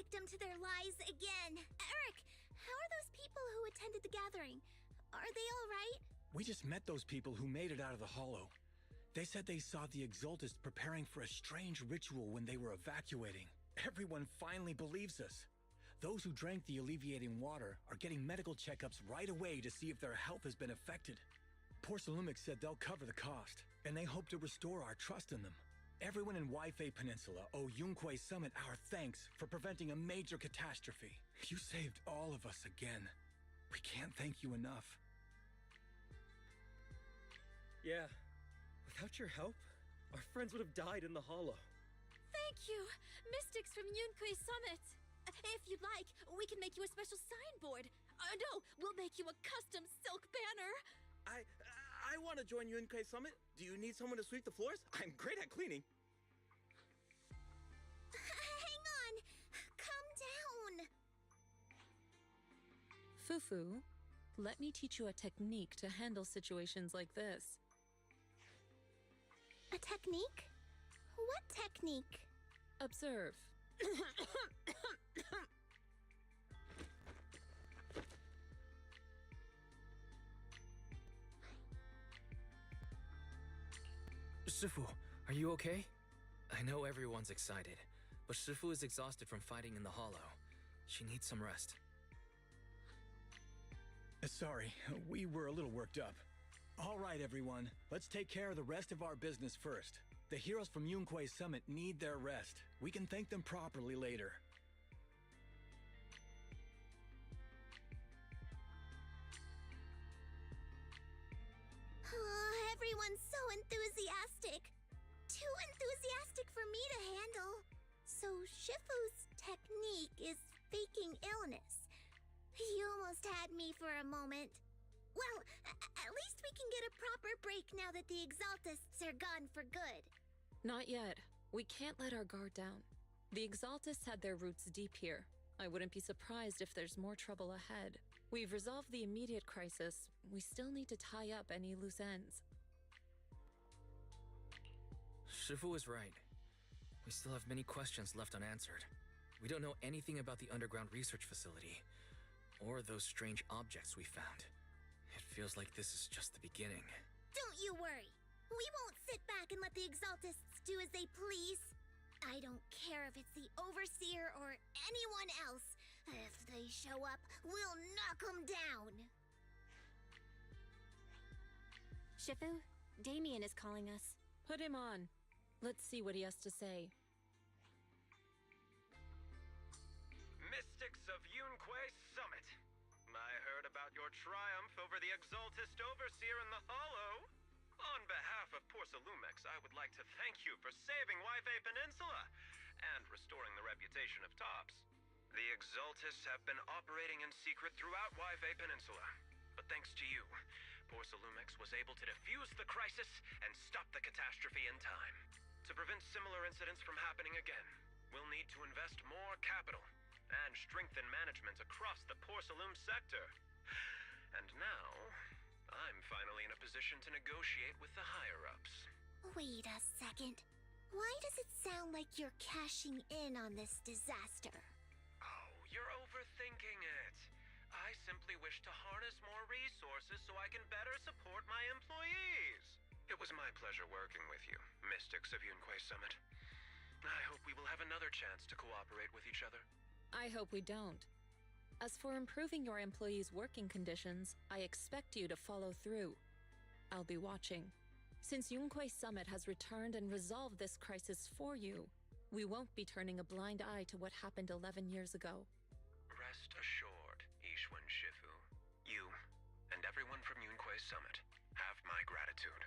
victim to their lies again. Eric, how are those people who attended the gathering? Are they all right? We just met those people who made it out of the hollow. They said they saw the Exaltus preparing for a strange ritual when they were evacuating. Everyone finally believes us. Those who drank the alleviating water are getting medical checkups right away to see if their health has been affected. Porcelumix said they'll cover the cost, and they hope to restore our trust in them. Everyone in Waifei Peninsula owe Yunquei Summit our thanks for preventing a major catastrophe. You saved all of us again. We can't thank you enough. Yeah. Without your help, our friends would have died in the hollow. Thank you, Mystics from Yunquei Summit. If you'd like, we can make you a special signboard. No, we'll make you a custom silk banner. I want to join Yunquei Summit. Do you need someone to sweep the floors? I'm great at cleaning. Hang on. Calm down. Fufu, let me teach you a technique to handle situations like this. A technique? What technique? Observe. Shifu, are you okay? I know everyone's excited, but Shifu is exhausted from fighting in the hollow. She needs some rest. Sorry, we were a little worked up. All right, everyone, let's take care of the rest of our business first. The heroes from Yunquei Summit need their rest. We can thank them properly later. Everyone's so enthusiastic. Too enthusiastic for me to handle. So Shifu's technique is faking illness. You almost had me for a moment. Well, at least we can get a proper break now that the Exaltists are gone for good. Not yet. We can't let our guard down. The Exaltists had their roots deep here. I wouldn't be surprised if there's more trouble ahead. We've resolved the immediate crisis. We still need to tie up any loose ends. Shifu is right. We still have many questions left unanswered. We don't know anything about the underground research facility, or those strange objects we found. It feels like this is just the beginning. Don't you worry. We won't sit back and let the Exaltists do as they please. I don't care if it's the Overseer or anyone else. If they show up, we'll knock them down. Shifu, Damien is calling us. Put him on. Let's see what he has to say. Mystics of Yunquei Summit. I heard about your triumph over the Exaltist Overseer in the Hollow. On behalf of Porcelumix, I would like to thank you for saving Waifei Peninsula and restoring the reputation of Tops. The Exaltists have been operating in secret throughout Waifei Peninsula, but thanks to you, Porcelumix was able to defuse the crisis and stop the catastrophe in time. To prevent similar incidents from happening again, we'll need to invest more capital and strengthen management across the Porcelume sector. And now, I'm finally in a position to negotiate with the higher-ups. Wait a second. Why does it sound like you're cashing in on this disaster? Oh, you're overthinking it. I simply wish to harness more resources so I can better support my employees. It was my pleasure working with you, Mystics of Yunquei Summit. I hope we will have another chance to cooperate with each other. I hope we don't. As for improving your employees' working conditions, I expect you to follow through. I'll be watching. Since Yunquei Summit has returned and resolved this crisis for you, we won't be turning a blind eye to what happened 11 years ago. Rest assured, Ishwan Shifu. You, and everyone from Yunquei Summit, have my gratitude.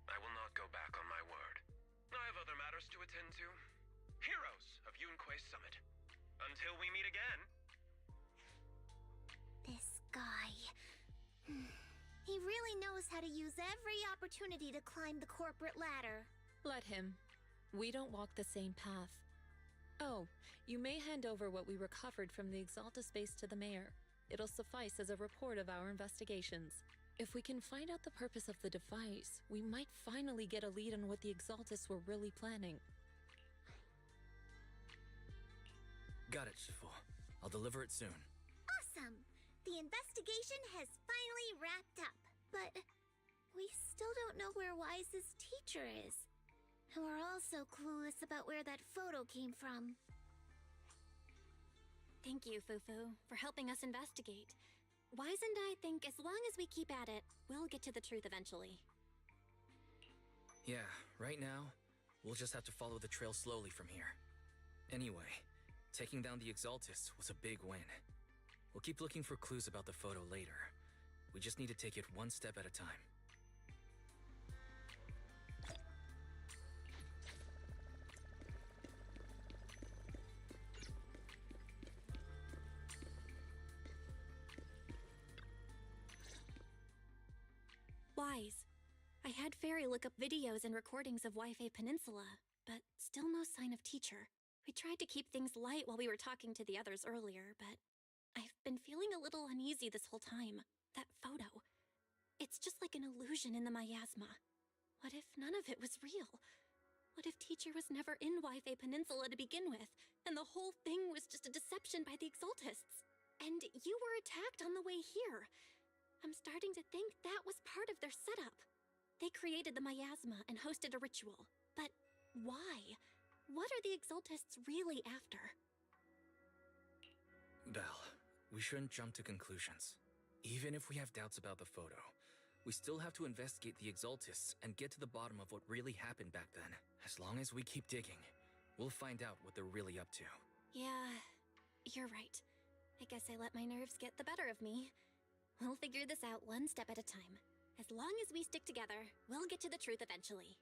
I will not go back on my word. I have other matters to attend to. Heroes of Yunquei Summit. Until we meet again. This guy... He really knows how to use every opportunity to climb the corporate ladder. Let him. We don't walk the same path. Oh, you may hand over what we recovered from the Exaltus base to the mayor. It'll suffice as a report of our investigations. If we can find out the purpose of the device, we might finally get a lead on what the Exaltus were really planning. Got it, Shifu. I'll deliver it soon. Awesome! The investigation has finally wrapped up. But we still don't know where Wise's teacher is. And we're also clueless about where that photo came from. Thank you, Fufu, for helping us investigate. Wise and I think as long as we keep at it, we'll get to the truth eventually. Yeah, right now, we'll just have to follow the trail slowly from here. Anyway, taking down the Exaltists was a big win. We'll keep looking for clues about the photo later. We just need to take it one step at a time. Wise. I had Fairy look up videos and recordings of Wi-Fi Peninsula, but still no sign of teacher. We tried to keep things light while we were talking to the others earlier, but I've been feeling a little uneasy this whole time. That photo. It's just like an illusion in the miasma. What if none of it was real? What if teacher was never in Wi-Fi Peninsula to begin with, and the whole thing was just a deception by the Exaltists? And you were attacked on the way here. I'm starting to think that was part of their setup. They created the miasma and hosted a ritual. But why? What are the Exaltists really after? Belle, we shouldn't jump to conclusions. Even if we have doubts about the photo, we still have to investigate the Exaltists and get to the bottom of what really happened back then. As long as we keep digging, we'll find out what they're really up to. Yeah, you're right. I guess I let my nerves get the better of me. We'll figure this out one step at a time. As long as we stick together, we'll get to the truth eventually.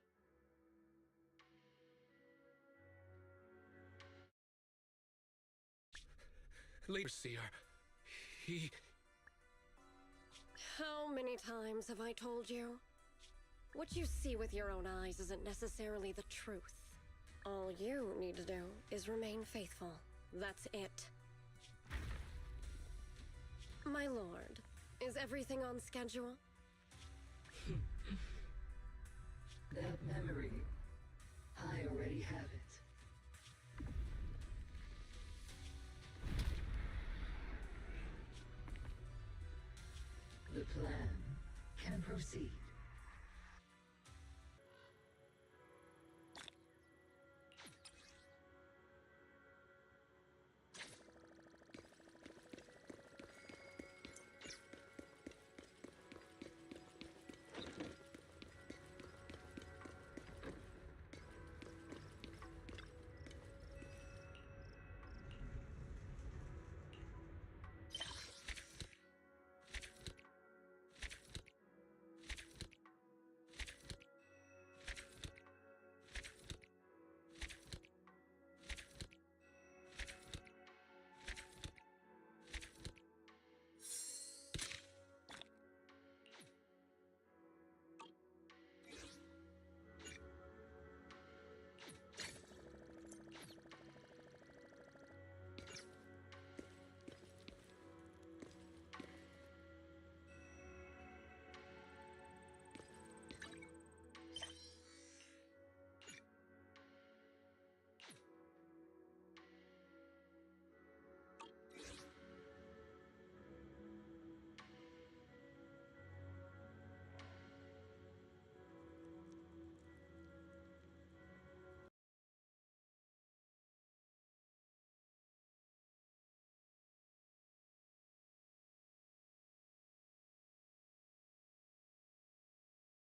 Later, Seer. He... How many times have I told you? What you see with your own eyes isn't necessarily the truth. All you need to do is remain faithful. That's it. My lord, is everything on schedule? That memory, I already have it. The plan can proceed.